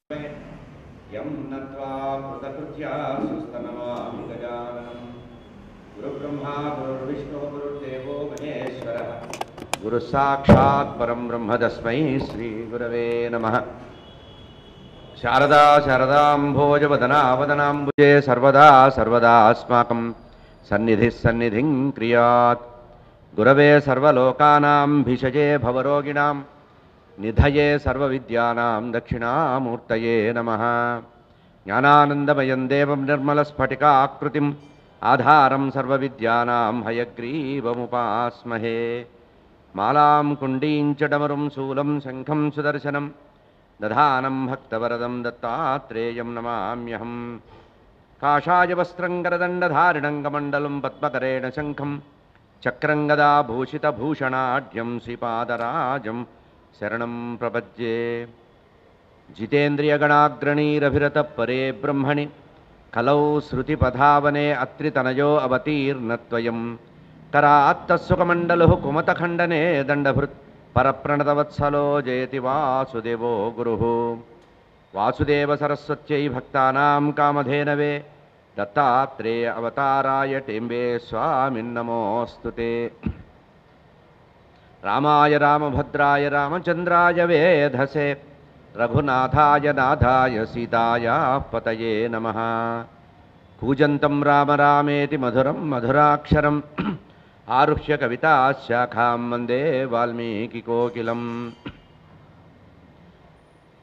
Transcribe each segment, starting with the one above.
यं नत्वा कृतकृत्या सुस्तनमामि गजाननं गुरुब्रह्मा गुरुर्विष्णुः गुरुर्देवो महेश्वरः गुरुसाक्षात् परं ब्रह्म तस्मै श्रीगुरवे नमः। शारदा शारदाम्भोजवदनावदनाम्बुजे सर्वदा सर्वदास्माकं सन्निधिः सन्निधिं क्रियात्। गुरवे सर्वलोकानां भिषजे भवरोगिणां निधये सर्वविद्यानां दक्षिणामूर्तये नमः। ज्ञानानन्दमयं देवं निर्मलस्फटिकाकृतिम् आधारं सर्वविद्यानां हयग्रीवमुपास्महे। मालां कुण्डीं च डमरुं शूलं शङ्खं सुदर्शनं दधानं भक्तवरदं दत्तात्रेयं नमाम्यहं। काषाय वस्त्रं करदण्डधारिणं कमण्डलं पद्मकरेण शङ्खं चक्रं गदाभूषितभूषणाढ्यं श्रीपादराजं शरणं प्रपद्ये। जितेन्द्रियगणाग्रणीरभिरतः परे ब्रह्मणि कलौ श्रुतिपथावने अत्रितनयो अवतीर्णत्वयं करात्तस्सुखमण्डलुः कुमतखण्डने दण्डभृत् परप्रणतवत्सलो जयति वासुदेवो गुरुः। वासुदेवसरस्वत्यै भक्तानां कामधेनवे दत्तात्रेय अवताराय टेम्बे स्वामिन्नमोऽस्तु ते। रामाय रामभद्राय रामचन्द्राय वेधसे रघुनाथाय नाथाय सीताया पतये नमः। कूजन्तं राम रामेति मधुरं मधुराक्षरम् आरुह्य कविताशाखां वन्दे वाल्मीकिकोकिलम्।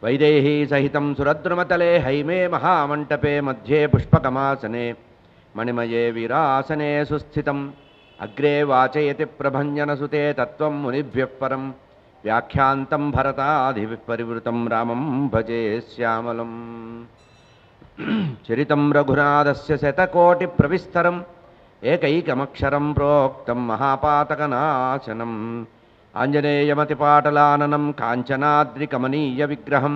वैदेही सहितं सुरद्रुमतले हैमे महामण्टपे मध्ये पुष्पकमासने मणिमये वीरासने सुस्थितम् अग्रे वाचयति प्रभञ्जनसुते तत्त्वं मुनिभ्यः परं व्याख्यान्तं भरतादिभिः परिवृतं रामं भजे श्यामलम्। चरितं रघुनाथस्य शतकोटिप्रविस्तरम् एकैकमक्षरं प्रोक्तं महापातकनाशनम् आञ्जनेयमतिपाटलाननं काञ्चनाद्रिकमनीयविग्रहं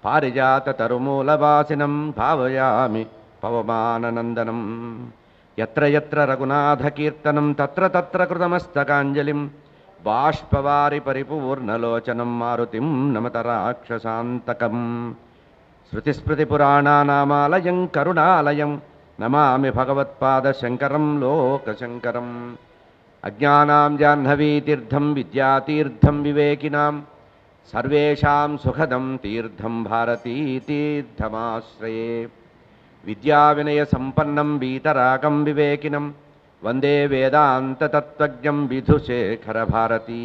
पारिजाततरुमूलवासिनं भावयामि पवमाननन्दनम्। यत्र यत्र रघुनाथकीर्तनं तत्र तत्र कृतमस्तकाञ्जलिं बाष्पवारि परिपूर्णलोचनं मारुतिं नमत राक्षसान्तकम्। श्रुतिस्मृतिपुराणानामालयं करुणालयं नमामि भगवत्पादशङ्करं लोकशङ्करम्। अज्ञानां जाह्नवीतीर्थं विद्यातीर्थं विवेकिनां सर्वेषां सुखदं तीर्थं भारतीतीर्थमाश्रये। विद्याविनयसम्पन्नं वीतरागं विवेकिनं वन्दे वेदान्ततत्त्वज्ञं विधुशेखरभारती।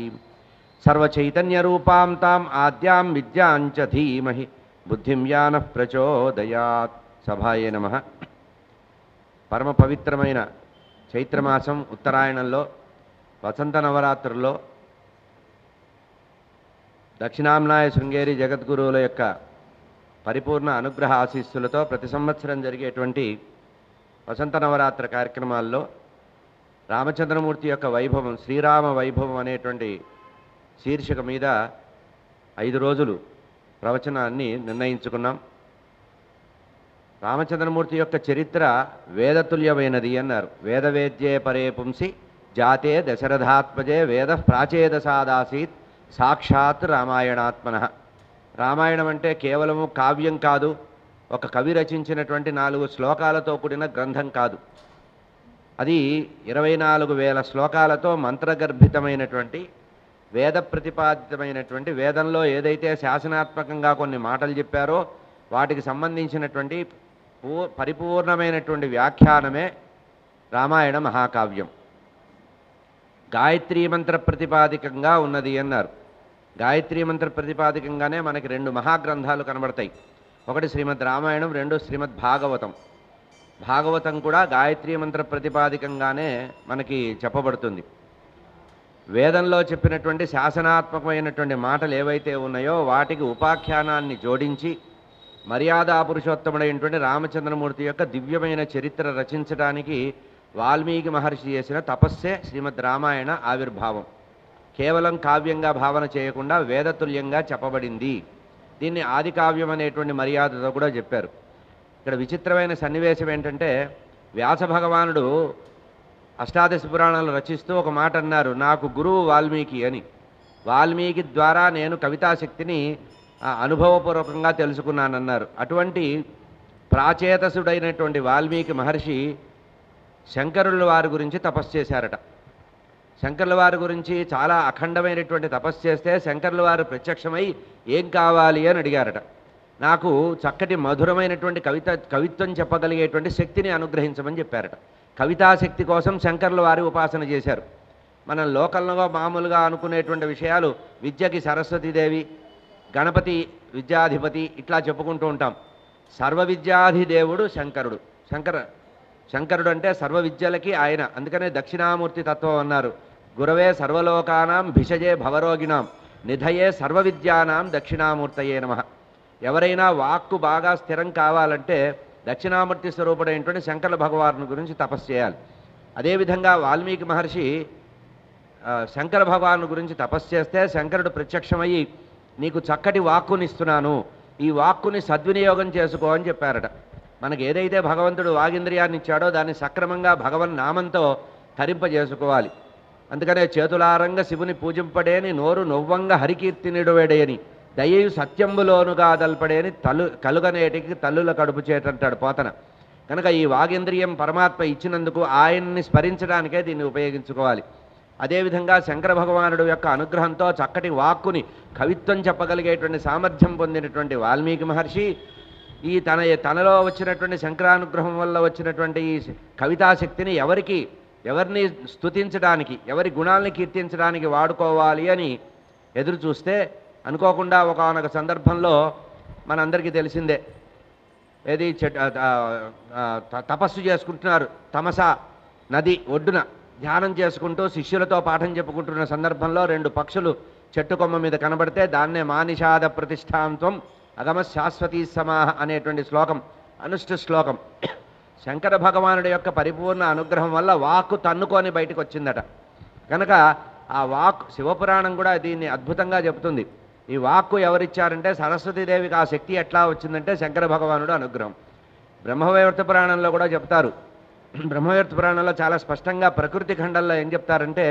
सर्वचैतन्यरूपां ताम् आद्यां विद्यां च धीमहि बुद्धिं यानः प्रचोदयात्। సభాయే నమః. పరమ పవిత్రమైన చైత్రమాసం ఉత్తరాయణంలో వసంత నవరాత్రుల్లో దక్షిణాంనాయ శృంగేరి జగద్గురువుల యొక్క పరిపూర్ణ అనుగ్రహ ఆశీస్సులతో ప్రతి సంవత్సరం జరిగేటువంటి వసంత నవరాత్రి కార్యక్రమాల్లో రామచంద్రమూర్తి యొక్క వైభవం, శ్రీరామ వైభవం అనేటువంటి శీర్షిక మీద 5 రోజులు ప్రవచనాన్ని నిర్ణయించుకున్నాం. రామచంద్రమూర్తి యొక్క చరిత్ర వేదతుల్యమైనది అన్నారు. వేదవేద్యే పరే పుంసి జాతే దశరథాత్మజే వేద ప్రాచేదసాదాసీత్ సాక్షాత్ రామాయణాత్మనః. రామాయణం అంటే కేవలము కావ్యం కాదు, ఒక కవి రచించినటువంటి 4 శ్లోకాలతో కూడిన గ్రంథం కాదు. అది 24,000 శ్లోకాలతో మంత్రగర్భితమైనటువంటి వేద ప్రతిపాదితమైనటువంటి, వేదంలో ఏదైతే శాసనాత్మకంగా కొన్ని మాటలు చెప్పారో వాటికి సంబంధించినటువంటి పరిపూర్ణమైనటువంటి వ్యాఖ్యానమే రామాయణ మహాకావ్యం. గాయత్రీ మంత్ర ప్రతిపాదికంగా ఉన్నది అన్నారు. గాయత్రీ మంత్ర ప్రతిపాదికంగానే మనకి 2 మహాగ్రంథాలు కనబడతాయి. ఒకటి శ్రీమద్ రామాయణం, 2 శ్రీమద్ భాగవతం. భాగవతం కూడా గాయత్రీ మంత్ర ప్రతిపాదికంగానే మనకి చెప్పబడుతుంది. వేదంలో చెప్పినటువంటి శాసనాత్మకమైనటువంటి మాటలు ఏవైతే ఉన్నాయో వాటికి ఉపాఖ్యానాన్ని జోడించి మర్యాదా పురుషోత్తముడైనటువంటి రామచంద్రమూర్తి యొక్క దివ్యమైన చరిత్ర రచించడానికి వాల్మీకి మహర్షి చేసిన తపస్సే శ్రీమద్ రామాయణ ఆవిర్భావం. కేవలం కావ్యంగా భావన చేయకుండా వేదతుల్యంగా చెప్పబడింది. దీన్ని ఆది కావ్యం అనేటువంటి మర్యాదతో కూడా చెప్పారు. ఇక్కడ విచిత్రమైన సన్నివేశం ఏంటంటే, వ్యాస భగవానుడు అష్టాదశ పురాణాలు రచిస్తూ ఒక మాట అన్నారు, నాకు గురువు వాల్మీకి అని. వాల్మీకి ద్వారా నేను కవితాశక్తిని అనుభవపూర్వకంగా తెలుసుకున్నానన్నారు. అటువంటి ప్రాచేతసుడైనటువంటి వాల్మీకి మహర్షి శంకరుల వారి గురించి తపస్సు చేశారట. శంకరుల వారి గురించి చాలా అఖండమైనటువంటి తపస్సు చేస్తే శంకరుల వారు ప్రత్యక్షమై ఏం కావాలి అని అడిగారట. నాకు చక్కటి మధురమైనటువంటి కవిత్వం చెప్పగలిగేటువంటి శక్తిని అనుగ్రహించమని చెప్పారట. కవితాశక్తి కోసం శంకరుల వారి ఉపాసన చేశారు. మనం లోకల్లో మామూలుగా అనుకునేటువంటి విషయాలు విద్యకి సరస్వతీదేవి, గణపతి విద్యాధిపతి ఇట్లా చెప్పుకుంటూ ఉంటాం. సర్వ విద్యాధిదేవుడు శంకరుడు. శంకరుడు అంటే సర్వ విద్యలకి ఆయన. అందుకనే దక్షిణామూర్తి తత్వం అన్నారు. గురవే సర్వలోకానాం భిషజే భవరోగిణాం నిధయే సర్వ విద్యానాం దక్షిణామూర్తయే నమః. ఎవరైనా వాక్కు బాగా స్థిరం కావాలంటే దక్షిణామూర్తి స్వరూపుడైనటువంటి శంకర భగవాను గురించి తపస్సు చేయాలి. అదేవిధంగా వాల్మీకి మహర్షి శంకర భగవాను గురించి తపస్సు చేస్తే శంకరుడు ప్రత్యక్షమయ్యి నీకు చక్కటి వాక్కునిస్తున్నాను, ఈ వాక్కుని సద్వినియోగం చేసుకో అని చెప్పారట. మనకి ఏదైతే భగవంతుడు వాగింద్రియాన్ని ఇచ్చాడో దాన్ని సక్రమంగా భగవన్ నామంతో తరింపజేసుకోవాలి. అందుకనే చేతులారంగ శివుని పూజింపడేని నోరు నొవ్వంగ హరికీర్తి నిడువేడేని దయయు సత్యంబులోనుగా దల్పడేని కలుగనేటికి తల్లుల కడుపు చేటంటాడు పోతన. కనుక ఈ వాగేంద్రియం పరమాత్మ ఇచ్చినందుకు ఆయన్ని స్మరించడానికే దీన్ని ఉపయోగించుకోవాలి. అదేవిధంగా శంకర భగవానుడు యొక్క అనుగ్రహంతో చక్కటి వాక్కుని కవిత్వం చెప్పగలిగేటువంటి సామర్థ్యం పొందినటువంటి వాల్మీకి మహర్షి ఈ తనలో వచ్చినటువంటి శంకరానుగ్రహం వల్ల వచ్చినటువంటి ఈ కవితాశక్తిని ఎవరిని స్తుతించడానికి, ఎవరి గుణాలని కీర్తించడానికి వాడుకోవాలి అని ఎదురు చూస్తే అనుకోకుండా ఒకానొక సందర్భంలో మనందరికీ తెలిసిందే, ఏది తపస్సు చేసుకుంటున్నారు తమసా నది ఒడ్డున ధ్యానం చేసుకుంటూ శిష్యులతో పాఠం చెప్పుకుంటున్న సందర్భంలో 2 పక్షులు చెట్టు కొమ్మ మీద కనబడితే దాన్నే మానిషాద ప్రతిష్టాంత్వం అగమ శాశ్వతీ సమాహ అనేటువంటి శ్లోకం అనుష్ఠ శ్లోకం. శంకర భగవానుడి యొక్క పరిపూర్ణ అనుగ్రహం వల్ల వాక్కు తన్నుకొని బయటకు వచ్చిందట. కనుక ఆ వాక్ శివపురాణం కూడా దీన్ని అద్భుతంగా చెబుతుంది. ఈ వాక్కు ఎవరిచ్చారంటే సరస్వతీదేవికి ఆ శక్తి ఎట్లా వచ్చిందంటే శంకర భగవానుడు అనుగ్రహం. బ్రహ్మవైవర్త పురాణంలో కూడా చెప్తారు. బ్రహ్మవైవర్త పురాణంలో చాలా స్పష్టంగా ప్రకృతి ఖండంలో ఏం చెప్తారంటే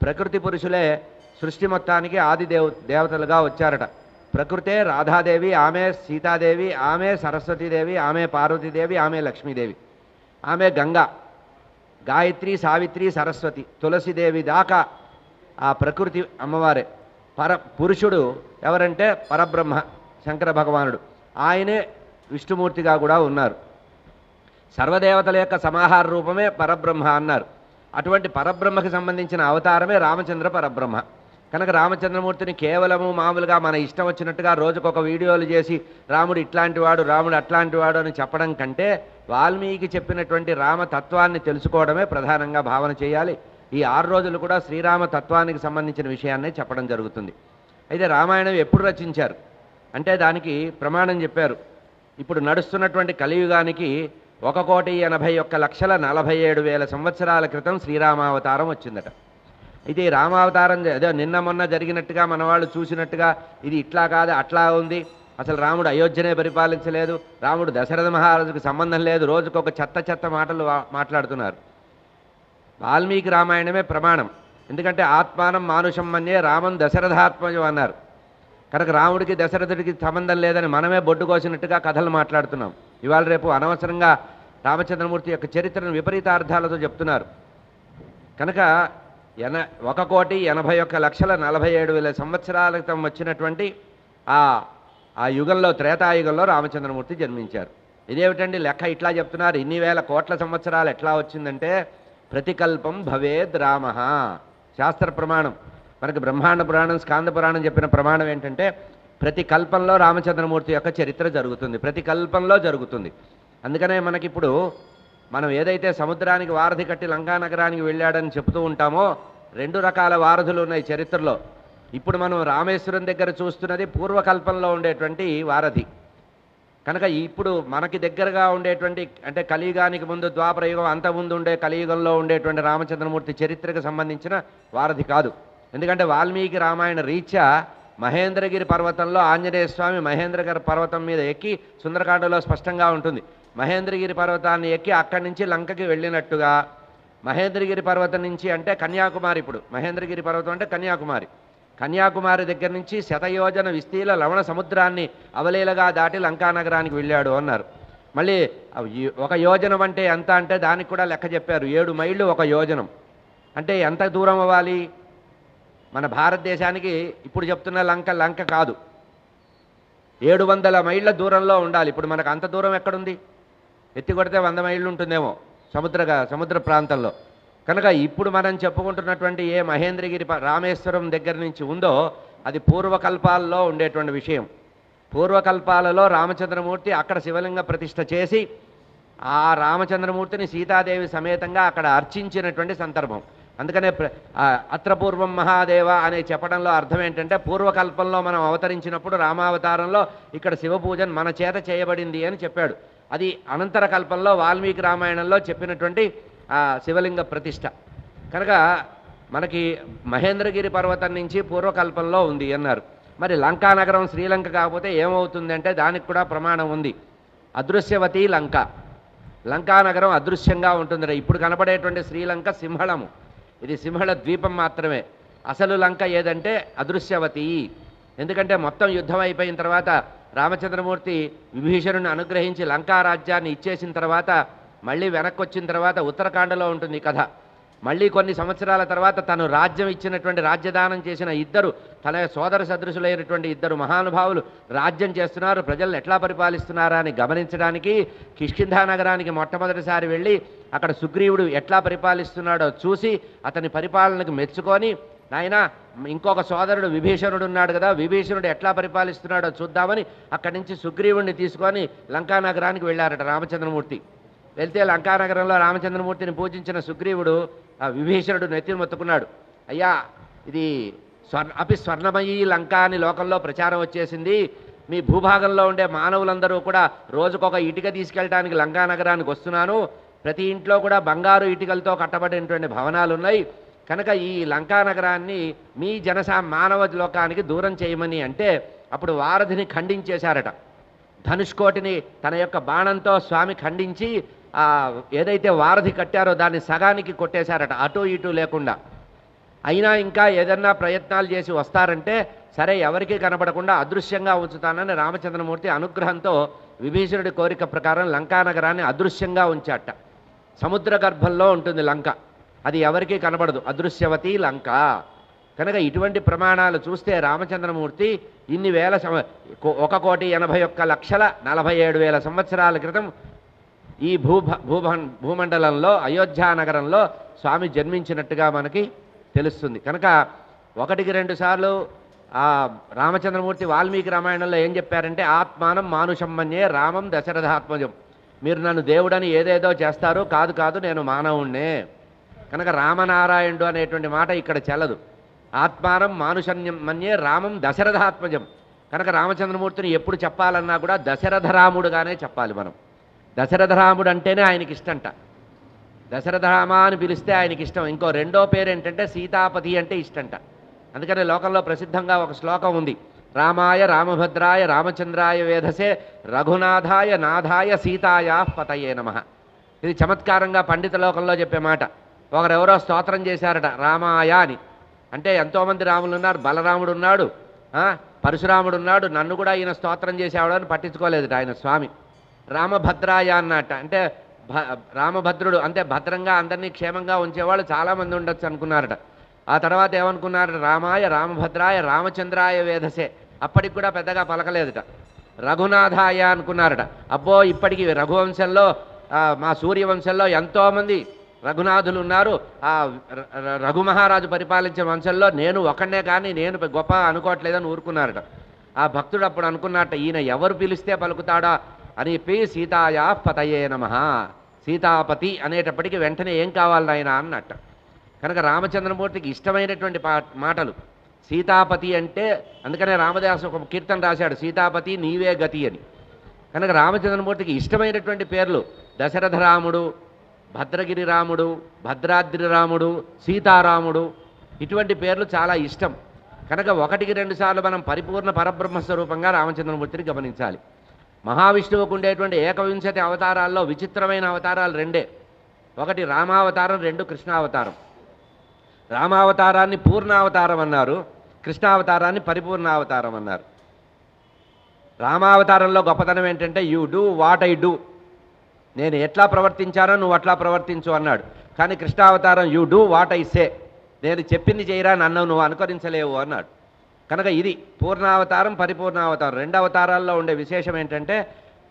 ప్రకృతి పురుషులే సృష్టి మొత్తానికి ఆది దేవతలుగా వచ్చారట. ప్రకృతే రాధాదేవి, ఆమె సీతాదేవి, ఆమె సరస్వతీదేవి, ఆమె పార్వతీదేవి, ఆమె లక్ష్మీదేవి, ఆమె గంగా, గాయత్రి, సావిత్రి, సరస్వతి, తులసిదేవి దాకా ఆ ప్రకృతి అమ్మవారే. పురుషుడు ఎవరంటే పరబ్రహ్మ శంకర భగవానుడు. ఆయనే విష్ణుమూర్తిగా కూడా ఉన్నారు. సర్వదేవతల యొక్క సమాహార రూపమే పరబ్రహ్మ అన్నారు. అటువంటి పరబ్రహ్మకి సంబంధించిన అవతారమే రామచంద్ర పరబ్రహ్మ. కనుక రామచంద్రమూర్తిని కేవలము మామూలుగా మన ఇష్టం వచ్చినట్టుగా రోజుకొక వీడియోలు చేసి రాముడు ఇట్లాంటి వాడు, రాముడు అట్లాంటి వాడు అని చెప్పడం కంటే వాల్మీకి చెప్పినటువంటి రామతత్వాన్ని తెలుసుకోవడమే ప్రధానంగా భావన చేయాలి. ఈ 6 రోజులు కూడా శ్రీరామ తత్వానికి సంబంధించిన విషయాన్నే చెప్పడం జరుగుతుంది. అయితే రామాయణం ఎప్పుడు రచించారు అంటే దానికి ప్రమాణం చెప్పారు. ఇప్పుడు నడుస్తున్నటువంటి కలియుగానికి 1,81,47,000 సంవత్సరాల క్రితం శ్రీరామావతారం వచ్చిందట. అయితే ఈ రామావతారం ఏదో నిన్న మొన్న జరిగినట్టుగా మన వాళ్ళు చూసినట్టుగా ఇది ఇట్లా కాదు అట్లా ఉంది, అసలు రాముడు అయోధ్యనే పరిపాలించలేదు, రాముడు దశరథ మహారాజుకు సంబంధం లేదు, రోజుకొక చెత్త మాటలు మాట్లాడుతున్నారు. వాల్మీకి రామాయణమే ప్రమాణం. ఎందుకంటే ఆత్మానం మానుషం మన్యే రామం దశరథాత్మజం అన్నారు. కనుక రాముడికి దశరథుడికి సంబంధం లేదని మనమే బొడ్డు కోసినట్టుగా కథలు మాట్లాడుతున్నాం. ఇవాళ రేపు అనవసరంగా రామచంద్రమూర్తి యొక్క చరిత్రను విపరీత అర్థాలతో చెప్తున్నారు. కనుక 1,81,47,000 సంవత్సరాల క్రితం వచ్చినటువంటి ఆ యుగంలో, త్రేతాయుగంలో రామచంద్రమూర్తి జన్మించారు. ఇదేమిటండి లెక్క ఇట్లా చెప్తున్నారు, ఇన్ని వేల కోట్ల సంవత్సరాలు ఎట్లా వచ్చిందంటే ప్రతికల్పం భవేద్ రామ శాస్త్ర ప్రమాణం. మనకి బ్రహ్మాండ పురాణం, స్కాంద పురాణం చెప్పిన ప్రమాణం ఏంటంటే ప్రతి కల్పంలో రామచంద్రమూర్తి యొక్క చరిత్ర జరుగుతుంది, ప్రతి కల్పంలో జరుగుతుంది. అందుకనే మనకిప్పుడు మనం ఏదైతే సముద్రానికి వారధి కట్టి లంకా నగరానికి వెళ్ళాడని చెప్తూ ఉంటామో 2 రకాల వారధులు ఉన్నాయి చరిత్రలో. ఇప్పుడు మనం రామేశ్వరం దగ్గర చూస్తున్నది పూర్వకల్పంలో ఉండేటువంటి వారధి. కనుక ఇప్పుడు మనకి దగ్గరగా ఉండేటువంటి అంటే కలియుగానికి ముందు ద్వాపరయుగం అంత ముందు ఉండే కలియుగంలో ఉండేటువంటి రామచంద్రమూర్తి చరిత్రకు సంబంధించిన వారధి కాదు. ఎందుకంటే వాల్మీకి రామాయణ రీత్యా మహేంద్రగిరి పర్వతంలో ఆంజనేయ స్వామి మహేంద్రగిరి పర్వతం మీద ఎక్కి సుందరకాండలో స్పష్టంగా ఉంటుంది. మహేంద్రగిరి పర్వతాన్ని ఎక్కి అక్కడి నుంచి లంకకి వెళ్ళినట్టుగా మహేంద్రగిరి పర్వతం నుంచి అంటే కన్యాకుమారి, ఇప్పుడు మహేంద్రగిరి పర్వతం అంటే కన్యాకుమారి, కన్యాకుమారి దగ్గర నుంచి శతయోజన విస్తీల లవణ సముద్రాన్ని అవలీలగా దాటి లంకానగరానికి వెళ్ళాడు అన్నారు. మళ్ళీ ఒక యోజనం అంటే ఎంత అంటే దానికి కూడా లెక్క చెప్పారు. 7 మైళ్ళు 1 యోజనం అంటే ఎంత దూరం అవ్వాలి? మన భారతదేశానికి ఇప్పుడు చెప్తున్న లంక కాదు, 700 మైళ్ళ దూరంలో ఉండాలి. ఇప్పుడు మనకు అంత దూరం ఎక్కడుంది? ఎత్తి కొడితే 100 మైళ్ళు ఉంటుందేమో సముద్ర ప్రాంతంలో. కనుక ఇప్పుడు మనం చెప్పుకుంటున్నటువంటి ఏ మహేంద్రగిరి రామేశ్వరం దగ్గర నుంచి ఉందో అది పూర్వకల్పాల్లో ఉండేటువంటి విషయం. పూర్వకల్పాలలో రామచంద్రమూర్తి అక్కడ శివలింగ ప్రతిష్ఠ చేసి ఆ రామచంద్రమూర్తిని సీతాదేవి సమేతంగా అక్కడ అర్చించినటువంటి సందర్భం. అందుకనే అత్రపూర్వం మహాదేవ అనే చెప్పడంలో అర్థం ఏంటంటే పూర్వకల్పంలో మనం అవతరించినప్పుడు రామావతారంలో ఇక్కడ శివపూజన్ మన చేత చేయబడింది అని చెప్పాడు. అది అనంతర కల్పంలో వాల్మీకి రామాయణంలో చెప్పినటువంటి శివలింగ ప్రతిష్ఠ. కనుక మనకి మహేంద్రగిరి పర్వతం నుంచి పూర్వకల్పంలో ఉంది అన్నారు. మరి లంకానగరం శ్రీలంక కాకపోతే ఏమవుతుందంటే దానికి కూడా ప్రమాణం ఉంది. అదృశ్యవతి లంక, లంకానగరం అదృశ్యంగా ఉంటుంది. ఇప్పుడు కనపడేటువంటి శ్రీలంక సింహళము, ఇది సింహళ ద్వీపం మాత్రమే. అసలు లంక ఏదంటే అదృశ్యవతి. ఎందుకంటే మొత్తం యుద్ధం అయిపోయిన తర్వాత రామచంద్రమూర్తి విభీషణుని అనుగ్రహించి లంకా రాజ్యాన్ని ఇచ్చేసిన తర్వాత మళ్ళీ వెనక్కి వచ్చిన తర్వాత ఉత్తరాఖండలో ఉంటుంది కథ. మళ్ళీ కొన్ని సంవత్సరాల తర్వాత తను రాజ్యం ఇచ్చినటువంటి రాజ్యదానం చేసిన ఇద్దరు తన సోదర సదృశులైనటువంటి ఇద్దరు మహానుభావులు రాజ్యం చేస్తున్నారు, ప్రజలను ఎట్లా పరిపాలిస్తున్నారా అని గమనించడానికి కిష్కింధా నగరానికి మొట్టమొదటిసారి వెళ్ళి అక్కడ సుగ్రీవుడు ఎట్లా పరిపాలిస్తున్నాడో చూసి అతని పరిపాలనకు మెచ్చుకొని, నాయన ఇంకొక సోదరుడు విభీషణుడు ఉన్నాడు కదా, విభీషణుడు ఎట్లా పరిపాలిస్తున్నాడో చూద్దామని అక్కడి నుంచి సుగ్రీవుడిని తీసుకొని లంకానగరానికి వెళ్ళారట రామచంద్రమూర్తి. వెళ్తే లంకానగరంలో రామచంద్రమూర్తిని పూజించిన సుగ్రీవుడు విభీషణుడు నెత్తిని మొత్తుకున్నాడు, అయ్యా ఇది స్వర్ణమయీ లంక అని లోకంలో ప్రచారం వచ్చేసింది, మీ భూభాగంలో ఉండే మానవులందరూ కూడా రోజుకొక ఇటుక తీసుకెళ్ళడానికి లంకానగరానికి వస్తున్నాను, ప్రతి ఇంట్లో కూడా బంగారు ఇటుకలతో కట్టబడినటువంటి భవనాలు ఉన్నాయి, కనుక ఈ లంకానగరాన్ని మీ మానవ లోకానికి దూరం చేయమని అంటే అప్పుడు వారధిని ఖండించేశారట. ధనుష్కోటిని తన యొక్క బాణంతో స్వామి ఖండించి ఏదైతే వారధి కట్టారో దాన్ని సగానికి కొట్టేశారట, అటు ఇటు లేకుండా. అయినా ఇంకా ఏదన్నా ప్రయత్నాలు చేసి వస్తారంటే సరే ఎవరికీ కనపడకుండా అదృశ్యంగా ఉంచుతానని రామచంద్రమూర్తి అనుగ్రహంతో విభీషణుడి కోరిక ప్రకారం లంకానగరాన్ని అదృశ్యంగా ఉంచాట. సముద్ర గర్భంలో ఉంటుంది లంక, అది ఎవరికీ కనపడదు, అదృశ్యవతి లంక. కనుక ఇటువంటి ప్రమాణాలు చూస్తే రామచంద్రమూర్తి ఇన్ని వేల 1,81,47,000 సంవత్సరాల క్రితం ఈ భూమండలంలో అయోధ్యానగరంలో స్వామి జన్మించినట్టుగా మనకి తెలుస్తుంది. కనుక 1-2 సార్లు రామచంద్రమూర్తి వాల్మీకి రామాయణంలో ఏం చెప్పారంటే ఆత్మానం మానుషం మన్యే రామం దశరథాత్మజం, మీరు నన్ను దేవుడని ఏదేదో చేస్తారు, కాదు నేను మానవుణ్ణే. కనుక రామనారాయణుడు అనేటువంటి మాట ఇక్కడ చెల్లదు. ఆత్మానం మానుషన్యం మన్యే రామం దశరథాత్మజం. కనుక రామచంద్రమూర్తిని ఎప్పుడు చెప్పాలన్నా కూడా దశరథరాముడుగానే చెప్పాలి మనం. దశరథరాముడు అంటేనే ఆయనకి ఇష్టంట, దశరథరామ అని పిలిస్తే ఆయనకి ఇష్టం. ఇంకో రెండో పేరు ఏంటంటే సీతాపతి అంటే ఇష్టంట. అందుకని లోకంలో ప్రసిద్ధంగా ఒక శ్లోకం ఉంది, రామాయ రామభద్రాయ రామచంద్రాయ వేధసే రఘునాథాయ నాథాయ సీతాయా పతయే నమః. ఇది చమత్కారంగా పండిత లోకంలో చెప్పే మాట. ఒకరెవరో స్తోత్రం చేశారట రామాయ అని, అంటే ఎంతోమంది రాములు ఉన్నారు, బలరాముడు ఉన్నాడు, పరశురాముడు ఉన్నాడు, నన్ను కూడా ఈయన స్తోత్రం చేసేవాడని పట్టించుకోలేదుట ఆయన స్వామి. రామభద్రాయ అన్నట్ట, అంటే రామభద్రుడు అంటే భద్రంగా అందరినీ క్షేమంగా ఉంచేవాళ్ళు చాలామంది ఉండొచ్చు అనుకున్నారట. ఆ తర్వాత ఏమనుకున్నారు, రామాయ రామభద్రాయ రామచంద్రాయ వేధసే, అప్పటికి కూడా పెద్దగా పలకలేదుట. రఘునాథాయ అనుకున్నారట, అబ్బో ఇప్పటికీ రఘువంశంలో మా సూర్యవంశంలో ఎంతోమంది రఘునాథులు ఉన్నారు, ఆ రఘుమహారాజు పరిపాలించే వంశంలో నేను ఒకనే కానీ నేను గొప్ప అనుకోవట్లేదని ఊరుకున్నారట. ఆ భక్తుడు అప్పుడు అనుకున్నట్ట, ఈయన ఎవరు పిలిస్తే పలుకుతాడా అని చెప్పి సీతాయా పతయే నమః, సీతాపతి అనేటప్పటికీ వెంటనే ఏం కావాలి ఆయన అన్నట్ట. కనుక రామచంద్రమూర్తికి ఇష్టమైనటువంటి మాటలు సీతాపతి అంటే, అందుకనే రామదాసు ఒక కీర్తన రాశాడు, సీతాపతి నీవే గతి అని. కనుక రామచంద్రమూర్తికి ఇష్టమైనటువంటి పేర్లు దశరథ రాముడు, భద్రగిరి రాముడు, భద్రాద్రి రాముడు, సీతారాముడు, ఇటువంటి పేర్లు చాలా ఇష్టం. కనుక 1-2 సార్లు మనం పరిపూర్ణ పరబ్రహ్మస్వరూపంగా రామచంద్రమూర్తిని గమనించాలి. మహావిష్ణువుకు ఉండేటువంటి ఏకవింశతి అవతారాల్లో విచిత్రమైన అవతారాలు 2. ఒకటి రామావతారం, 2 కృష్ణావతారం. రామావతారాన్ని పూర్ణావతారం అన్నారు, కృష్ణావతారాన్ని పరిపూర్ణావతారం అన్నారు. రామావతారంలో గొప్పతనం ఏంటంటే you do what I do, నేను ఎట్లా ప్రవర్తించానో నువ్వు అట్లా ప్రవర్తించు అన్నాడు. కానీ కృష్ణావతారం you do what I say, నేను చెప్పింది చేయరా, నన్ను నువ్వు అనుకరించలేవు అన్నాడు. కనుక ఇది పూర్ణావతారం, పరిపూర్ణావతారం. రెండు అవతారాల్లో ఉండే విశేషం ఏంటంటే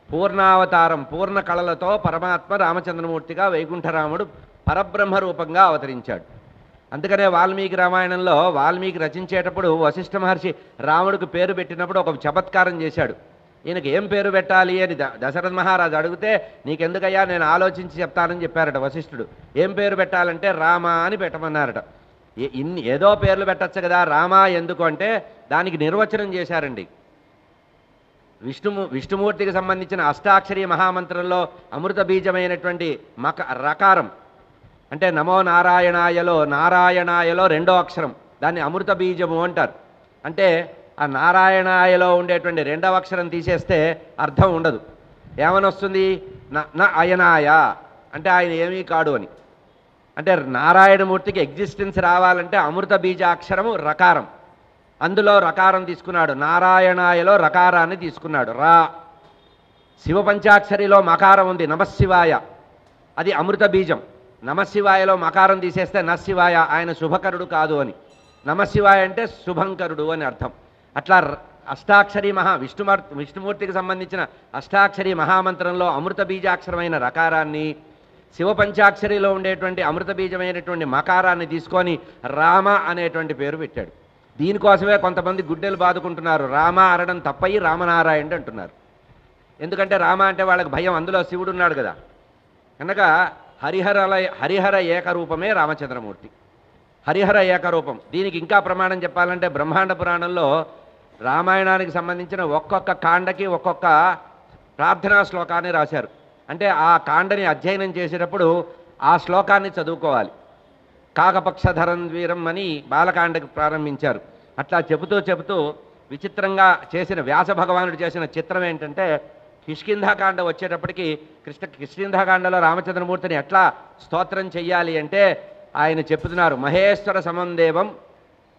పూర్ణావతారం పూర్ణ కళలతో పరమాత్మ రామచంద్రమూర్తిగా వైకుంఠరాముడు పరబ్రహ్మ రూపంగా అవతరించాడు. అందుకనే వాల్మీకి రామాయణంలో వాల్మీకి రచించేటప్పుడు వశిష్ఠ మహర్షి రాముడికి పేరు పెట్టినప్పుడు ఒక చమత్కారం చేశాడు. ఈయనకి ఏం పేరు పెట్టాలి అని దశరథ మహారాజు అడిగితే నీకెందుకయ్యా నేను ఆలోచించి చెప్తానని చెప్పారట వశిష్ఠుడు. ఏం పేరు పెట్టాలంటే రామ అని పెట్టమన్నారట. ఏదో పేర్లు పెట్టచ్చు కదా, రామ ఎందుకు అంటే దానికి నిర్వచనం చేశారండి. విష్ణుమూర్తికి సంబంధించిన అష్టాక్షరి మహామంత్రంలో అమృత బీజమైనటువంటి రకారం అంటే నమో నారాయణాయలో రెండో అక్షరం, దాన్ని అమృత బీజము అంటారు. అంటే ఆ నారాయణాయలో ఉండేటువంటి రెండవ అక్షరం తీసేస్తే అర్థం ఉండదు. ఏమనొస్తుంది? అయనాయ అంటే ఆయన ఏమీ కాడు అని. అంటే నారాయణమూర్తికి ఎగ్జిస్టెన్స్ రావాలంటే అమృత బీజాక్షరము రకారం, అందులో రకారం తీసుకున్నాడు. నారాయణాయలో రకారాన్ని తీసుకున్నాడు రా. శివ పంచాక్షరిలో మకారం ఉంది నమశివాయ, అది అమృత బీజం. నమశివాయలో మకారం తీసేస్తే నశివాయ, ఆయన శుభకరుడు కాదు అని. నమశివాయ అంటే శుభంకరుడు అని అర్థం. అట్లా అష్టాక్షరి విష్ణుమూర్తికి సంబంధించిన అష్టాక్షరి మహామంత్రంలో అమృత బీజాక్షరమైన రకారాన్ని, శివ పంచాక్షరిలో ఉండేటువంటి అమృత బీజమైనటువంటి మకారాన్ని తీసుకొని రామ అనేటువంటి పేరు పెట్టాడు. దీనికోసమే కొంతమంది గుడ్డెలు బాదుకుంటున్నారు. రామ అనడం తప్పయి రామనారాయణ అంటున్నారు. ఎందుకంటే రామ అంటే వాళ్ళకి భయం, అందులో శివుడు ఉన్నాడు కదా. కనుక హరిహర ఏకరూపమే రామచంద్రమూర్తి, హరిహర ఏకరూపం. దీనికి ఇంకా ప్రమాణం చెప్పాలంటే బ్రహ్మాండ పురాణంలో రామాయణానికి సంబంధించిన ఒక్కొక్క కాండకి ఒక్కొక్క ప్రార్థనా శ్లోకాన్ని రాశారు. అంటే ఆ కాండని అధ్యయనం చేసేటప్పుడు ఆ శ్లోకాన్ని చదువుకోవాలి. కాకపక్షధరం వీరం అని బాలకాండకి ప్రారంభించారు. అట్లా చెబుతూ విచిత్రంగా చేసిన వ్యాస భగవానుడు చేసిన చిత్రం ఏంటంటే కిష్కింధాకాండ వచ్చేటప్పటికి కిష్కింధాకాండలో రామచంద్రమూర్తిని ఎట్లా స్తోత్రం చెయ్యాలి అంటే ఆయన చెప్తున్నారు, మహేశ్వర సమందేవం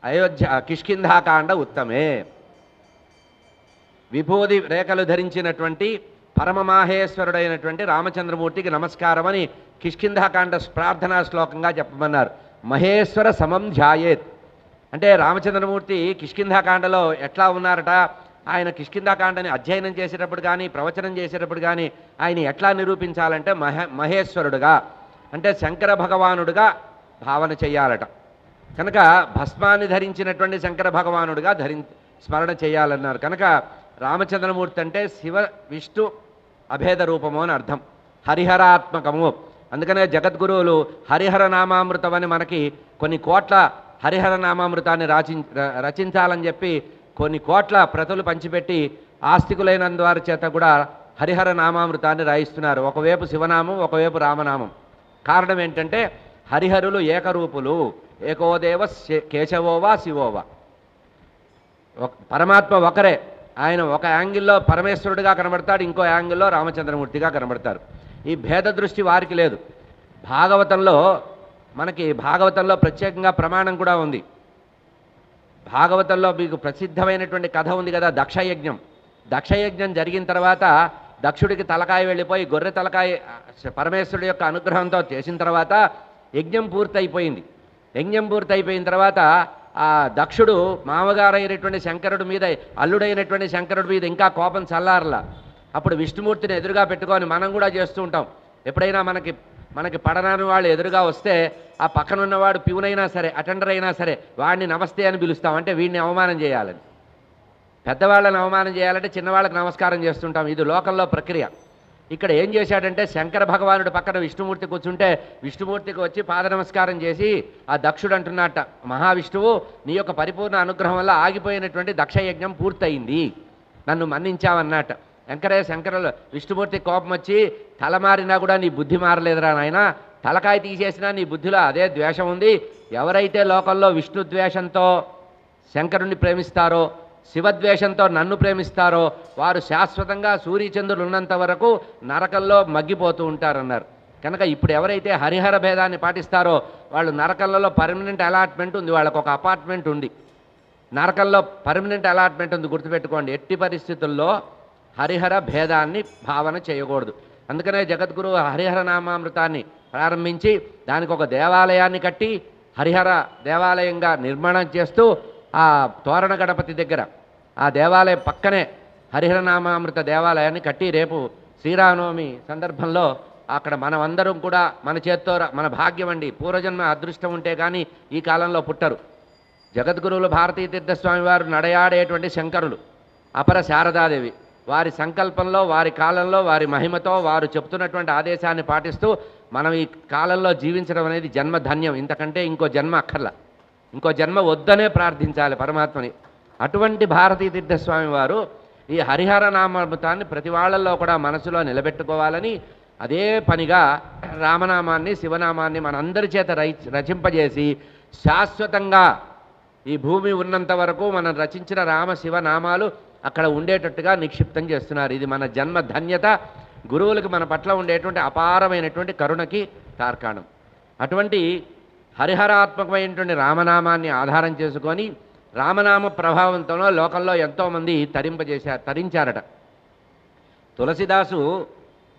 అయోధ్య కిష్కింధాకాండ ఉత్తమే. విభూది రేఖలు ధరించినటువంటి పరమమాహేశ్వరుడైనటువంటి రామచంద్రమూర్తికి నమస్కారం అని కిష్కింధాకాండ ప్రార్థనా శ్లోకంగా చెప్పమన్నారు. మహేశ్వర సమం ధ్యాయేత్ అంటే రామచంద్రమూర్తి కిష్కింధాకాండలో ఎట్లా ఉన్నారట, ఆయన కిష్కింధాకాండని అధ్యయనం చేసేటప్పుడు కానీ ప్రవచనం చేసేటప్పుడు కానీ ఆయన ఎట్లా నిరూపించాలంటే మహేశ్వరుడుగా అంటే శంకర భగవానుడుగా భావన చెయ్యాలట. కనుక భస్మాన్ని ధరించినటువంటి శంకర భగవానుడుగా స్మరణ చేయాలన్నారు. కనుక రామచంద్రమూర్తి అంటే శివ విష్ణు అభేద రూపము అని అర్థం, హరిహరాత్మకము. అందుకనే జగద్గురువులు హరిహర నామామృతం అని మనకి కొన్ని కోట్ల హరిహర నామామృతాన్ని రచించాలని చెప్పి కొన్ని కోట్ల ప్రతులు పంచిపెట్టి ఆస్తికులైన వారి చేత కూడా హరిహర నామామృతాన్ని రాయిస్తున్నారు. ఒకవైపు శివనామం, ఒకవైపు రామనామం. కారణం ఏంటంటే హరిహరులు ఏకరూపులు, ఏకోదేవ కేశవోవా శివోవా. పరమాత్మ ఒకరే, ఆయన ఒక యాంగిల్లో పరమేశ్వరుడిగా కనబడతాడు, ఇంకో యాంగిల్లో రామచంద్రమూర్తిగా కనబడతారు. ఈ భేద దృష్టి వారికి లేదు. భాగవతంలో ప్రత్యేకంగా ప్రమాణం కూడా ఉంది. భాగవతంలో మీకు ప్రసిద్ధమైనటువంటి కథ ఉంది కదా, దక్షయజ్ఞం జరిగిన తర్వాత దక్షుడికి తలకాయ వెళ్ళిపోయి గొర్రె తలకాయ పరమేశ్వరుడి యొక్క అనుగ్రహంతో చేసిన తర్వాత యజ్ఞం పూర్తయిపోయింది. యజ్ఞం పూర్తయిపోయిన తర్వాత ఆ దక్షుడు మామగారైనటువంటి శంకరుడి మీద, అల్లుడైనటువంటి శంకరుడి మీద ఇంకా కోపం చల్లారలా. అప్పుడు విష్ణుమూర్తిని ఎదురుగా పెట్టుకొని మనం కూడా చేస్తూ ఉంటాం. ఎప్పుడైనా మనకి పడనాని వాళ్ళు ఎదురుగా వస్తే ఆ పక్కనున్నవాడు ప్యూనైనా సరే, అటెండర్ అయినా సరే వాడిని నమస్తే అని పిలుస్తాం. అంటే వీడిని అవమానం చేయాలని. పెద్దవాళ్ళని అవమానం చేయాలంటే చిన్నవాళ్ళకి నమస్కారం చేస్తుంటాం. ఇది లోకంలో ప్రక్రియ. ఇక్కడ ఏం చేశాడంటే శంకర భగవానుడు పక్కన విష్ణుమూర్తి కూర్చుంటే విష్ణుమూర్తికి వచ్చి పాద నమస్కారం చేసి ఆ దక్షుడు అంటున్నట్ట, మహావిష్ణువు నీ యొక్క పరిపూర్ణ అనుగ్రహం వల్ల ఆగిపోయినటువంటి దక్షయజ్ఞం పూర్తయింది, నన్ను మన్నించావన్నట్ట. శంకరులు విష్ణుమూర్తి కోపం వచ్చి తల మారినా కూడా నీ బుద్ధి మారలేదురా నాయన, తలకాయ తీసేసినా నీ బుద్ధిలో అదే ద్వేషం ఉంది. ఎవరైతే లోకంలో విష్ణు ద్వేషంతో శంకరుణ్ణి ప్రేమిస్తారో, శివద్వేషంతో నన్ను ప్రేమిస్తారో వారు శాశ్వతంగా సూర్యచంద్రులు ఉన్నంత వరకు నరకంలో మగ్గిపోతూ ఉంటారన్నారు. కనుక ఇప్పుడు ఎవరైతే హరిహర భేదాన్ని పాటిస్తారో వాళ్ళు నరకంలో పర్మనెంట్ అలాట్మెంట్ ఉంది, వాళ్ళకు ఒక అపార్ట్మెంట్ ఉంది. నరకంలో పర్మనెంట్ అలాట్మెంట్ ఉంది, గుర్తుపెట్టుకోండి. ఎట్టి పరిస్థితుల్లో హరిహర భేదాన్ని భావన చేయకూడదు. అందుకనే జగద్గురు హరిహర నామామృతాన్ని ప్రారంభించి దానికి ఒక దేవాలయాన్ని కట్టి హరిహర దేవాలయంగా నిర్మాణం చేస్తూ ఆ తోరణ గణపతి దగ్గర ఆ దేవాలయం పక్కనే హరిహర నామామృత దేవాలయాన్ని కట్టి రేపు శ్రీరామనవమి సందర్భంలో అక్కడ మనమందరం కూడా మన చేత్తో మన భాగ్యం అండి, పూర్వజన్మ అదృష్టం ఉంటే కానీ ఈ కాలంలో పుట్టరు. జగద్గురువులు భారతీ తీర్థస్వామి వారు నడయాడేటువంటి శంకరులు, అపర శారదాదేవి వారి సంకల్పంలో వారి కాలంలో వారి మహిమతో వారు చెప్తున్నటువంటి ఆదేశాన్ని పాటిస్తూ మనం ఈ కాలంలో జీవించడం అనేది జన్మధన్యం. ఇంతకంటే ఇంకో జన్మ అక్కర్లా, ఇంకో జన్మ వద్దనే ప్రార్థించాలి పరమాత్మని. అటువంటి భారతీ తీర్థస్వామి వారు ఈ హరిహర నామామృతాన్ని ప్రతి వాళ్ళల్లో కూడా మనసులో నిలబెట్టుకోవాలని అదే పనిగా రామనామాన్ని శివనామాన్ని మనందరి చేత రచింపజేసి శాశ్వతంగా ఈ భూమి ఉన్నంత వరకు మనం రచించిన రామ శివనామాలు అక్కడ ఉండేటట్టుగా నిక్షిప్తం చేస్తున్నారు. ఇది మన జన్మ ధన్యత, గురువులకు మన పట్ల ఉండేటువంటి అపారమైనటువంటి కరుణకి తార్కాణం. అటువంటి హరిహరాత్మకమైనటువంటి రామనామాన్ని ఆధారం చేసుకొని రామనామ ప్రభావంతో లోకంలో ఎంతోమంది తరించారట. తులసిదాసు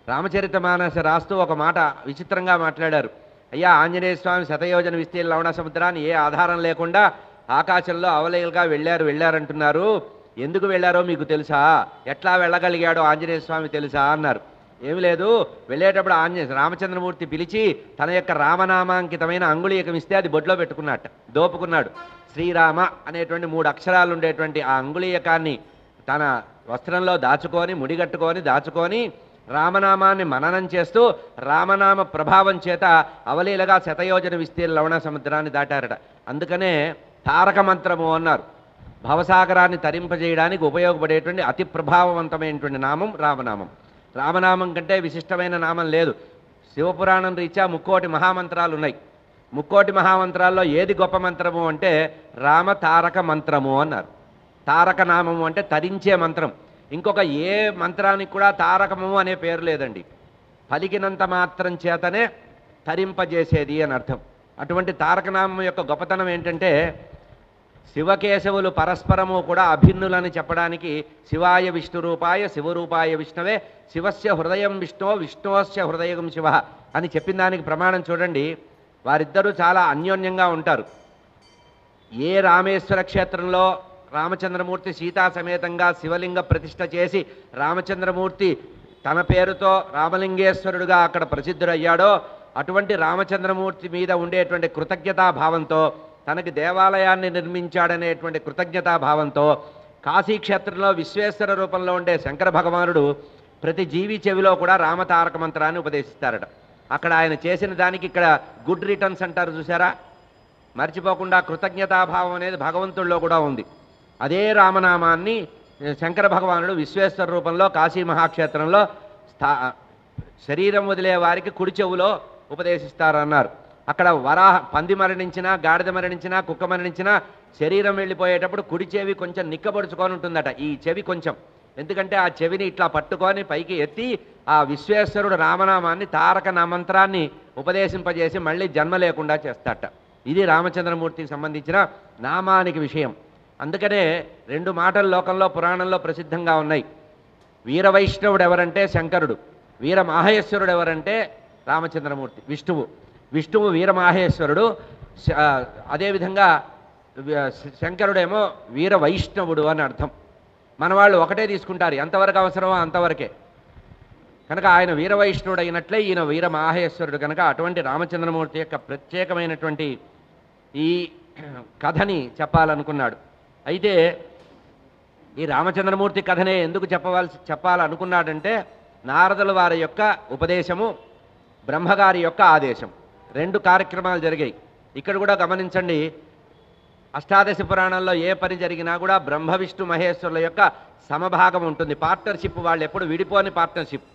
రామచరితమానస రాస్తూ ఒక మాట విచిత్రంగా మాట్లాడారు. అయ్యా, ఆంజనేయ స్వామి శతయోజన విస్తీర్ణ లవణ సముద్రాన్ని ఏ ఆధారం లేకుండా ఆకాశంలో అవలేలుగా వెళ్ళారంటున్నారు. ఎందుకు వెళ్ళారో మీకు తెలుసా? ఎట్లా వెళ్ళగలిగాడో ఆంజనేయ స్వామి తెలుసా అన్నారు. ఏమి లేదు, వెళ్ళేటప్పుడు రామచంద్రమూర్తి పిలిచి తన యొక్క రామనామాంకితమైన అంగుళీయకం ఇస్తే అది బొడ్లో పెట్టుకున్నట్ట, దోపుకున్నాడు. శ్రీరామ అనేటువంటి 3 అక్షరాలు ఉండేటువంటి ఆ అంగుళీయకాన్ని తన వస్త్రంలో దాచుకొని రామనామాన్ని మననం చేస్తూ రామనామ ప్రభావం చేత అవలీలగా శతయోజన విస్తీర్ణ లవణ సముద్రాన్ని దాటారట. అందుకనే తారక మంత్రము అన్నారు. భవసాగరాన్ని తరింపజేయడానికి ఉపయోగపడేటువంటి అతి ప్రభావవంతమైనటువంటి నామం రామనామం. రామనామం కంటే విశిష్టమైన నామం లేదు. శివపురాణం రీత్యా 3 మహామంత్రాలు ఉన్నాయి. 3 మహామంత్రాల్లో ఏది గొప్ప మంత్రము అంటే రామ తారక మంత్రము అన్నారు. తారక నామము అంటే తరించే మంత్రం. ఇంకొక ఏ మంత్రానికి కూడా తారకము అనే పేరు లేదండి. పలికినంత మాత్రం చేతనే తరింపజేసేది అని అర్థం. అటువంటి తారకనామం యొక్క గొప్పతనం ఏంటంటే శివకేశవులు పరస్పరము కూడా అభిన్నులని చెప్పడానికి శివాయ విష్ణురూపాయ శివరూపాయ విష్ణవే శివస్య హృదయం విష్ణో విష్ణోస్య హృదయం శివ అని చెప్పిన దానికి ప్రమాణం చూడండి. వారిద్దరూ చాలా అన్యోన్యంగా ఉంటారు. ఏ రామేశ్వర క్షేత్రంలో రామచంద్రమూర్తి సీతా సమేతంగా శివలింగ ప్రతిష్ఠ చేసి రామచంద్రమూర్తి తన పేరుతో రామలింగేశ్వరుడుగా అక్కడ ప్రసిద్ధుడయ్యాడో అటువంటి రామచంద్రమూర్తి మీద ఉండేటువంటి కృతజ్ఞతాభావంతో తనకి దేవాలయాన్ని నిర్మించాడనేటువంటి కృతజ్ఞతాభావంతో కాశీక్షేత్రంలో విశ్వేశ్వర రూపంలో ఉండే శంకర భగవానుడు ప్రతి జీవి చెవిలో కూడా రామతారక మంత్రాన్ని ఉపదేశిస్తారట. అక్కడ ఆయన చేసిన దానికి ఇక్కడ గుడ్ రిటర్న్స్ అంటారు చూసారా, మర్చిపోకుండా కృతజ్ఞతాభావం అనేది భగవంతుల్లో కూడా ఉంది. అదే రామనామాన్ని శంకర భగవానుడు విశ్వేశ్వర రూపంలో కాశీ మహాక్షేత్రంలో శరీరం వదిలే వారికి కుడి చెవులో ఉపదేశిస్తారన్నారు. అక్కడ పంది మరణించినా గాడిద మరణించినా కుక్క మరణించినా శరీరం వెళ్ళిపోయేటప్పుడు కుడి చెవి కొంచెం నిక్కబడుచుకొని ఉంటుందట. ఈ చెవి కొంచెం, ఎందుకంటే ఆ చెవిని ఇట్లా పట్టుకొని పైకి ఎత్తి ఆ విశ్వేశ్వరుడు రామనామాన్ని తారక మంత్రాన్ని ఉపదేశింపజేసి మళ్ళీ జన్మ లేకుండా చేస్తాట. ఇది రామచంద్రమూర్తికి సంబంధించిన నామానికి విషయం. అందుకనే 2 మాటలు లోకంలో పురాణంలో ప్రసిద్ధంగా ఉన్నాయి. వీర వైష్ణవుడు ఎవరంటే శంకరుడు, వీర మాహేశ్వరుడు ఎవరంటే రామచంద్రమూర్తి విష్ణువు వీరమాహేశ్వరుడు. అదేవిధంగా శంకరుడేమో వీర వైష్ణవుడు అని అర్థం. మన వాళ్ళు ఒకటే తీసుకుంటారు, ఎంతవరకు అవసరమో అంతవరకే. కనుక ఆయన వీర వైష్ణవుడు అయినట్లే ఈయన వీర మాహేశ్వరుడు. కనుక అటువంటి రామచంద్రమూర్తి యొక్క ప్రత్యేకమైనటువంటి ఈ కథని చెప్పాలనుకున్నాడు. అయితే ఈ రామచంద్రమూర్తి కథనే ఎందుకు చెప్పాలనుకున్నాడంటే నారదుల వారి యొక్క ఉపదేశము, బ్రహ్మగారి యొక్క ఆదేశం, 2 కార్యక్రమాలు జరిగాయి. ఇక్కడ కూడా గమనించండి, అష్టాదశ పురాణంలో ఏ పని జరిగినా కూడా బ్రహ్మ విష్ణు మహేశ్వరుల యొక్క సమభాగం ఉంటుంది. పార్ట్నర్షిప్, వాళ్ళు ఎప్పుడు విడిపోని పార్ట్నర్షిప్,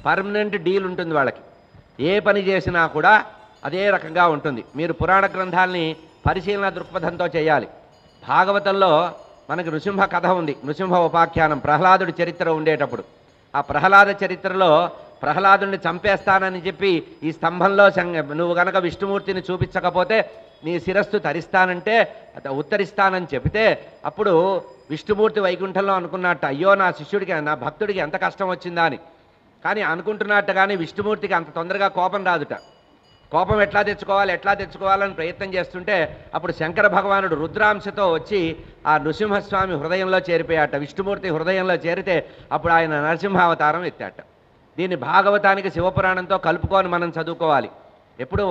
పర్మనెంట్ డీల్ ఉంటుంది వాళ్ళకి. ఏ పని చేసినా కూడా అదే రకంగా ఉంటుంది. మీరు పురాణ గ్రంథాలని పరిశీలన దృక్పథంతో చేయాలి. భాగవతంలో మనకి నృసింహ కథ ఉంది, నృసింహ ఉపాఖ్యానం, ప్రహ్లాదుడి చరిత్ర ఉండేటప్పుడు ఆ ప్రహ్లాద చరిత్రలో ప్రహ్లాదుని చంపేస్తానని చెప్పి ఈ స్తంభంలో నువ్వు గనక విష్ణుమూర్తిని చూపించకపోతే నీ శిరస్సు తరిస్తానంటే ఉత్తరిస్తానని చెబితే అప్పుడు విష్ణుమూర్తి వైకుంఠంలో అనుకున్నట్టు అయ్యో నా శిష్యుడికి నా భక్తుడికి ఎంత కష్టం వచ్చిందా అని. కానీ అనుకుంటున్నట్టు కానీ విష్ణుమూర్తికి అంత తొందరగా కోపం రాదుట. కోపం ఎట్లా తెచ్చుకోవాలని ప్రయత్నం చేస్తుంటే అప్పుడు శంకర భగవానుడు రుద్రాంశతో వచ్చి ఆ నృసింహస్వామి హృదయంలో చేరిపోయాట. విష్ణుమూర్తి హృదయంలో చేరితే అప్పుడు ఆయన నరసింహావతారం ఎత్తాట. దీన్ని భాగవతానికి శివపురాణంతో కలుపుకొని మనం చదువుకోవాలి. ఎప్పుడు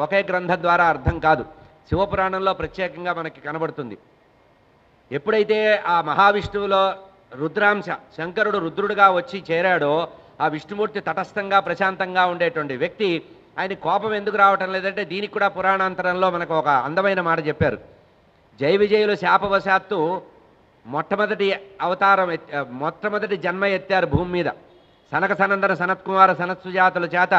ఒకే గ్రంథం ద్వారా అర్థం కాదు, శివపురాణంలో ప్రత్యేకంగా మనకి కనబడుతుంది. ఎప్పుడైతే ఆ మహావిష్ణువులో రుద్రాంశ శంకరుడు రుద్రుడుగా వచ్చి చేరాడో ఆ విష్ణుమూర్తి తటస్థంగా ప్రశాంతంగా ఉండేటువంటి వ్యక్తి, ఆయన కోపం ఎందుకు రావటం లేదంటే దీనికి కూడా పురాణాంతరంలో మనకు ఒక అందమైన మాట చెప్పారు. జయ విజయులు శాపవశాత్తు మొట్టమొదటి జన్మ ఎత్తారు భూమి మీద. సనక సనందన సనత్కుమార సనత్సుజాతుల చేత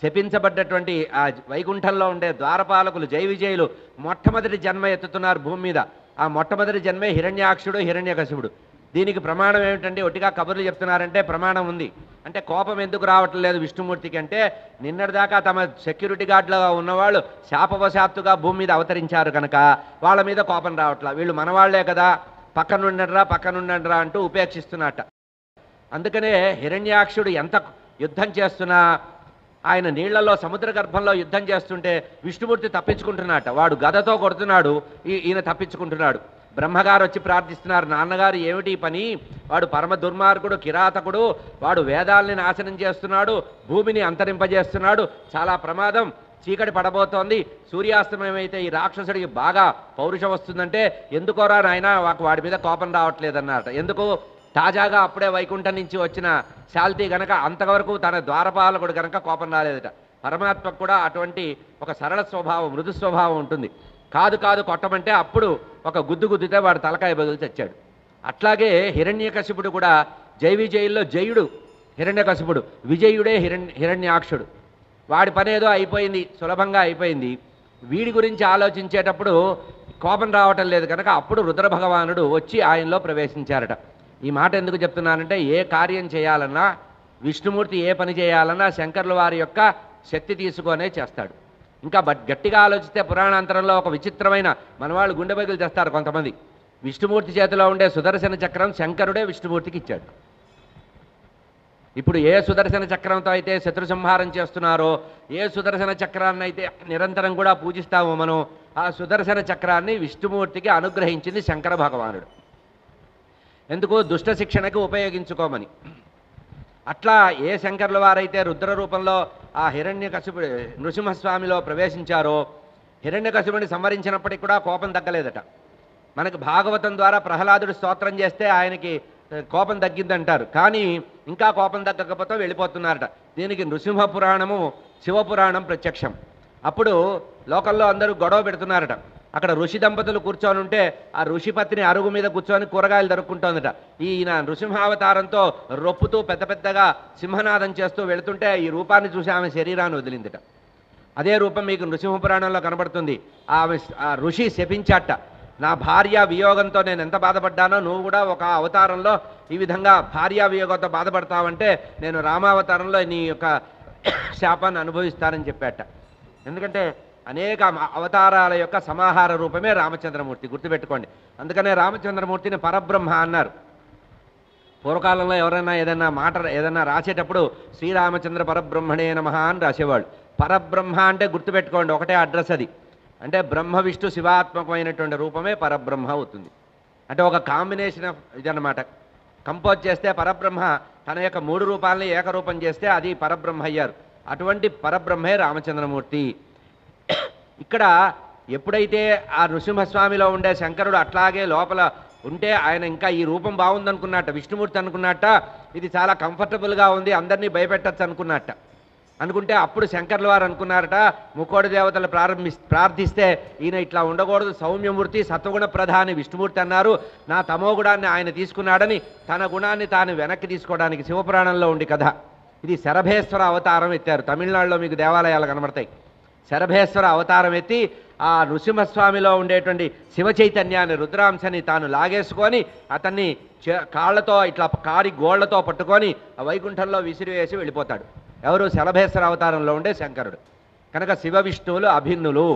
శపించబడ్డటువంటి ఆ వైకుంఠంలో ఉండే ద్వారపాలకులు జయ విజయులు మొట్టమొదటి జన్మ ఎత్తుతున్నారు భూమి మీద. ఆ మొట్టమొదటి జన్మే హిరణ్యాక్షుడు హిరణ్యకశిపుడు. దీనికి ప్రమాణం ఏమిటంటే ఒట్టిగా కబుర్లు చెప్తున్నారంటే ప్రమాణం ఉంది. అంటే కోపం ఎందుకు రావట్లేదు విష్ణుమూర్తికి అంటే నిన్నటిదాకా తమ సెక్యూరిటీ గార్డులుగా ఉన్నవాళ్ళు శాపవశాత్తుగా భూమి మీద అవతరించారు కనుక వాళ్ళ మీద కోపం రావట్లా. వీళ్ళు మనవాళ్లే కదా, పక్కనుండరా అంటూ ఉపేక్షిస్తున్నట్ట. అందుకనే హిరణ్యాక్షుడు ఎంత యుద్ధం చేస్తున్నా ఆయన నీళ్లలో సముద్ర గర్భంలో యుద్ధం చేస్తుంటే విష్ణుమూర్తి తప్పించుకుంటున్నట్ట. వాడు గదతో కొడుతున్నాడు, ఈయన తప్పించుకుంటున్నాడు. బ్రహ్మగారు వచ్చి ప్రార్థిస్తున్నారు, నాన్నగారు ఏమిటి పని, వాడు పరమ దుర్మార్గుడు కిరాతకుడు, వాడు వేదాల్ని నాశనం చేస్తున్నాడు, భూమిని అంతరింపజేస్తున్నాడు, చాలా ప్రమాదం, చీకటి పడబోతోంది, సూర్యాస్తమయం అయితే ఈ రాక్షసుడికి బాగా పౌరుషం వస్తుందంటే ఎందుకోరా నాయన వాడి మీద కోపం రావట్లేదన్నమాట. ఎందుకు, తాజాగా అప్పుడే వైకుంఠం నుంచి వచ్చిన శాల్తీ గనక అంతవరకు తన ద్వారపాలకుడు గనక కోపం రాలేదట. పరమాత్మకు కూడా అటువంటి ఒక సరళ స్వభావం మృదు స్వభావం ఉంటుంది. కాదు కొట్టమంటే అప్పుడు ఒక గుద్దుతే వాడు తలకాయ బదులు చచ్చాడు. అట్లాగే హిరణ్యకశిపుడు కూడా జై విజయుల్లో జయుడు హిరణ్యకశిపుడు, విజయుడే హిరణ్యాక్షుడు. వాడి పని ఏదో అయిపోయింది, సులభంగా అయిపోయింది. వీడి గురించి ఆలోచించేటప్పుడు కోపం రావటం లేదు కనుక అప్పుడు రుద్ర భగవానుడు వచ్చి ఆయనలో ప్రవేశించారట. ఈ మాట ఎందుకు చెప్తున్నానంటే ఏ కార్యం చేయాలన్నా విష్ణుమూర్తి ఏ పని చేయాలన్నా శంకర్ల వారి యొక్క శక్తి తీసుకొనే చేస్తాడు. ఇంకా గట్టిగా ఆలోచిస్తే పురాణాంతరంలో ఒక విచిత్రమైన మనవాళ్ళు గుండె బగిలు చేస్తారు కొంతమంది. విష్ణుమూర్తి చేతిలో ఉండే సుదర్శన చక్రం శంకరుడే విష్ణుమూర్తికి ఇచ్చాడు. ఇప్పుడు ఏ సుదర్శన చక్రంతో అయితే శత్రు సంహారం చేస్తున్నారో, ఏ సుదర్శన చక్రాన్ని అయితే నిరంతరం కూడా పూజిస్తామో మనం, ఆ సుదర్శన చక్రాన్ని విష్ణుమూర్తికి అనుగ్రహించింది శంకర భగవానుడు. ఎందుకు, దుష్ట శిక్షణకి ఉపయోగించుకోమని. అట్లా ఏ శంకర్ల వారైతే రుద్ర రూపంలో ఆ హిరణ్యకశిపుడు నృసింహస్వామిలో ప్రవేశించారో హిరణ్యకశిపుడిని సంవరించినప్పటికీ కూడా కోపం తగ్గలేదట. మనకు భాగవతం ద్వారా ప్రహ్లాదుడు స్తోత్రం చేస్తే ఆయనకి కోపం తగ్గిందంటారు, కానీ ఇంకా కోపం తగ్గకపోతే వెళ్ళిపోతున్నారట. దీనికి నృసింహ పురాణము శివపురాణం ప్రత్యక్షం. అప్పుడు లోకల్లో అందరూ గొడవ పెడుతున్నారట. అక్కడ ఋషి దంపతులు కూర్చొని ఉంటే ఆ ఋషిపత్ని అరుగు మీద కూర్చొని కూరగాయలు దొరుకుంటోందట. ఈయన నృసింహావతారంతో రొప్పుతూ పెద్దగా సింహనాదం చేస్తూ వెళుతుంటే ఈ రూపాన్ని చూసి ఆమె శరీరాన్ని వదిలిందట. అదే రూపం మీకు నృసింహపురాణంలో కనబడుతుంది. ఆ ఋషి శపించాట, నా భార్య వియోగంతో నేను ఎంత బాధపడ్డానో నువ్వు కూడా ఒక అవతారంలో ఈ విధంగా భార్యా వియోగంతో బాధపడతావంటే నేను రామావతారంలో నీ యొక్క శాపాన్ని అనుభవిస్తానని చెప్పాట. ఎందుకంటే అనేక అవతారాల యొక్క సమాహార రూపమే రామచంద్రమూర్తి, గుర్తుపెట్టుకోండి. అందుకనే రామచంద్రమూర్తిని పరబ్రహ్మ అన్నారు. పూర్వకాలంలో ఎవరైనా ఏదైనా రాసేటప్పుడు శ్రీరామచంద్ర పరబ్రహ్మణే నమః అని రాసేవాళ్ళు. పరబ్రహ్మ అంటే గుర్తుపెట్టుకోండి, ఒకటే అడ్రస్ అది. అంటే బ్రహ్మ విష్ణు శివాత్మకమైనటువంటి రూపమే పరబ్రహ్మ అవుతుంది. అంటే ఒక కాంబినేషన్ ఆఫ్ ఇదన్నమాట. కంపోజ్ చేస్తే పరబ్రహ్మ తన యొక్క 3 రూపాలని ఏకరూపం చేస్తే అది పరబ్రహ్మ అయ్యారు. అటువంటి పరబ్రహ్మే రామచంద్రమూర్తి. ఇక్కడ ఎప్పుడైతే ఆ నృసింహస్వామిలో ఉండే శంకరుడు అట్లాగే లోపల ఉంటే ఆయన ఇంకా ఈ రూపం బాగుందనుకున్నట్ట, విష్ణుమూర్తి అనుకున్నట్ట, ఇది చాలా కంఫర్టబుల్గా ఉంది, అందరినీ భయపెట్టచ్చు అనుకున్నట్ట. అనుకుంటే అప్పుడు శంకర్ల వారు అనుకున్నారట, ముక్కోడి దేవతలు ప్రార్థిస్తే ఈయన ఇట్లా ఉండకూడదు, సౌమ్యమూర్తి సత్వగుణ ప్రధాని విష్ణుమూర్తి అన్నారు, నా తమో గుణాన్ని ఆయన తీసుకున్నాడని తన గుణాన్ని తాను వెనక్కి తీసుకోవడానికి శివపురాణంలో ఉండి కథ. ఇది శరభేశ్వర అవతారం ఎత్తారు. తమిళనాడులో మీకు దేవాలయాలు కనబడతాయి. శరభేశ్వర అవతారం ఎత్తి ఆ నృసింహస్వామిలో ఉండేటువంటి శివ చైతన్యాన్ని రుద్రాంశని తాను లాగేసుకొని అతన్ని కాళ్ళతో ఇట్లా కారి గోళ్లతో పట్టుకొని ఆ వైకుంఠంలో విసిరివేసి వెళ్ళిపోతాడు. ఎవరు? శలభేశ్వర అవతారంలో ఉండే శంకరుడు. కనుక శివ విష్ణువులు అభిన్నులు.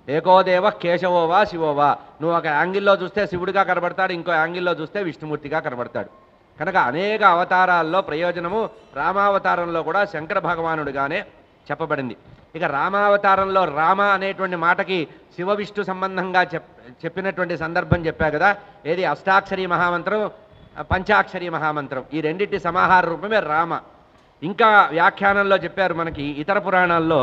ఏకోదేవ కేశవోవా శివోవా. నువ్వు ఒక యాంగిల్లో చూస్తే శివుడిగా కనబడతాడు, ఇంకో యాంగిల్లో చూస్తే విష్ణుమూర్తిగా కనబడతాడు. కనుక అనేక అవతారాల్లో ప్రయోజనము రామావతారంలో కూడా శంకర భగవానుడిగానే చెప్పబడింది. ఇక రామావతారంలో రామ అనేటువంటి మాటకి శివ విష్ణు సంబంధంగా చెప్పినటువంటి సందర్భం చెప్పా కదా. ఏది? అష్టాక్షరి మహామంత్రం, పంచాక్షరి మహామంత్రం, ఈ రెండింటి సమాహార రూపమే రామ. ఇంకా వ్యాఖ్యానంలో చెప్పారు మనకి ఇతర పురాణాల్లో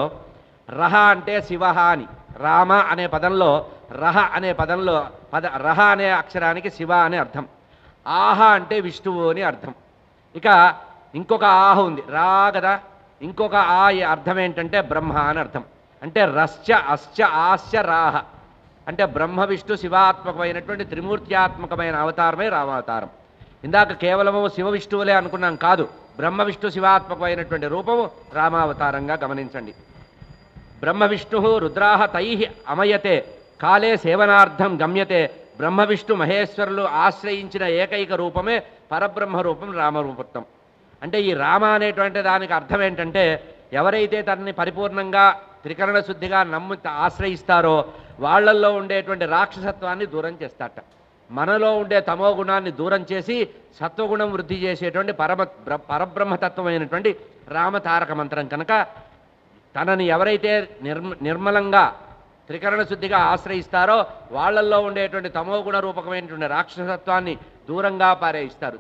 రహ అంటే శివ అని. రామ అనే పదంలో రహ అనే పదంలో రహ అనే అక్షరానికి శివ అనే అర్థం, ఆహ అంటే విష్ణువు అని అర్థం. ఇక ఇంకొక ఆహ ఉంది, రా కదా. ఇంకొక ఆ అర్థం ఏంటంటే బ్రహ్మ అని అర్థం. అంటే రశ్చ అశ్చ ఆశ్చ రాహ అంటే బ్రహ్మ విష్ణు శివాత్మకమైనటువంటి త్రిమూర్త్యాత్మకమైన అవతారమే రామావతారం. ఇందాక కేవలము శివ విష్ణువులే అనుకున్నాం, కాదు. బ్రహ్మ విష్ణు శివాత్మకమైనటువంటి రూపము రామావతారంగా గమనించండి. బ్రహ్మ విష్ణు రుద్రాహ తై అమయతే కాలే సేవనార్థం గమ్యతే. బ్రహ్మ విష్ణు మహేశ్వరులు ఆశ్రయించిన ఏకైక రూపమే పరబ్రహ్మ రూపం రామరూపత్వం. అంటే ఈ రామ అనేటువంటి దానికి అర్థం ఏంటంటే ఎవరైతే తనని పరిపూర్ణంగా త్రికరణ శుద్ధిగా ఆశ్రయిస్తారో వాళ్ళల్లో ఉండేటువంటి రాక్షసత్వాన్ని దూరం చేస్తారట. మనలో ఉండే తమో గుణాన్ని దూరం చేసి సత్వగుణం వృద్ధి చేసేటువంటి పరబ్రహ్మతత్వమైనటువంటి రామతారక మంత్రం. కనుక తనని ఎవరైతే నిర్మలంగా త్రికరణ శుద్ధిగా ఆశ్రయిస్తారో వాళ్ళల్లో ఉండేటువంటి తమోగుణ రూపకమైనటువంటి రాక్షసత్వాన్ని దూరంగా పారేయిస్తారు.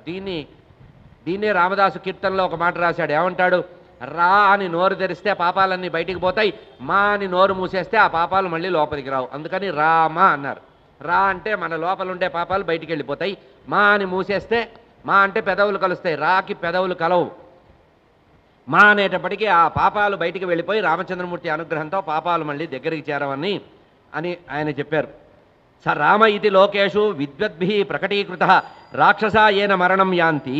దీన్నే రామదాసు కీర్తనలో ఒక మాట రాశాడు. ఏమంటాడు? రా అని నోరు తెరిస్తే పాపాలన్నీ బయటికి పోతాయి, మా అని నోరు మూసేస్తే ఆ పాపాలు మళ్ళీ లోపలికి రావు. అందుకని రామ అన్నారు. రా అంటే మన లోపల ఉండే పాపాలు బయటికి వెళ్ళిపోతాయి, మా అని మూసేస్తే, మా అంటే పెదవులు కలుస్తాయి, రాకి పెదవులు కలవు. మా అనేటప్పటికీ ఆ పాపాలు బయటికి వెళ్ళిపోయి రామచంద్రమూర్తి అనుగ్రహంతో పాపాలు మళ్ళీ దగ్గరికి చేరవని ఆయన చెప్పారు. స రామ ఇది లోకేషు విద్వద్భి ప్రకటీకృత రాక్షసా ఏన మరణం యాంతి.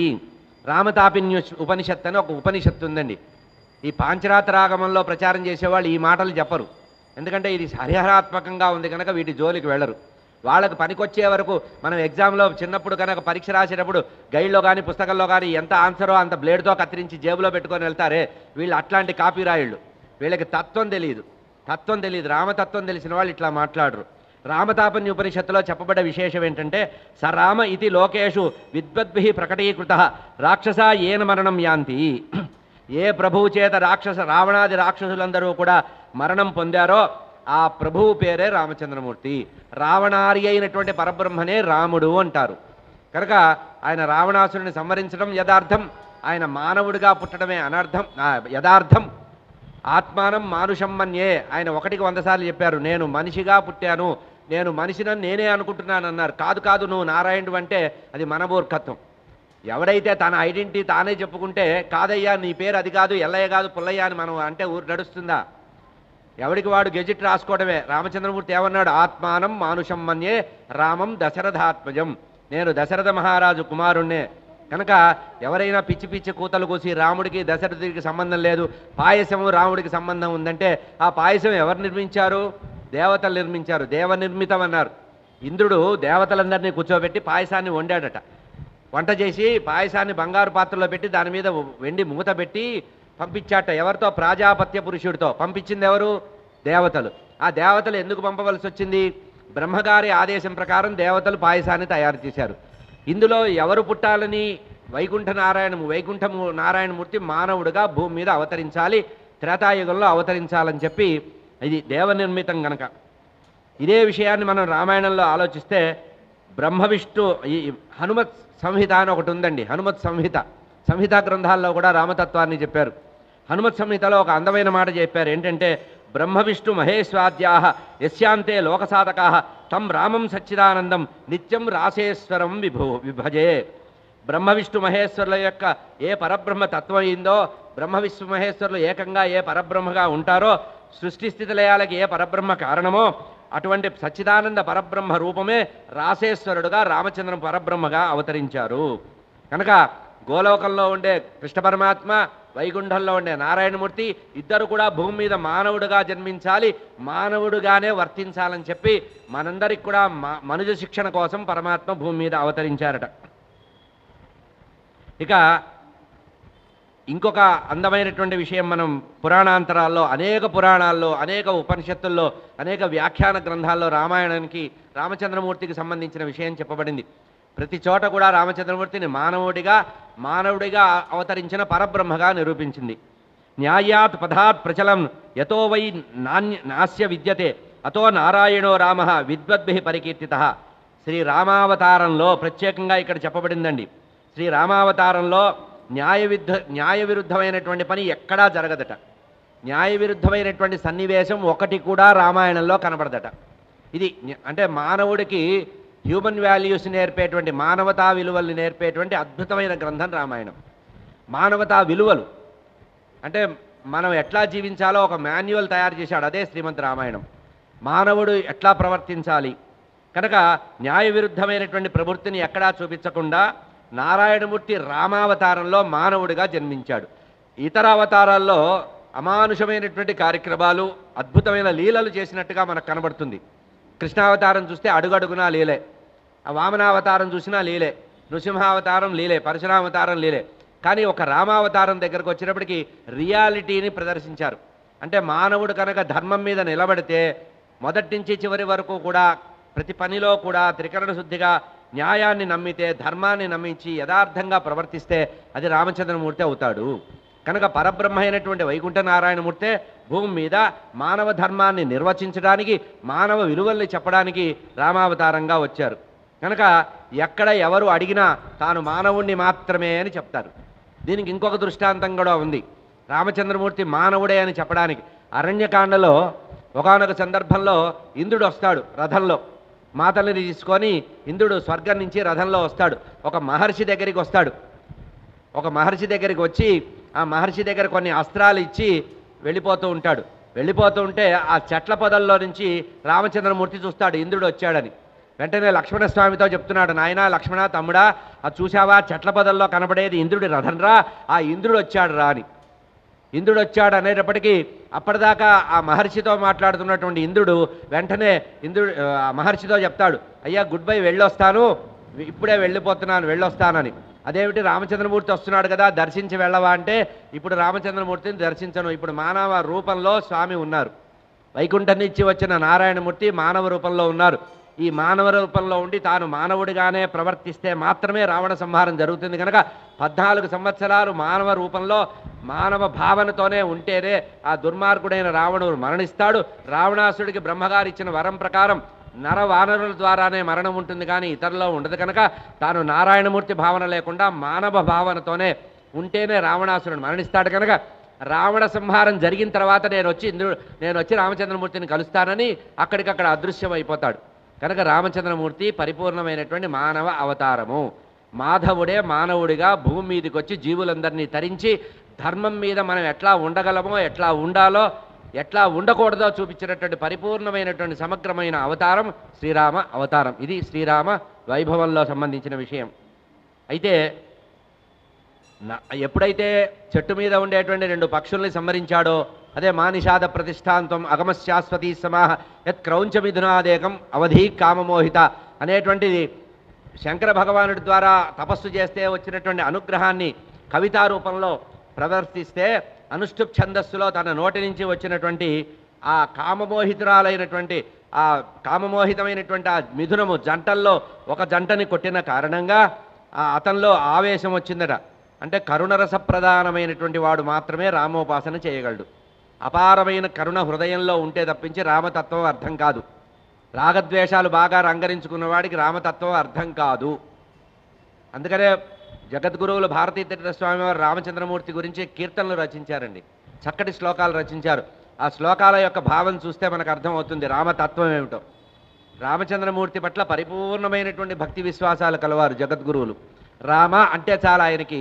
రామతాపిన్యు ఉపనిషత్తు అని ఒక ఉపనిషత్తు ఉందండి. ఈ పాంచరాత్రాగమంలో ప్రచారం చేసేవాళ్ళు ఈ మాటలు చెప్పరు, ఎందుకంటే ఇది హరిహరాత్మకంగా ఉంది కనుక వీటి జోలికి వెళ్ళరు. వాళ్ళకు పనికొచ్చే వరకు మనం ఎగ్జామ్లో చిన్నప్పుడు కనుక పరీక్ష రాసేటప్పుడు గైడ్లో కానీ పుస్తకంలో కానీ ఎంత ఆన్సరో అంత బ్లేడ్తో కత్తిరించి జేబులో పెట్టుకొని వెళ్తారే, వీళ్ళు అట్లాంటి కాపీరాయుళ్ళు. వీళ్ళకి తత్వం తెలియదు. రామతత్వం తెలిసిన వాళ్ళు ఇట్లా మాట్లాడరు. రామతాపన్య ఉపనిషత్తులో చెప్పబడ్డ విశేషం ఏంటంటే సరామ ఇది లోకేషు విద్వద్భి ప్రకటీకృత రాక్షస ఏన మరణం యాంతి. ఏ ప్రభువు చేత రావణాది రాక్షసులందరూ కూడా మరణం పొందారో ఆ ప్రభువు పేరే రామచంద్రమూర్తి. రావణారి అయినటువంటి పరబ్రహ్మనే రాముడు అంటారు. కనుక ఆయన రావణాసురుని సంహరించడం యథార్థం, ఆయన మానవుడిగా పుట్టడమే అనర్థం యథార్థం. ఆత్మానం మానుషం మన్యే. ఆయన 1కి 100 సార్లు చెప్పారు, నేను మనిషిగా పుట్టాను, నేను మనిషినని నేనే అనుకుంటున్నాను అన్నారు. కాదు నువ్వు నారాయణుడు అంటే అది మన మూర్ఖత్వం. ఎవడైతే తన ఐడెంటిటీ తానే చెప్పుకుంటే కాదయ్యా నీ పేరు అది కాదు, ఎల్లయ్య కాదు పుల్లయ్య అని మనం అంటే ఊరు నడుస్తుందా? ఎవడికి వాడు గెజిట్ రాసుకోవడమే. రామచంద్రమూర్తి ఏమన్నాడు? ఆత్మానం మానుషం మన్యే రామం దశరథాత్మజం. నేను దశరథ మహారాజు కుమారుణ్ణే. కనుక ఎవరైనా పిచ్చి పిచ్చి కూతలు కూసి రాముడికి దశరథుడికి సంబంధం లేదు, పాయసము రాముడికి సంబంధం ఉందంటే ఆ పాయసం ఎవరు నిర్మించారు? దేవతలు నిర్మించారు. దేవనిర్మితం అన్నారు. ఇంద్రుడు దేవతలందరినీ కూర్చోబెట్టి పాయసాన్ని వండాడట. వంట చేసి పాయసాన్ని బంగారు పాత్రలో పెట్టి దాని మీద వెండి మూత పెట్టి పంపించాట. ఎవరితో? ప్రాజాపత్య పురుషుడితో. పంపించింది ఎవరు? దేవతలు. ఆ దేవతలు ఎందుకు పంపవలసి వచ్చింది? బ్రహ్మగారి ఆదేశం ప్రకారం దేవతలు పాయసాన్ని తయారు చేశారు. ఇందులో ఎవరు పుట్టాలని? వైకుంఠ నారాయణమూర్తి మానవుడిగా భూమి మీద అవతరించాలి, త్రేతాయుగంలో అవతరించాలని చెప్పి ఇది దేవనిర్మితం గనక. ఇదే విషయాన్ని మనం రామాయణంలో ఆలోచిస్తే బ్రహ్మ విష్ణు ఈ హనుమత్ సంహిత అని ఒకటి ఉందండి. హనుమత్ సంహితా గ్రంథాల్లో కూడా రామతత్వాన్ని చెప్పారు. హనుమత్ సంహితలో ఒక అందమైన మాట చెప్పారు. ఏంటంటే బ్రహ్మ విష్ణు మహేశ్వాద్యాః యస్యాంతే లోకసాధకాః తం రామం సచ్చిదానందం నిత్యం రాసేశ్వరం విభజే. బ్రహ్మ విష్ణు మహేశ్వరుల యొక్క ఏ పరబ్రహ్మ తత్వం అయిందో, బ్రహ్మ విష్ణు మహేశ్వరులు ఏకంగా ఏ పరబ్రహ్మగా ఉంటారో, సృష్టి స్థితి లయాలకి ఏ పరబ్రహ్మ కారణమో అటువంటి సచ్చిదానంద పరబ్రహ్మ రూపమే రాసేశ్వరుడుగా రామచంద్ర పరబ్రహ్మగా అవతరించారు. కనుక గోలోకంలో ఉండే కృష్ణ పరమాత్మ, వైకుంఠంలో ఉండే నారాయణమూర్తి ఇద్దరు కూడా భూమి మీద మానవుడుగా జన్మించాలి, మానవుడుగానే వర్తించాలని చెప్పి మనందరికి కూడా మనుజ శిక్షణ కోసం పరమాత్మ భూమి మీద అవతరించారట. ఇక ఇంకొక అందమైనటువంటి విషయం, మనం పురాణాంతరాల్లో అనేక పురాణాల్లో, అనేక ఉపనిషత్తుల్లో, అనేక వ్యాఖ్యాన గ్రంథాల్లో రామాయణానికి రామచంద్రమూర్తికి సంబంధించిన విషయం చెప్పబడింది. ప్రతి చోట కూడా రామచంద్రమూర్తిని మానవుడిగా అవతరించిన పరబ్రహ్మగా నిరూపించింది. న్యాయాత్ పదాత్ ప్రచలం యతో వై నాస్య విద్యతే అతో నారాయణో రామ విద్వద్భిః పరికీర్తితః. శ్రీరామావతారంలో ప్రత్యేకంగా ఇక్కడ చెప్పబడిందండి. శ్రీరామావతారంలో న్యాయ విరుద్ధమైనటువంటి పని ఎక్కడా జరగదట. న్యాయ విరుద్ధమైనటువంటి సన్నివేశం ఒకటి కూడా రామాయణంలో కనబడదట. ఇది అంటే మానవుడికి హ్యూమన్ వాల్యూస్ నేర్పేటువంటి, మానవతా విలువల్ని నేర్పేటువంటి అద్భుతమైన గ్రంథం రామాయణం. మానవతా విలువలు అంటే మనం ఎట్లా జీవించాలో ఒక మాన్యువల్ తయారు చేశాడు, అదే శ్రీమద్ రామాయణం. మానవుడు ఎట్లా ప్రవర్తించాలి కనుక న్యాయ విరుద్ధమైనటువంటి ప్రవృత్తిని ఎక్కడా చూపించకుండా నారాయణమూర్తి రామావతారంలో మానవుడిగా జన్మించాడు. ఇతర అవతారాల్లో అమానుషమైనటువంటి కార్యక్రమాలు, అద్భుతమైన లీలలు చేసినట్టుగా మనకు కనబడుతుంది. కృష్ణావతారం చూస్తే అడుగడుగునా లీలే, వామనావతారం చూసినా లీలే, నృసింహావతారం లీలే, పరశురామవతారం లీలే. కానీ ఒక రామావతారం దగ్గరకు వచ్చినప్పటికీ రియాలిటీని ప్రదర్శించారు. అంటే మానవుడు కనుక ధర్మం మీద నిలబడితే మొదటి నుంచి చివరి వరకు కూడా ప్రతి పనిలో కూడా త్రికరణ శుద్ధిగా న్యాయాన్ని నమ్మితే, ధర్మాన్ని నమ్మించి యథార్థంగా ప్రవర్తిస్తే అది రామచంద్రమూర్తి అవుతాడు. కనుక పరబ్రహ్మ అయినటువంటి వైకుంఠ నారాయణమూర్తే భూమి మీద మానవ ధర్మాన్ని నిర్వచించడానికి, మానవ విలువల్ని చెప్పడానికి రామావతారంగా వచ్చారు. కనుక ఎక్కడ ఎవరు అడిగినా తాను మానవుణ్ణి మాత్రమే అని చెప్తారు. దీనికి ఇంకొక దృష్టాంతం కూడా ఉంది. రామచంద్రమూర్తి మానవుడే అని చెప్పడానికి అరణ్యకాండలో ఒకానొక సందర్భంలో ఇంద్రుడు వస్తాడు రథంలో, మాతల్ని తీసుకొని ఇంద్రుడు స్వర్గం నుంచి రథంలో వస్తాడు. ఒక మహర్షి దగ్గరికి వస్తాడు. ఒక మహర్షి దగ్గరికి వచ్చి ఆ మహర్షి దగ్గర కొన్ని అస్త్రాలు ఇచ్చి వెళ్ళిపోతూ ఉంటాడు. వెళ్ళిపోతూ ఉంటే ఆ చెట్ల పొదల్లో నుంచి రామచంద్రమూర్తి చూస్తాడు ఇంద్రుడు వచ్చాడని. వెంటనే లక్ష్మణస్వామితో చెప్తున్నాడు, నాయనా లక్ష్మణ తమ్ముడా, అది చూసావా చెట్ల పొదల్లో కనబడేది ఇంద్రుడి రథంరా, ఆ ఇంద్రుడు వచ్చాడు రా అని. ఇంద్రుడు వచ్చాడు అనేటప్పటికీ అప్పటిదాకా ఆ మహర్షితో మాట్లాడుతున్నటువంటి ఇంద్రుడు వెంటనే ఆ మహర్షితో చెప్తాడు, అయ్యా గుడ్ బై, వెళ్ళొస్తాను, ఇప్పుడే వెళ్ళిపోతున్నాను, వెళ్ళొస్తానని. అదేమిటి రామచంద్రమూర్తి వస్తున్నాడు కదా, దర్శించి వెళ్ళవా అంటే, ఇప్పుడు రామచంద్రమూర్తిని దర్శించను, ఇప్పుడు మానవ రూపంలో స్వామి ఉన్నారు. వైకుంఠం నుంచి వచ్చిన నారాయణమూర్తి మానవ రూపంలో ఉన్నారు. ఈ మానవ రూపంలో ఉండి తాను మానవుడిగానే ప్రవర్తిస్తే మాత్రమే రావణ సంహారం జరుగుతుంది. కనుక 14 సంవత్సరాలు మానవ రూపంలో మానవ భావనతోనే ఉంటేనే ఆ దుర్మార్గుడైన రావణుడు మరణిస్తాడు. రావణాసుడికి బ్రహ్మగారు ఇచ్చిన వరం ప్రకారం నరవానరుల ద్వారానే మరణం ఉంటుంది, కానీ ఇతరులో ఉండదు. కనుక తాను నారాయణమూర్తి భావన లేకుండా మానవ భావనతోనే ఉంటేనే రావణాసురుడు మరణిస్తాడు. కనుక రావణ సంహారం జరిగిన తర్వాత నేను వచ్చి రామచంద్రమూర్తిని కలుస్తానని అక్కడికక్కడ అదృశ్యం అయిపోతాడు. కనుక రామచంద్రమూర్తి పరిపూర్ణమైనటువంటి మానవ అవతారము. మాధవుడే మానవుడిగా భూమి మీదకి వచ్చి జీవులందరినీ తరించి ధర్మం మీద మనం ఎట్లా ఉండగలమో, ఎట్లా ఉండాలో, ఎట్లా ఉండకూడదో చూపించినటువంటి పరిపూర్ణమైనటువంటి సమగ్రమైన అవతారం శ్రీరామ అవతారం. ఇది శ్రీరామ వైభవంలో సంబంధించిన విషయం. అయితే ఎప్పుడైతే చెట్టు మీద ఉండేటువంటి 2 పక్షుల్ని సంహరించాడో, అదే మానిషాద ప్రతిష్టాంతం అగమశాశ్వతీ సమాహ యత్ క్రౌంచమిథునాదేకం అవధీ కామమోహిత అనేటువంటిది శంకర భగవానుడి ద్వారా తపస్సు చేస్తే వచ్చినటువంటి అనుగ్రహాన్ని కవితా రూపంలో ప్రదర్శిస్తే, అనుష్ఠుప్ ఛందస్సులో తన నోటి నుంచి వచ్చినటువంటి ఆ కామమోహితురాలైనటువంటి ఆ కామమోహితమైనటువంటి ఆ మిథునము జంటల్లో ఒక జంటని కొట్టిన కారణంగా అతనిలో ఆవేశం వచ్చిందట. అంటే కరుణరస ప్రధానమైనటువంటి వాడు మాత్రమే రామోపాసన చేయగలడు. అపారమైన కరుణ హృదయంలో ఉంటే తప్పించి రామతత్వం అర్థం కాదు. రాగద్వేషాలు బాగా రంగరించుకున్న వాడికి రామతత్వం అర్థం కాదు. అందుకనే జగద్గురువులు భారతీతీర్థ స్వామి వారు రామచంద్రమూర్తి గురించి కీర్తనలు రచించారండి, చక్కటి శ్లోకాలు రచించారు. ఆ శ్లోకాల యొక్క భావం చూస్తే మనకు అర్థమవుతుంది రామతత్వం ఏమిటో. రామచంద్రమూర్తి పట్ల పరిపూర్ణమైనటువంటి భక్తి విశ్వాసాలు కలవారు జగద్గురువులు. రామ అంటే చాలా ఆయనకి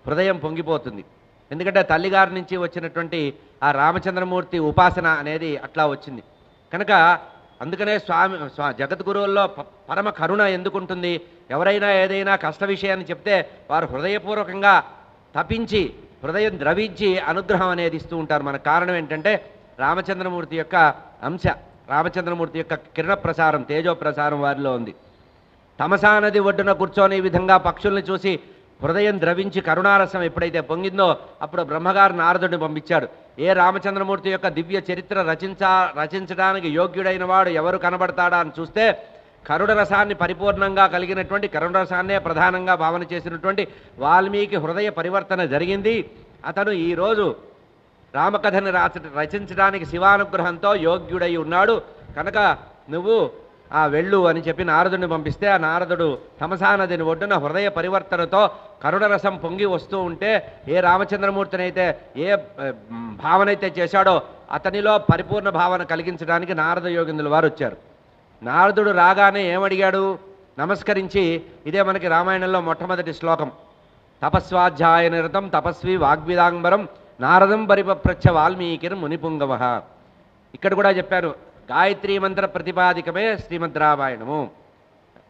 హృదయం పొంగిపోతుంది. ఎందుకంటే తల్లిగారి నుంచి వచ్చినటువంటి ఆ రామచంద్రమూర్తి ఉపాసన అనేది అట్లా వచ్చింది. కనుక అందుకనే జగద్గురువుల్లో పరమ కరుణ ఎందుకుంటుంది? ఎవరైనా ఏదైనా కష్ట విషయాన్ని చెప్తే వారు హృదయపూర్వకంగా తపించి హృదయం ద్రవించి అనుగ్రహం అనేది ఇస్తూ ఉంటారు. మన కారణం ఏంటంటే రామచంద్రమూర్తి యొక్క అంశ, రామచంద్రమూర్తి యొక్క కిరణ ప్రసారం, తేజో ప్రసారం వారిలో ఉంది. తమసా నది ఒడ్డున కూర్చొని ఈ విధంగా పక్షుల్ని చూసి హృదయం ద్రవించి కరుణారసం ఎప్పుడైతే పొంగిందో అప్పుడు బ్రహ్మగారు నారదుడిని పంపించాడు. ఏ రామచంద్రమూర్తి యొక్క దివ్య చరిత్ర రచించడానికి యోగ్యుడైన వాడు ఎవరు కనబడతాడా అని చూస్తే కరుణ రసాన్ని పరిపూర్ణంగా కలిగినటువంటి కరుణ రసాన్నే ప్రధానంగా భావన చేసినటువంటి వాల్మీకి హృదయ పరివర్తన జరిగింది. అతను ఈరోజు రామకథని రచించడానికి శివానుగ్రహంతో యోగ్యుడై ఉన్నాడు కనుక నువ్వు వెళ్ళు అని చెప్పి నారదుడిని పంపిస్తే ఆ నారదుడు తమసా నదిని ఒడ్డున హృదయ పరివర్తనతో కరుణరసం పొంగి వస్తూ ఉంటే ఏ రామచంద్రమూర్తినైతే ఏ భావనైతే చేశాడో అతనిలో పరిపూర్ణ భావన కలిగించడానికి నారద యోగిందుల వారు వచ్చారు. నారదుడు రాగానే ఏమడిగాడు? నమస్కరించి, ఇదే మనకి రామాయణంలో మొట్టమొదటి శ్లోకం, తపస్వాధ్యాయ నిరతం తపస్వి వాగ్విదాంబరం నారదం పరిపప్రచ్ఛ వాల్మీకిర్ మునిపుంగవ. ఇక్కడ కూడా చెప్పారు, గాయత్రీ మంత్ర ప్రతిపాదికమే శ్రీమద్ రామాయణము.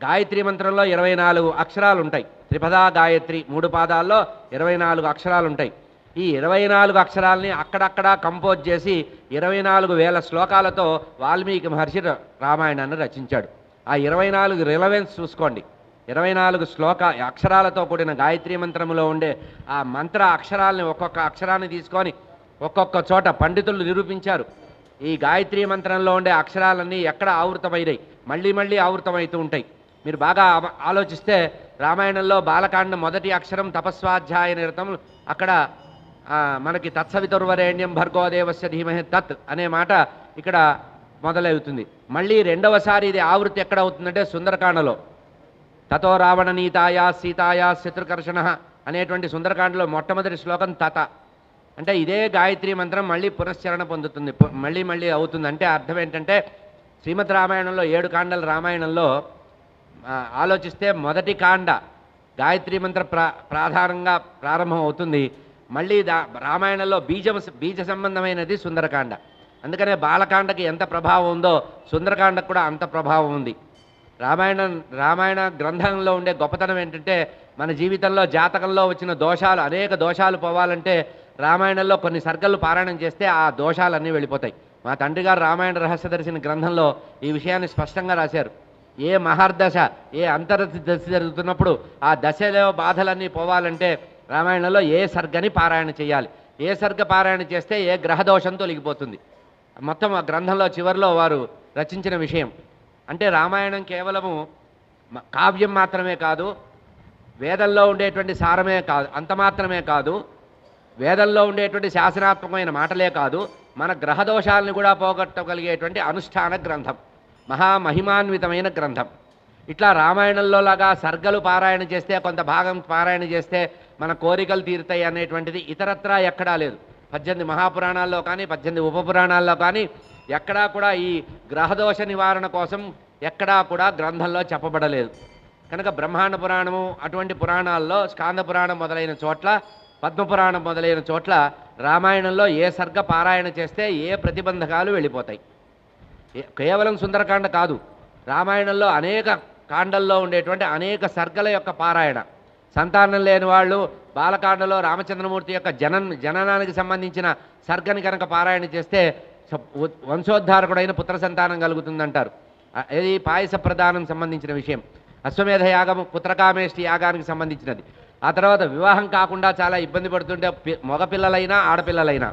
గాయత్రీ మంత్రంలో 24 అక్షరాలు ఉంటాయి. త్రిపదా గాయత్రి 3 పాదాల్లో 24 అక్షరాలు ఉంటాయి. ఈ 24 అక్షరాలని అక్కడక్కడ కంపోజ్ చేసి 24,000 శ్లోకాలతో వాల్మీకి మహర్షి రామాయణాన్ని రచించాడు. ఆ 24 రిలవెన్స్ చూసుకోండి. 24 అక్షరాలతో కూడిన గాయత్రీ మంత్రములో ఉండే ఆ మంత్ర అక్షరాలని ఒక్కొక్క అక్షరాన్ని తీసుకొని ఒక్కొక్క చోట పండితులు నిరూపించారు. ఈ గాయత్రీ మంత్రంలో ఉండే అక్షరాలన్నీ ఎక్కడ ఆవృతమైనాయి, మళ్ళీ మళ్ళీ ఆవృతమవుతూ ఉంటాయి. మీరు బాగా ఆలోచిస్తే రామాయణంలో బాలకాండ మొదటి అక్షరం తపస్వాధ్యాయ నిరతం, అక్కడ మనకి తత్సవితుర్వరేణ్యం భర్గోదేవస్య ధీమహి తత్ అనే మాట ఇక్కడ మొదలవుతుంది. మళ్ళీ రెండవసారి ఇది ఆవృత్తి ఎక్కడ అవుతుందంటే సుందరకాండలో తతో రావణ నీతాయా సీతాయా శత్రుకర్షణ అనేటువంటి సుందరకాండలో మొట్టమొదటి శ్లోకం తత. అంటే ఇదే గాయత్రీ మంత్రం మళ్ళీ పునశ్చరణ పొందుతుంది, మళ్ళీ మళ్ళీ అవుతుంది. అంటే అర్థం ఏంటంటే శ్రీమద్ రామాయణంలో 7 కాండల రామాయణంలో ఆలోచిస్తే మొదటి కాండ గాయత్రీ మంత్ర ప్రాధానంగా ప్రారంభం అవుతుంది. మళ్ళీ రామాయణంలో బీజ సంబంధమైనది సుందరకాండ. అందుకనే బాలకాండకి ఎంత ప్రభావం ఉందో సుందరకాండకు కూడా అంత ప్రభావం ఉంది. రామాయణ గ్రంథంలో ఉండే గొప్పతనం ఏంటంటే మన జీవితంలో జాతకంలో వచ్చిన దోషాలు, అనేక దోషాలు పోవాలంటే రామాయణంలో కొన్ని సర్గలు పారాయణం చేస్తే ఆ దోషాలన్నీ వెళ్ళిపోతాయి. మా తండ్రి గారు రామాయణ రహస్యదర్శిని గ్రంథంలో ఈ విషయాన్ని స్పష్టంగా రాశారు. ఏ మహర్దశ, ఏ అంతర్దశ దశ జరుగుతున్నప్పుడు ఆ దశలో బాధలన్నీ పోవాలంటే రామాయణంలో ఏ సర్గని పారాయణ చేయాలి, ఏ సర్గ పారాయణ చేస్తే ఏ గ్రహదోషం తొలగిపోతుంది. మొత్తం ఆ గ్రంథంలో చివరిలో వారు రచించిన విషయం. అంటే రామాయణం కేవలము కావ్యం మాత్రమే కాదు, వేదంలో ఉండేటువంటి సారమే కాదు, అంత మాత్రమే కాదు, వేదంలో ఉండేటువంటి శాసనాత్మకమైన మాటలే కాదు, మన గ్రహదోషాలను కూడా పోగొట్టగలిగేటువంటి అనుష్ఠాన గ్రంథం, మహామహిమాన్వితమైన గ్రంథం. ఇట్లా రామాయణంలో లాగా సర్గలు పారాయణ చేస్తే, కొంత భాగం పారాయణ చేస్తే మన కోరికలు తీరుతాయి అనేటువంటిది ఇతరత్రా ఎక్కడా లేదు. 18 మహాపురాణాల్లో కానీ 18 ఉపపురాణాల్లో కానీ ఎక్కడా కూడా ఈ గ్రహదోష నివారణ కోసం ఎక్కడా కూడా గ్రంథంలో చెప్పబడలేదు. కనుక బ్రహ్మాండ పురాణము అటువంటి పురాణాల్లో, స్కాంద పురాణం మొదలైన చోట్ల, పద్మపురాణం మొదలైన చోట్ల రామాయణంలో ఏ సర్గ పారాయణ చేస్తే ఏ ప్రతిబంధకాలు వెళ్ళిపోతాయి. కేవలం సుందరకాండ కాదు, రామాయణంలో అనేక కాండల్లో ఉండేటువంటి అనేక సర్గల యొక్క పారాయణ. సంతానం లేని వాళ్ళు బాలకాండలో రామచంద్రమూర్తి యొక్క జననానికి సంబంధించిన సర్గని కనుక పారాయణ చేస్తే వంశోద్ధారకుడైన పుత్ర సంతానం కలుగుతుందంటారు. ఇది పాయస ప్రదానం సంబంధించిన విషయం. అశ్వమేధ యాగము పుత్రకామేష్టి యాగానికి సంబంధించినది. ఆ తర్వాత వివాహం కాకుండా చాలా ఇబ్బంది పడుతుంటే మగపిల్లలైనా ఆడపిల్లలైనా,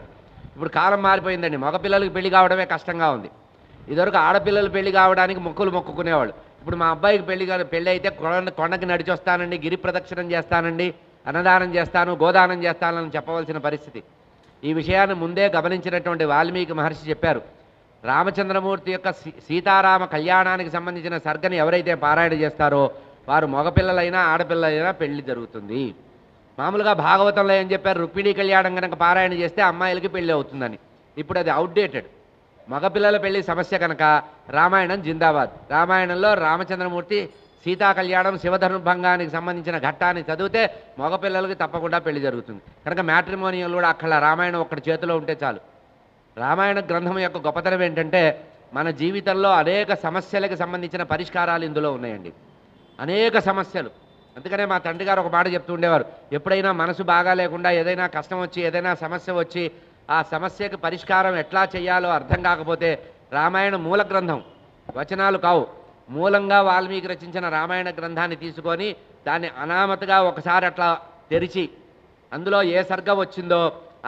ఇప్పుడు కాలం మారిపోయిందండి, మగపిల్లలకి పెళ్లి కావడమే కష్టంగా ఉంది. ఇదివరకు ఆడపిల్లలు పెళ్లి కావడానికి మొక్కులు మొక్కుకునేవాళ్ళు. ఇప్పుడు మా అబ్బాయికి పెళ్లి అయితే కొండకి నడిచి వస్తానండి, గిరి ప్రదక్షిణం చేస్తానండి, అన్నదానం చేస్తాను, గోదానం చేస్తానని చెప్పవలసిన పరిస్థితి. ఈ విషయాన్ని ముందే గమనించినటువంటి వాల్మీకి మహర్షి చెప్పారు, రామచంద్రమూర్తి యొక్క సీతారామ కళ్యాణానికి సంబంధించిన సర్గని ఎవరైతే పారాయణ చేస్తారో వారు మగపిల్లలైనా ఆడపిల్లలైనా పెళ్లి జరుగుతుంది. మామూలుగా భాగవతంలో ఏం చెప్పారు, రుక్మిణీ కళ్యాణం కనుక పారాయణ చేస్తే అమ్మాయిలకి పెళ్లి అవుతుందని. ఇప్పుడు అది అవుట్డేటెడ్. మగపిల్లల పెళ్లి సమస్య కనుక రామాయణం జిందాబాద్. రామాయణంలో రామచంద్రమూర్తి సీతా కళ్యాణం శివధనుర్భంగానికి సంబంధించిన ఘట్టాన్ని చదివితే మగపిల్లలకి తప్పకుండా పెళ్లి జరుగుతుంది. కనుక మ్యాట్రిమోనియల్ కూడా అక్కడ రామాయణం ఒక్కటి చేతిలో ఉంటే చాలు. రామాయణ గ్రంథం యొక్క గొప్పతనం ఏంటంటే మన జీవితంలో అనేక సమస్యలకు సంబంధించిన పరిష్కారాలు ఇందులో ఉన్నాయండి. అనేక సమస్యలు అందుకనే మా తండ్రి గారు ఒక మాట చెప్తూ ఉండేవారు, ఎప్పుడైనా మనసు బాగా లేకుండా ఏదైనా కష్టం వచ్చి ఏదైనా సమస్య వచ్చి ఆ సమస్యకి పరిష్కారం ఎట్లా చేయాలో అర్థం కాకపోతే రామాయణ మూల గ్రంథం, వచనాలు కావు, మూలంగా వాల్మీకి రచించిన రామాయణ గ్రంథాన్ని తీసుకొని దాన్ని అనామతగా ఒకసారి అట్లా తెరిచి అందులో ఏ సర్గ వచ్చిందో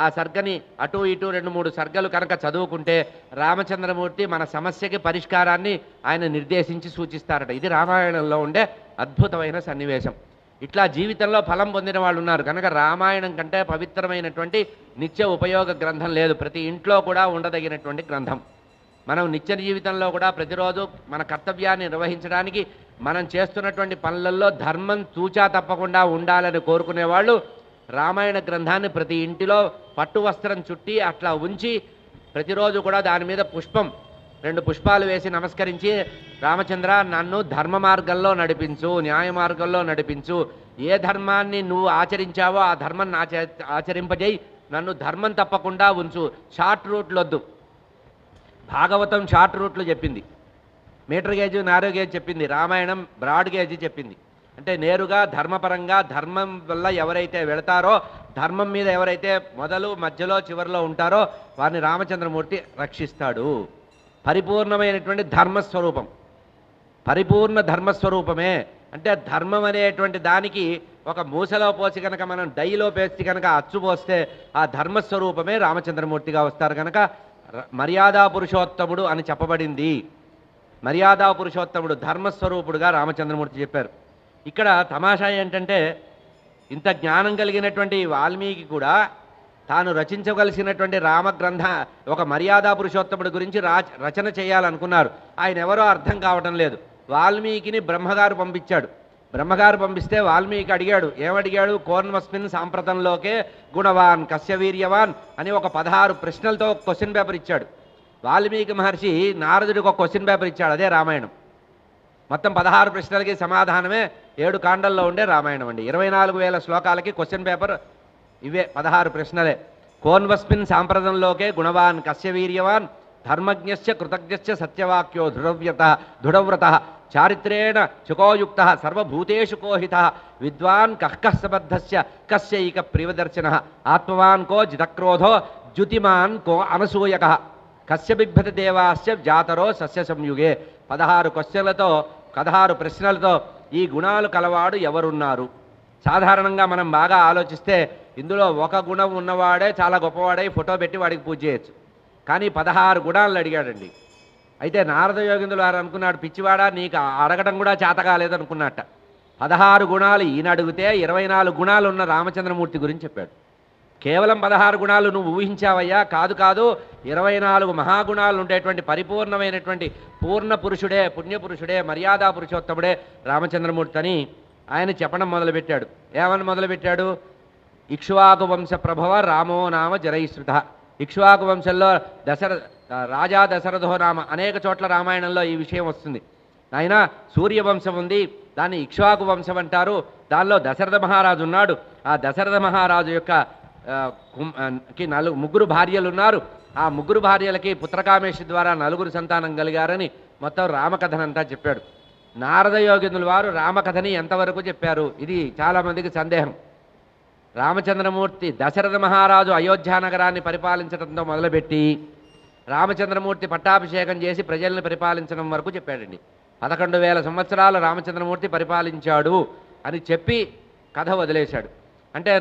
ఆ సర్గని అటు ఇటు 2-3 సర్గలు కనుక చదువుకుంటే రామచంద్రమూర్తి మన సమస్యకి పరిష్కారాన్ని ఆయన నిర్దేశించి సూచిస్తారట. ఇది రామాయణంలో ఉండే అద్భుతమైన సన్నివేశం. ఇట్లా జీవితంలో ఫలం పొందిన వాళ్ళు ఉన్నారు కనుక రామాయణం కంటే పవిత్రమైనటువంటి నిత్య ఉపయోగ గ్రంథం లేదు. ప్రతి ఇంట్లో కూడా ఉండదగినటువంటి గ్రంథం. మనం నిత్య జీవితంలో కూడా ప్రతిరోజు మన కర్తవ్యాన్ని నిర్వహించడానికి మనం చేస్తున్నటువంటి పనులలో ధర్మం తూచా తప్పకుండా ఉండాలని కోరుకునేవాళ్ళు రామాయణ గ్రంథాన్ని ప్రతి ఇంటిలో పట్టు వస్త్రం చుట్టి అట్లా ఉంచి ప్రతిరోజు కూడా దాని మీద 2 పుష్పాలు వేసి నమస్కరించి, రామచంద్ర నన్ను ధర్మ మార్గంలో నడిపించు, న్యాయ మార్గంలో నడిపించు, ఏ ధర్మాన్ని నువ్వు ఆచరించావో ఆ ధర్మాన్ని ఆచరింపజేయి, నన్ను ధర్మం తప్పకుండా ఉంచు. షార్ట్ రూట్లొద్దు. భాగవతం షార్ట్ రూట్లు చెప్పింది, మీటర్ గేజ్ నారో గేజ్ చెప్పింది, రామాయణం బ్రాడ్ గేజ్ చెప్పింది. అంటే నేరుగా ధర్మపరంగా ధర్మం వల్ల ఎవరైతే వెళతారో, ధర్మం మీద ఎవరైతే మొదలు మధ్యలో చివరిలో ఉంటారో వారిని రామచంద్రమూర్తి రక్షిస్తాడు. పరిపూర్ణమైనటువంటి ధర్మస్వరూపం, పరిపూర్ణ ధర్మస్వరూపమే. అంటే ధర్మం అనేటువంటి దానికి ఒక మూసలో పోసి కనుక మనం డైలో పేసి కనుక అచ్చు పోస్తే ఆ ధర్మస్వరూపమే రామచంద్రమూర్తిగా వస్తారు. కనుక మర్యాదా పురుషోత్తముడు అని చెప్పబడింది. మర్యాదా పురుషోత్తముడు ధర్మస్వరూపుడుగా రామచంద్రమూర్తి చెప్పారు. ఇక్కడ తమాషా ఏంటంటే ఇంత జ్ఞానం కలిగినటువంటి వాల్మీకి కూడా తాను రచించవలసినటువంటి రామగ్రంథ ఒక మర్యాదా పురుషోత్తముడి గురించి రచన చేయాలనుకున్నారు. ఆయన ఎవరో అర్థం కావటం లేదు. వాల్మీకిని బ్రహ్మగారు పంపించాడు. బ్రహ్మగారు పంపిస్తే వాల్మీకి అడిగాడు. ఏమడిగాడు? కోర్మస్మిన్ సాంప్రతంలోకే గుణవాన్ కస్య వీర్యవాన్ అని ఒక 16 ప్రశ్నలతో ఒక క్వశ్చన్ పేపర్ ఇచ్చాడు. వాల్మీకి మహర్షి నారదుడికి ఒక క్వశ్చన్ పేపర్ ఇచ్చాడు. అదే రామాయణం. మొత్తం 16 ప్రశ్నలకి సమాధానమే 7 కాండల్లో ఉండే రామాయణం అండి. 24,000 శ్లోకాలకి క్వశ్చన్ పేపర్ ఇవే 16 ప్రశ్నలే. కోన్వస్మిన్ సాంప్రదంలోకే గుణవాన్ కస్య వీర్యవాన్ ధర్మజ్ఞస్య కృతజ్ఞస్య సత్యవాక్యో దృఢవ్రత చారిత్రేణ చుకోయుక్త సర్వభూతేషు కోహిత విద్వాన్ కఃకస్సబద్ధస్య కస్యైక ప్రియదర్శన ఆత్మవాన్ కో జితక్రోధో ద్యుతిమాన్ కో అనసూయక కస్య బిభ్యత దేవాస్య జాతరో సస్య సంయుగే. 16 క్వశ్చన్లతో 16 ప్రశ్నలతో ఈ గుణాలు కలవాడు ఎవరున్నారు? సాధారణంగా మనం బాగా ఆలోచిస్తే ఇందులో ఒక గుణం ఉన్నవాడే చాలా గొప్పవాడై ఫోటో పెట్టి వాడికి పూజ చేయొచ్చు. కానీ 16 గుణాలను అడిగాడండి. అయితే నారద యోగిందులు వారు అనుకున్నాడు, పిచ్చివాడా నీకు అడగడం కూడా చేత కాలేదనుకున్నట్ట. 16 గుణాలు ఈయన అడిగితే 24 గుణాలు ఉన్న రామచంద్రమూర్తి గురించి చెప్పాడు. కేవలం 16 గుణాలు నువ్వు ఊహించావయ్యా, కాదు కాదు, 24 మహాగుణాలు ఉండేటువంటి పరిపూర్ణమైనటువంటి పూర్ణ పురుషుడే, పుణ్యపురుషుడే, మర్యాదా పురుషోత్తముడే రామచంద్రమూర్తి అని ఆయన చెప్పడం మొదలుపెట్టాడు. ఏమని మొదలుపెట్టాడు? ఇక్ష్వాకు వంశ ప్రభవ రామో నామ జరైశ్రుత. ఇక్ష్వాకు వంశంలో రాజా దశరథో నామ అనేక చోట్ల రామాయణంలో ఈ విషయం వస్తుంది. ఆయన సూర్యవంశం ఉంది, దాన్ని ఇక్ష్వాకు వంశం అంటారు. దానిలో దశరథ మహారాజు ఉన్నాడు. ఆ దశరథ మహారాజు యొక్క ముగ్గురు భార్యలు ఉన్నారు. ఆ ముగ్గురు భార్యలకి పుత్రకామేషి ద్వారా 4 సంతానం కలిగారని మొత్తం రామకథనంతా చెప్పాడు. నారద యోగినుల వారు రామకథని ఎంతవరకు చెప్పారు? ఇది చాలామందికి సందేహం. రామచంద్రమూర్తి దశరథ మహారాజు అయోధ్య నగరాన్ని పరిపాలించడంతో మొదలుపెట్టి రామచంద్రమూర్తి పట్టాభిషేకం చేసి ప్రజల్ని పరిపాలించడం వరకు చెప్పాడండి. 11,000 సంవత్సరాలు రామచంద్రమూర్తి పరిపాలించాడు అని చెప్పి కథ వదిలేశాడు. అంటే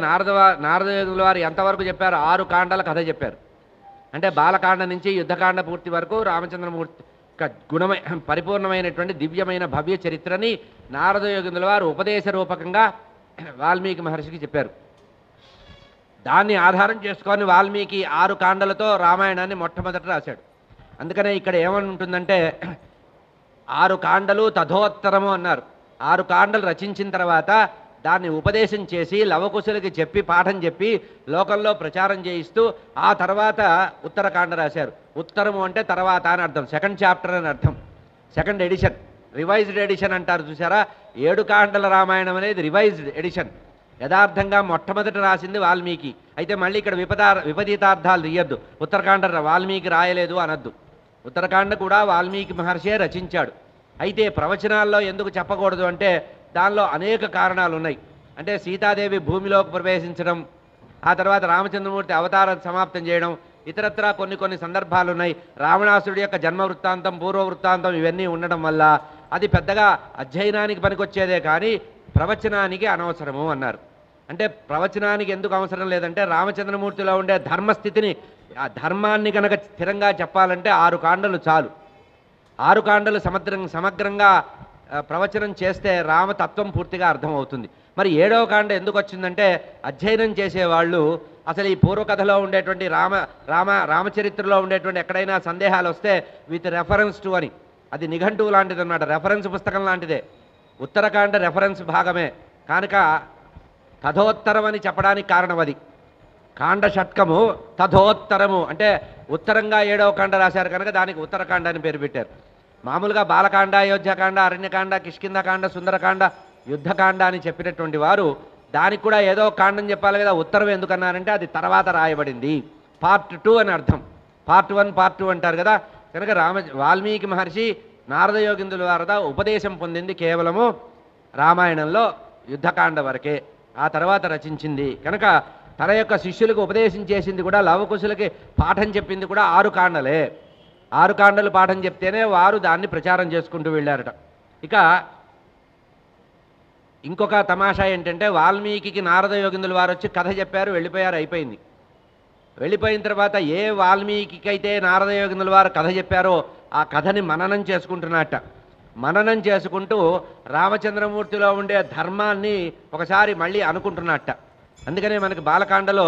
నారదయోగుల వారు ఎంతవరకు చెప్పారు? 6 కాండల కథ చెప్పారు. అంటే బాలకాండ నుంచి యుద్ధకాండ పూర్తి వరకు రామచంద్రమూర్తి పరిపూర్ణమైనటువంటి దివ్యమైన భవ్య చరిత్రని నారదయోగుల వారు ఉపదేశ రూపకంగా వాల్మీకి మహర్షికి చెప్పారు. దాన్ని ఆధారం చేసుకొని వాల్మీకి 6 కాండలతో రామాయణాన్ని మొట్టమొదట రాశాడు. అందుకనే ఇక్కడ ఏమంటుందంటే 6 కాండలు తథోత్తరము అన్నారు. 6 కాండలు రచించిన తర్వాత దాన్ని ఉపదేశం చేసి లవకుశులకి చెప్పి పాఠం చెప్పి లోకంలో ప్రచారం చేయిస్తూ ఆ తర్వాత ఉత్తరకాండ రాశారు. ఉత్తరము అంటే తర్వాత అని అర్థం, 2nd చాప్టర్ అని అర్థం, 2nd ఎడిషన్, రివైజ్డ్ ఎడిషన్ అంటారు చూసారా. 7 కాండల రామాయణం అనేది రివైజ్డ్ ఎడిషన్. యథార్థంగా మొట్టమొదట రాసింది వాల్మీకి. అయితే మళ్ళీ ఇక్కడ విపరీతార్థాలు తీయద్దు. ఉత్తరకాండ వాల్మీకి రాయలేదు అనద్దు. ఉత్తరకాండ కూడా వాల్మీకి మహర్షే రచించాడు. అయితే ప్రవచనాల్లో ఎందుకు చెప్పకూడదు అంటే దానిలో అనేక కారణాలు ఉన్నాయి. అంటే సీతాదేవి భూమిలోకి ప్రవేశించడం, ఆ తర్వాత రామచంద్రమూర్తి అవతార సమాప్తం చేయడం, ఇతరత్రా కొన్ని సందర్భాలు ఉన్నాయి. రావణాసురుడి యొక్క జన్మ వృత్తాంతం, పూర్వ వృత్తాంతం ఇవన్నీ ఉండడం వల్ల అది పెద్దగా అధ్యయనానికి పనికొచ్చేదే కానీ ప్రవచనానికి అనవసరము అన్నారు. అంటే ప్రవచనానికి ఎందుకు అవసరం లేదంటే రామచంద్రమూర్తిలో ఉండే ధర్మస్థితిని, ఆ ధర్మాన్ని కనుక స్థిరంగా చెప్పాలంటే 6 కాండలు చాలు. 6 కాండలు సమగ్రంగా ప్రవచనం చేస్తే రామతత్వం పూర్తిగా అర్థమవుతుంది. మరి 7వ కాండ ఎందుకు వచ్చిందంటే అధ్యయనం చేసేవాళ్ళు అసలు ఈ పూర్వకథలో ఉండేటువంటి రామచరిత్రలో ఉండేటువంటి ఎక్కడైనా సందేహాలు వస్తే విత్ రెఫరెన్స్ టు అని, అది నిఘంటువు లాంటిది అన్నమాట, రెఫరెన్స్ పుస్తకం లాంటిదే. ఉత్తరకాండ రెఫరెన్స్ భాగమే కనుక తథోత్తరం అని చెప్పడానికి కారణం అది. కాండ షట్కము తథోత్తరము అంటే ఉత్తరంగా 7వ కాండ రాశారు కనుక దానికి ఉత్తరకాండ అని పేరు పెట్టారు. మామూలుగా బాలకాండ, అయోధ్యకాండ, అరణ్యకాండ, కిష్కింధకాండ, సుందరకాండ, యుద్ధకాండ అని చెప్పినటువంటి వారు దానికి కూడా ఏదో కాండం చెప్పాలి కదా. ఉత్తరం ఎందుకన్నారంటే అది తర్వాత రాయబడింది, పార్ట్ 2 అని అర్థం. పార్ట్ 1 పార్ట్ 2 అంటారు కదా. కనుక వాల్మీకి మహర్షి నారద యోగిందుల వారద ఉపదేశం పొందింది కేవలము రామాయణంలో యుద్ధకాండ వరకే, ఆ తర్వాత రచించింది. కనుక తన యొక్క శిష్యులకు ఉపదేశం చేసింది కూడా, లవకుశులకి పాఠం చెప్పింది కూడా 6 కాండలే. 6 కాండలు పాఠం చెప్తేనే వారు దాన్ని ప్రచారం చేసుకుంటూ వెళ్ళారట. ఇక ఇంకొక తమాషా ఏంటంటే వాల్మీకి నారద యోగిందుల వారు వచ్చి కథ చెప్పారు, వెళ్ళిపోయారు, అయిపోయింది. వెళ్ళిపోయిన తర్వాత ఏ వాల్మీకి అయితే నారద యోగిందుల వారు కథ చెప్పారో ఆ కథని మననం చేసుకుంటున్నట్ట. మననం చేసుకుంటూ రామచంద్రమూర్తిలో ఉండే ధర్మాన్ని ఒకసారి మళ్ళీ అనుకుంటున్నట్ట. అందుకనే మనకి బాలకాండలో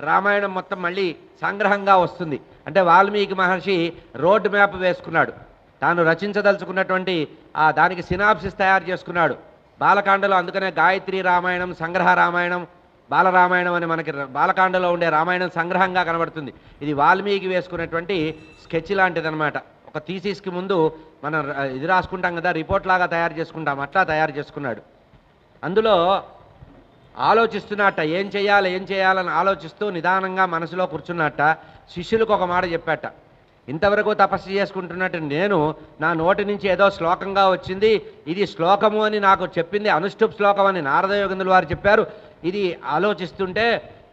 రామాయణం మొత్తం మళ్ళీ సంగ్రహంగా వస్తుంది. అంటే వాల్మీకి మహర్షి రోడ్ మ్యాప్ వేసుకున్నాడు, తాను రచించదలుచుకున్నటువంటి దానికి సినాప్సిస్ తయారు చేసుకున్నాడు బాలకాండలో. అందుకనే గాయత్రి రామాయణం, సంగ్రహ రామాయణం, బాలరామాయణం అని మనకి బాలకాండలో ఉండే రామాయణం సంగ్రహంగా కనబడుతుంది. ఇది వాల్మీకి వేసుకున్నటువంటి స్కెచ్ లాంటిదన్నమాట. ఒక థీసిస్కి ముందు మనం ఇది రాసుకుంటాం కదా, రిపోర్ట్ లాగా తయారు చేసుకుంటాం, అట్లా తయారు చేసుకున్నాడు. అందులో ఆలోచిస్తున్నట్ట, ఏం చేయాలని ఆలోచిస్తూ నిదానంగా మనసులో కూర్చున్నట్ట. శిష్యులకు ఒక మాట చెప్పాట, ఇంతవరకు తపస్సు చేసుకుంటున్నట్టు నేను నా నోటి నుంచి ఏదో శ్లోకంగా వచ్చింది, ఇది శ్లోకము అని నాకు చెప్పింది అనుష్ఠుప్ శ్లోకం అని నారద యోగిందుల వారు చెప్పారు. ఇది ఆలోచిస్తుంటే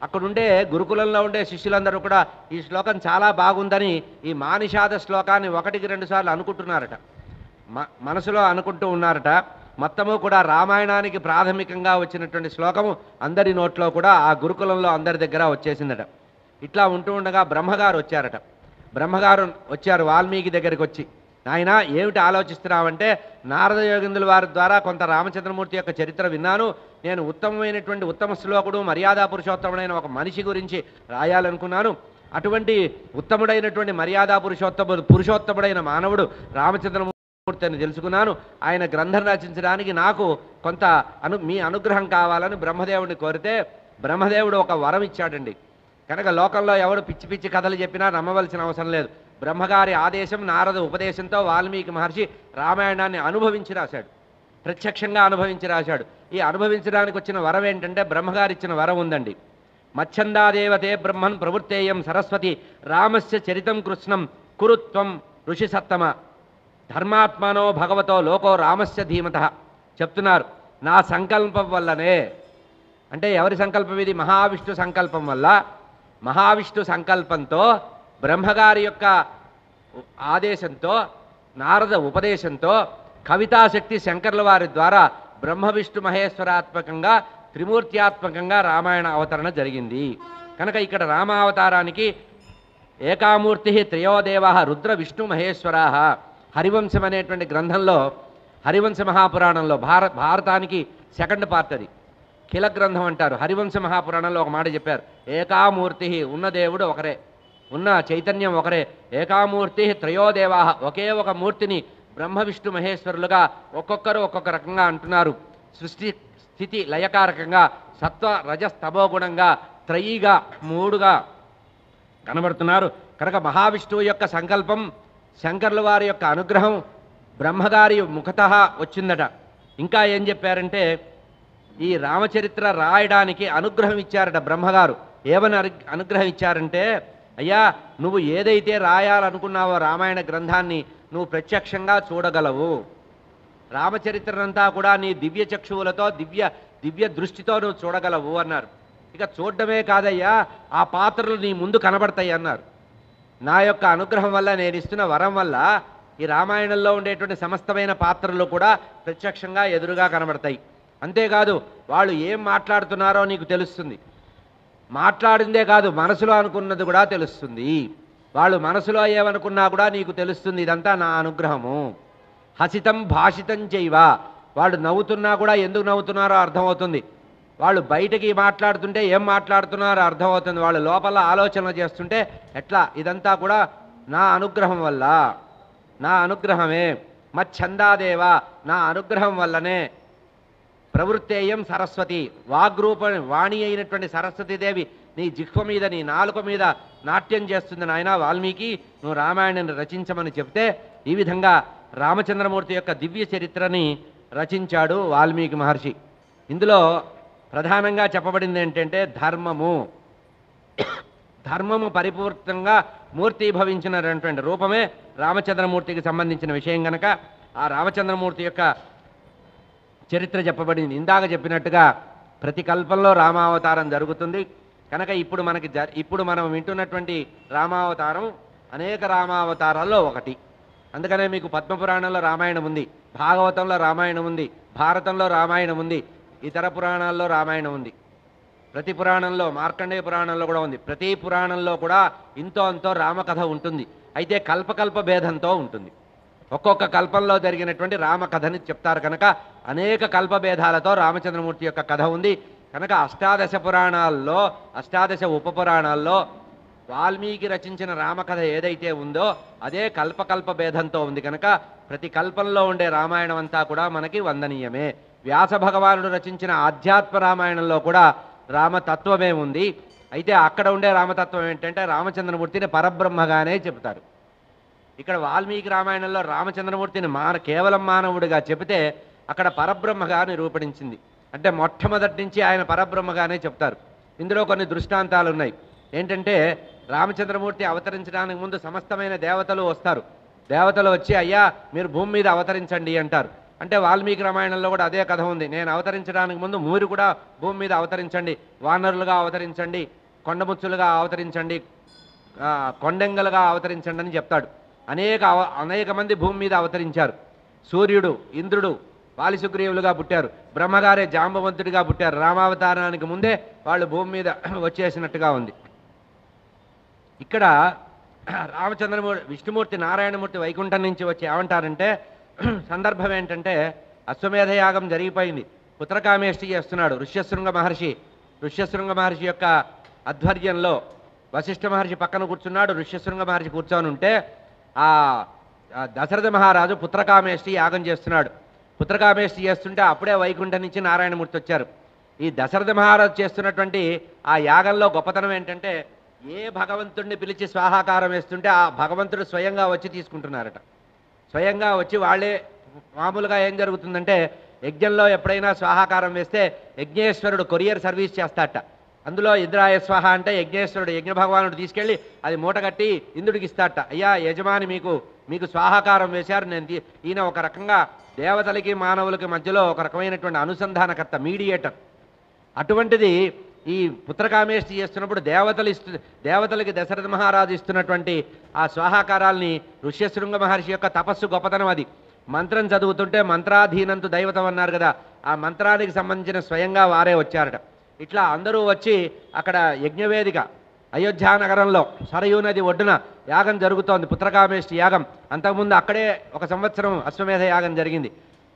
అక్కడుండే గురుకులంలో ఉండే శిష్యులందరూ కూడా ఈ శ్లోకం చాలా బాగుందని ఈ మానిషాద శ్లోకాన్ని 1-2 సార్లు అనుకుంటున్నారట, మనసులో అనుకుంటూ ఉన్నారట. మొత్తము కూడా రామాయణానికి ప్రాథమికంగా వచ్చినటువంటి శ్లోకము అందరి నోట్లో కూడా ఆ గురుకులంలో అందరి దగ్గర వచ్చేసిందట. ఇట్లా ఉంటూ ఉండగా బ్రహ్మగారు వచ్చారట. బ్రహ్మగారు వచ్చారు వాల్మీకి దగ్గరికి వచ్చి, నాయన ఏమిటి ఆలోచిస్తున్నావంటే, నారద యోగిందుల వారి ద్వారా కొంత రామచంద్రమూర్తి యొక్క చరిత్ర విన్నాను, నేను ఉత్తమమైనటువంటి ఉత్తమ శ్లోకుడు మర్యాదా పురుషోత్తముడైన ఒక మనిషి గురించి రాయాలనుకున్నాను. అటువంటి ఉత్తముడైనటువంటి మర్యాదా పురుషోత్తముడైన మానవుడు రామచంద్రమూర్తి అని తెలుసుకున్నాను. ఆయన గ్రంథం రచించడానికి నాకు కొంత మీ అనుగ్రహం కావాలని బ్రహ్మదేవుడిని కోరితే బ్రహ్మదేవుడు ఒక వరం ఇచ్చాడండి. కనుక లోకంలో ఎవడు పిచ్చి పిచ్చి కథలు చెప్పినా నమ్మవలసిన అవసరం లేదు. బ్రహ్మగారి ఆదేశం, నారద ఉపదేశంతో వాల్మీకి మహర్షి రామాయణాన్ని అనుభవించి రాశాడు, ప్రత్యక్షంగా అనుభవించి రాశాడు. ఈ అనుభవించడానికి వచ్చిన వరం ఏంటంటే బ్రహ్మగారు ఇచ్చిన వరం ఉందండి. మచ్ఛందాదేవతే బ్రహ్మన్ ప్రవృత్తేయం సరస్వతి రామస్య చరితం కృష్ణం కురుత్వం ఋషి సత్తమ ధర్మాత్మనో భగవతో లోకో రామస్య ధీమత చెప్తున్నారు. నా సంకల్పం వల్లనే, అంటే ఎవరి సంకల్పం ఇది? మహావిష్ణు సంకల్పం వల్ల, మహావిష్ణు సంకల్పంతో బ్రహ్మగారి యొక్క ఆదేశంతో నారద ఉపదేశంతో కవితాశక్తి శంకర్ల వారి ద్వారా బ్రహ్మ విష్ణు మహేశ్వరాత్మకంగా త్రిమూర్త్యాత్మకంగా రామాయణ అవతరణ జరిగింది. కనుక ఇక్కడ రామావతారానికి ఏకామూర్తి త్రయోదేవ రుద్ర విష్ణు మహేశ్వరా. హరివంశం అనేటువంటి గ్రంథంలో, హరివంశ మహాపురాణంలో, భారతానికి సెకండ్ పార్ట్ అది, కిల గ్రంథం అంటారు. హరివంశ మహాపురాణంలో ఒక మాట చెప్పారు, ఏకామూర్తి, ఉన్న దేవుడు ఒకరే, ఉన్న చైతన్యం ఒకరే. ఏకామూర్తి త్రయోదేవా, ఒకే ఒక మూర్తిని బ్రహ్మ విష్ణు మహేశ్వరులుగా ఒక్కొక్కరు ఒక్కొక్క రకంగా అంటున్నారు. సృష్టి స్థితి లయకారకంగా, సత్వ రజస్తమోగుణంగా, త్రయీగా, 3గా కనబడుతున్నారు. కనుక మహావిష్ణువు యొక్క సంకల్పం, శంకర్ల వారి యొక్క అనుగ్రహం బ్రహ్మగారి ముఖతః వచ్చిందట. ఇంకా ఏం చెప్పారంటే, ఈ రామచరిత్ర రాయడానికి అనుగ్రహం ఇచ్చారట బ్రహ్మగారు. ఏమని అనుగ్రహం ఇచ్చారంటే, అయ్యా నువ్వు ఏదైతే రాయాలనుకున్నావో రామాయణ గ్రంథాన్ని నువ్వు ప్రత్యక్షంగా చూడగలవు, రామచరిత్రనంతా కూడా నీ దివ్య చక్షువులతో దివ్య దృష్టితో నువ్వు చూడగలవు అన్నారు. ఇక చూడడమే కాదయ్యా, ఆ పాత్రలు నీ ముందు కనబడతాయి అన్నారు. నా యొక్క అనుగ్రహం వల్ల, నేను ఇస్తున్న వరం వల్ల ఈ రామాయణంలో ఉండేటువంటి సమస్తమైన పాత్రలు కూడా ప్రత్యక్షంగా ఎదురుగా కనబడతాయి. అంతేకాదు వాళ్ళు ఏం మాట్లాడుతున్నారో నీకు తెలుస్తుంది. మాట్లాడిందే కాదు, మనసులో అనుకున్నది కూడా తెలుస్తుంది. వాళ్ళు మనసులో ఏమనుకున్నా కూడా నీకు తెలుస్తుంది. ఇదంతా నా అనుగ్రహము. హసితం భాషితం చైవ, వాళ్ళు నవ్వుతున్నా కూడా ఎందుకు నవ్వుతున్నారో అర్థమవుతుంది. వాళ్ళు బయటికి మాట్లాడుతుంటే ఏం మాట్లాడుతున్నారో అర్థమవుతుంది. వాళ్ళు లోపల ఆలోచన చేస్తుంటే ఎట్లా, ఇదంతా కూడా నా అనుగ్రహం వల్ల, నా అనుగ్రహమే. మచ్చందాదేవ, నా అనుగ్రహం వల్లనే. ప్రవృత్తేయం సరస్వతి, వాణి అయినటువంటి సరస్వతీదేవి నీ జిహ్వ మీద, నీ నాలుక మీద నాట్యం చేస్తుంది నాయన వాల్మీకి, నువ్వు రామాయణాన్ని రచించమని చెప్తే ఈ విధంగా రామచంద్రమూర్తి యొక్క దివ్య చరిత్రని రచించాడు వాల్మీకి మహర్షి. ఇందులో ప్రధానంగా చెప్పబడింది ఏంటంటే ధర్మము పరిపూర్తంగా మూర్తీభవించినటువంటి రూపమే రామచంద్రమూర్తికి సంబంధించిన విషయం కనుక ఆ రామచంద్రమూర్తి యొక్క చరిత్ర చెప్పబడింది. ఇందాక చెప్పినట్టుగా ప్రతి కల్పంలో రామావతారం జరుగుతుంది కనుక ఇప్పుడు మనం వింటున్నటువంటి రామావతారం అనేక రామావతారాల్లో ఒకటి. అందుకనే మీకు పద్మపురాణంలో రామాయణం ఉంది, భాగవతంలో రామాయణం ఉంది, భారతంలో రామాయణం ఉంది, ఇతర పురాణాల్లో రామాయణం ఉంది. ప్రతి పురాణంలో, మార్కండేయ పురాణంలో కూడా ఉంది. ప్రతి పురాణంలో కూడా ఇంతో అంతో రామకథ ఉంటుంది. అయితే కల్పకల్ప భేదంతో ఉంటుంది. ఒక్కొక్క కల్పంలో జరిగినటువంటి రామకథని చెప్తారు కనుక అనేక కల్పభేదాలతో రామచంద్రమూర్తి యొక్క కథ ఉంది కనుక అష్టాదశ ఉపపురాణాల్లో వాల్మీకి రచించిన రామకథ ఏదైతే ఉందో అదే కల్పకల్ప భేదంతో ఉంది కనుక ప్రతి కల్పంలో ఉండే రామాయణం అంతా కూడా మనకి వందనీయమే. వ్యాస భగవానుడు రచించిన ఆధ్యాత్మ రామాయణంలో కూడా రామతత్వమే ఉంది. అయితే అక్కడ ఉండే రామతత్వం ఏంటంటే రామచంద్రమూర్తిని పరబ్రహ్మగానే చెబుతారు. ఇక్కడ వాల్మీకి రామాయణంలో రామచంద్రమూర్తిని కేవలం మానవుడిగా చెబితే అక్కడ పరబ్రహ్మగా నిరూపణించింది. అంటే మొట్టమొదటి నుంచి ఆయన పరబ్రహ్మగానే చెప్తారు. ఇందులో కొన్ని దృష్టాంతాలు ఉన్నాయి. ఏంటంటే రామచంద్రమూర్తి అవతరించడానికి ముందు సమస్తమైన దేవతలు వస్తారు. దేవతలు వచ్చి అయ్యా మీరు భూమి మీద అవతరించండి అంటారు. అంటే వాల్మీకి రామాయణంలో కూడా అదే కథ ఉంది. నేను అవతరించడానికి ముందు మీరు కూడా భూమి మీద అవతరించండి, వానరులుగా అవతరించండి, కొండముచ్చులుగా అవతరించండి, కొండెంగలుగా అవతరించండి అని చెప్తాడు. అనేక మంది భూమి మీద అవతరించారు. సూర్యుడు, ఇంద్రుడు వాలిసుగ్రీవులుగా పుట్టారు. బ్రహ్మగారే జాంబవంతుడిగా పుట్టారు. రామావతారానికి ముందే వాళ్ళు భూమి మీద వచ్చేసినట్టుగా ఉంది. ఇక్కడ విష్ణుమూర్తి నారాయణమూర్తి వైకుంఠం నుంచి వచ్చి ఏమంటారంటే సందర్భం ఏంటంటే అశ్వమేధ యాగం జరిగిపోయింది. పుత్రకామేష్టి చేస్తున్నాడు ఋష్యశృంగ మహర్షి యొక్క ఆధ్వర్యంలో. వశిష్ఠ మహర్షి పక్కన కూర్చున్నాడు, ఋష్యశృంగ మహర్షి కూర్చొని ఉంటే ఆ దశరథ మహారాజు పుత్రకామేష్టి యాగం చేస్తున్నాడు. పుత్రకామేష్టి చేస్తుంటే అప్పుడే వైకుంఠం నుంచి నారాయణమూర్తి వచ్చారు. ఈ దశరథ మహారాజు చేస్తున్నటువంటి ఆ యాగంలో గొప్పతనం ఏంటంటే ఏ భగవంతుడిని పిలిచి స్వాహాకారం వేస్తుంటే ఆ భగవంతుడు స్వయంగా వచ్చి తీసుకుంటున్నారట. స్వయంగా వచ్చి వాళ్ళే. మామూలుగా ఏం జరుగుతుందంటే యజ్ఞంలో ఎప్పుడైనా స్వాహాకారం వేస్తే యజ్ఞేశ్వరుడు కొరియర్ సర్వీస్ చేస్తాట. అందులో ఇంద్రాయ స్వాహ అంటే యజ్ఞేశ్వరుడు, యజ్ఞ భగవానుడు తీసుకెళ్ళి అది మూటగట్టి ఇంద్రుడికి ఇస్తాట. అయ్యా యజమాని మీకు స్వాహాకారం వేశారు, ఈయన ఒక రకంగా దేవతలకి మానవులకి మధ్యలో ఒక రకమైనటువంటి అనుసంధానకర్త, మీడియేటర్. అటువంటిది ఈ పుత్రకామేష్టి చేస్తున్నప్పుడు దేవతలకి దశరథ మహారాజు ఇస్తున్నటువంటి ఆ స్వాహాకారాల్ని ఋష్యశృంగ మహర్షి యొక్క తపస్సు గొప్పతనం అది. మంత్రం చదువుతుంటే మంత్రాధీనంతు దైవతం అన్నారు కదా, ఆ మంత్రానికి సంబంధించిన స్వయంగా వారే వచ్చారట. ఇట్లా అందరూ వచ్చి అక్కడ యజ్ఞవేదిక అయోధ్యానగరంలో సరయూ నది ఒడ్డున యాగం జరుగుతోంది, పుత్రకామేష్టి యాగం. అంతకుముందు అక్కడే 1 సంవత్సరం అశ్వమేధ యాగం జరిగింది.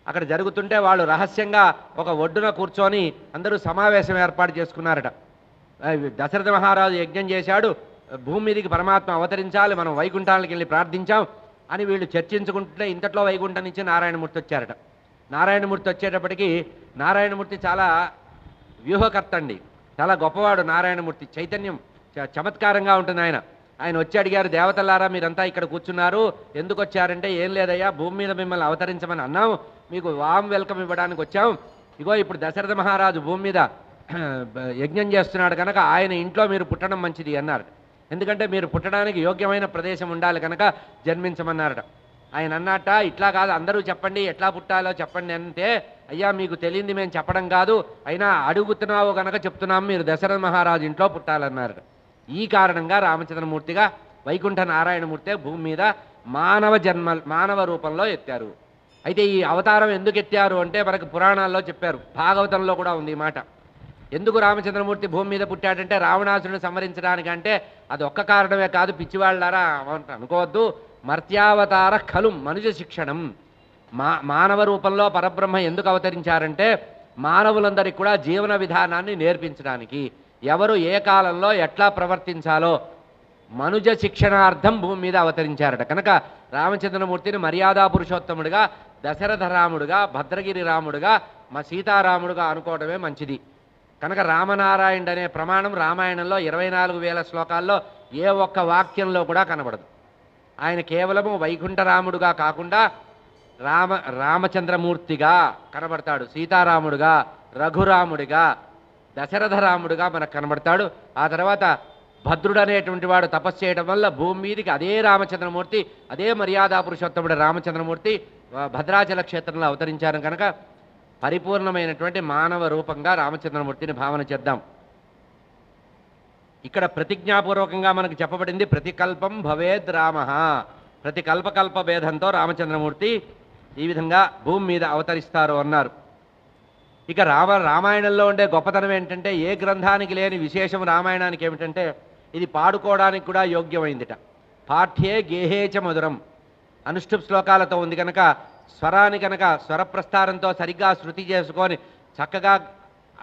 అక్కడ జరుగుతుంటే వాళ్ళు రహస్యంగా ఒక ఒడ్డున కూర్చొని అందరూ సమావేశం ఏర్పాటు చేసుకున్నారట. దశరథ మహారాజు యజ్ఞం చేశాడు, భూమి మీదకి పరమాత్మ అవతరించాలి, మనం వైకుంఠానికి వెళ్ళి ప్రార్థించాం అని వీళ్ళు చర్చించుకుంటుంటే ఇంతట్లో వైకుంఠం నుంచి నారాయణమూర్తి వచ్చారట. నారాయణమూర్తి వచ్చేటప్పటికి నారాయణమూర్తి చాలా వ్యూహకర్త అండి, చాలా గొప్పవాడు నారాయణమూర్తి. చైతన్యం చమత్కారంగా ఉంటుంది. ఆయన వచ్చి అడిగారు, దేవతలారా మీరంతా ఇక్కడ కూర్చున్నారు, ఎందుకు వచ్చారంటే ఏం లేదయ్యా భూమి మీద మిమ్మల్ని అవతరించమని అన్నాం, మీకు వామ్ వెల్కమ్ ఇవ్వడానికి వచ్చాం. ఇగో ఇప్పుడు దశరథ మహారాజు భూమి మీద యజ్ఞం చేస్తున్నాడు కనుక ఆయన ఇంట్లో మీరు పుట్టడం మంచిది అన్నారు. ఎందుకంటే మీరు పుట్టడానికి యోగ్యమైన ప్రదేశం ఉండాలి కనుక జన్మించమన్నారట. ఆయన అన్నట్ట ఇట్లా కాదు, అందరూ చెప్పండి ఎట్లా పుట్టాలో చెప్పండి అంటే, అయ్యా మీకు తెలియంది మేము చెప్పడం కాదు, అయినా అడుగుతున్నావు గనక చెప్తున్నాం, మీరు దశరథ మహారాజు ఇంట్లో పుట్టాలన్నారు. ఈ కారణంగా రామచంద్రమూర్తిగా వైకుంఠ నారాయణమూర్తి భూమి మీద మానవ రూపంలో ఎత్తారు. అయితే ఈ అవతారం ఎందుకు ఎత్తారు అంటే మనకు పురాణాల్లో చెప్పారు, భాగవతంలో కూడా ఉంది ఈ మాట. ఎందుకు రామచంద్రమూర్తి భూమి మీద పుట్టాడంటే రావణాసురుని సంహరించడానికంటే అది ఒక్క కారణమే కాదు, పిచ్చివాళ్ళారా అనుకోవద్దు. మర్త్యావతార ఖలు మనుజ శిక్షణం. మానవ రూపంలో పరబ్రహ్మ ఎందుకు అవతరించారంటే మానవులందరికీ కూడా జీవన విధానాన్ని నేర్పించడానికి, ఎవరు ఏ కాలంలో ఎట్లా ప్రవర్తించాలో మనుజ శిక్షణార్థం భూమి మీద అవతరించారట. కనుక రామచంద్రమూర్తిని మర్యాదా పురుషోత్తముడిగా, దశరథ రాముడుగా, భద్రగిరి రాముడుగా, మా సీతారాముడుగా అనుకోవడమే మంచిది. కనుక రామనారాయణుడు అనే ప్రమాణం రామాయణంలో 24,000 శ్లోకాల్లో ఏ ఒక్క వాక్యంలో కూడా కనబడదు. ఆయన కేవలము వైకుంఠరాముడుగా కాకుండా రామచంద్రమూర్తిగా కనబడతాడు, సీతారాముడుగా, రఘురాముడిగా, దశరథ రాముడుగా మనకు కనబడతాడు. ఆ తర్వాత భద్రుడు అనేటువంటి వాడు తపస్సు చేయడం వల్ల భూమి మీదికి అదే రామచంద్రమూర్తి, అదే మర్యాదా పురుషోత్తముడు రామచంద్రమూర్తి భద్రాచల క్షేత్రంలో అవతరించారు. కనుక పరిపూర్ణమైనటువంటి మానవ రూపంగా రామచంద్రమూర్తిని భావన చేద్దాం. ఇక్కడ ప్రతిజ్ఞాపూర్వకంగా మనకు చెప్పబడింది, ప్రతికల్పం భవేద్ రామ. ప్రతి కల్పకల్ప భేదంతో రామచంద్రమూర్తి ఈ విధంగా భూమి మీద అవతరిస్తారు అన్నారు. ఇక రామాయణంలో ఉండే గొప్పతనం ఏంటంటే ఏ గ్రంథానికి లేని విశేషం రామాయణానికి ఏమిటంటే ఇది పాడుకోవడానికి కూడా యోగ్యమైందిట. పాఠ్యే గేహేచ మధురం అనుష్ఠుప్ శ్లోకాలతో ఉంది కనుక స్వరాన్ని కనుక స్వరప్రస్థారంతో సరిగ్గా శృతి చేసుకొని చక్కగా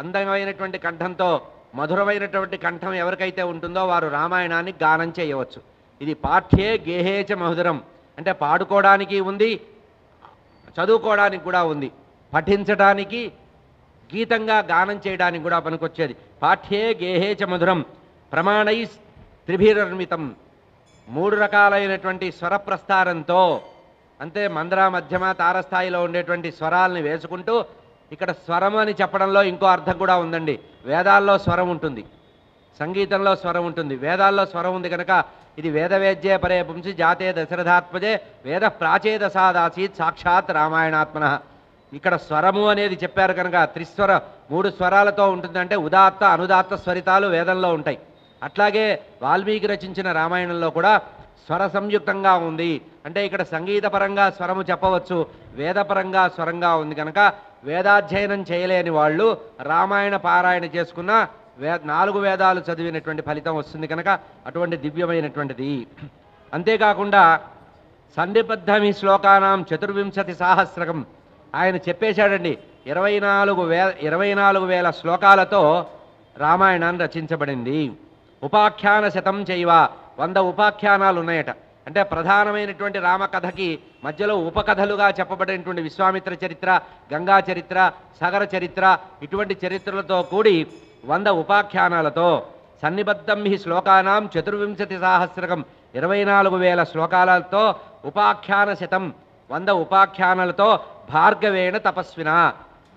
అందమైనటువంటి కంఠంతో, మధురమైనటువంటి కంఠం ఎవరికైతే ఉంటుందో వారు రామాయణాన్ని గానం చేయవచ్చు. ఇది పాఠ్యే గేహేచ మధురం అంటే పాడుకోవడానికి ఉంది, చదువుకోవడానికి కూడా ఉంది, పఠించడానికి, గీతంగా గానం చేయడానికి కూడా పనికొచ్చేది. పాఠ్యే గేహేచ మధురం ప్రమాణై త్రిభిర్మితం. 3 రకాలైనటువంటి స్వరప్రస్థారంతో, అంటే మంద్ర, మధ్యమ, తారస్థాయిలో ఉండేటువంటి స్వరాలని వేసుకుంటూ, ఇక్కడ స్వరం అని చెప్పడంలో ఇంకో అర్థం కూడా ఉందండి. వేదాల్లో స్వరం ఉంటుంది, సంగీతంలో స్వరం ఉంటుంది, వేదాల్లో స్వరం ఉంది కనుక ఇది వేదవేద్యే పరే పుంసి జాతే దశరథాత్మజే వేద ప్రాచేదసాదాసీత్ సాక్షాత్ రామాయణాత్మన. ఇక్కడ స్వరము అనేది చెప్పారు కనుక త్రిస్వర 3 స్వరాలతో ఉంటుందంటే ఉదాత్త, అనుదాత్త స్వరితాలు వేదంలో ఉంటాయి. అట్లాగే వాల్మీకి రచించిన రామాయణంలో కూడా స్వర సంయుక్తంగా ఉంది. అంటే ఇక్కడ సంగీతపరంగా స్వరము చెప్పవచ్చు, వేదపరంగా స్వరంగా ఉంది కనుక వేదాధ్యయనం చేయలేని వాళ్ళు రామాయణ పారాయణ చేసుకున్న 4 వేదాలు చదివినటువంటి ఫలితం వస్తుంది కనుక అటువంటి దివ్యమైనటువంటిది. అంతేకాకుండా సంధిబద్ధమి శ్లోకానాం 24 సహస్రకం ఆయన చెప్పేశాడండి. 24,000 శ్లోకాలతో రామాయణాన్ని రచించబడింది. ఉపాఖ్యాన శతం చైవ 100 ఉపాఖ్యానాలు ఉన్నాయట. అంటే ప్రధానమైనటువంటి రామకథకి మధ్యలో ఉపకథలుగా చెప్పబడినటువంటి విశ్వామిత్ర చరిత్ర, గంగా చరిత్ర, సాగర చరిత్ర, ఇటువంటి చరిత్రలతో కూడి 100 ఉపాఖ్యానాలతో సన్నిబద్ధం హి శ్లోకానాం 24 సహస్రకం 24,000 శ్లోకాలతో ఉపాఖ్యాన శతం 100 ఉపాఖ్యానాలతో భార్గవేణ తపస్విన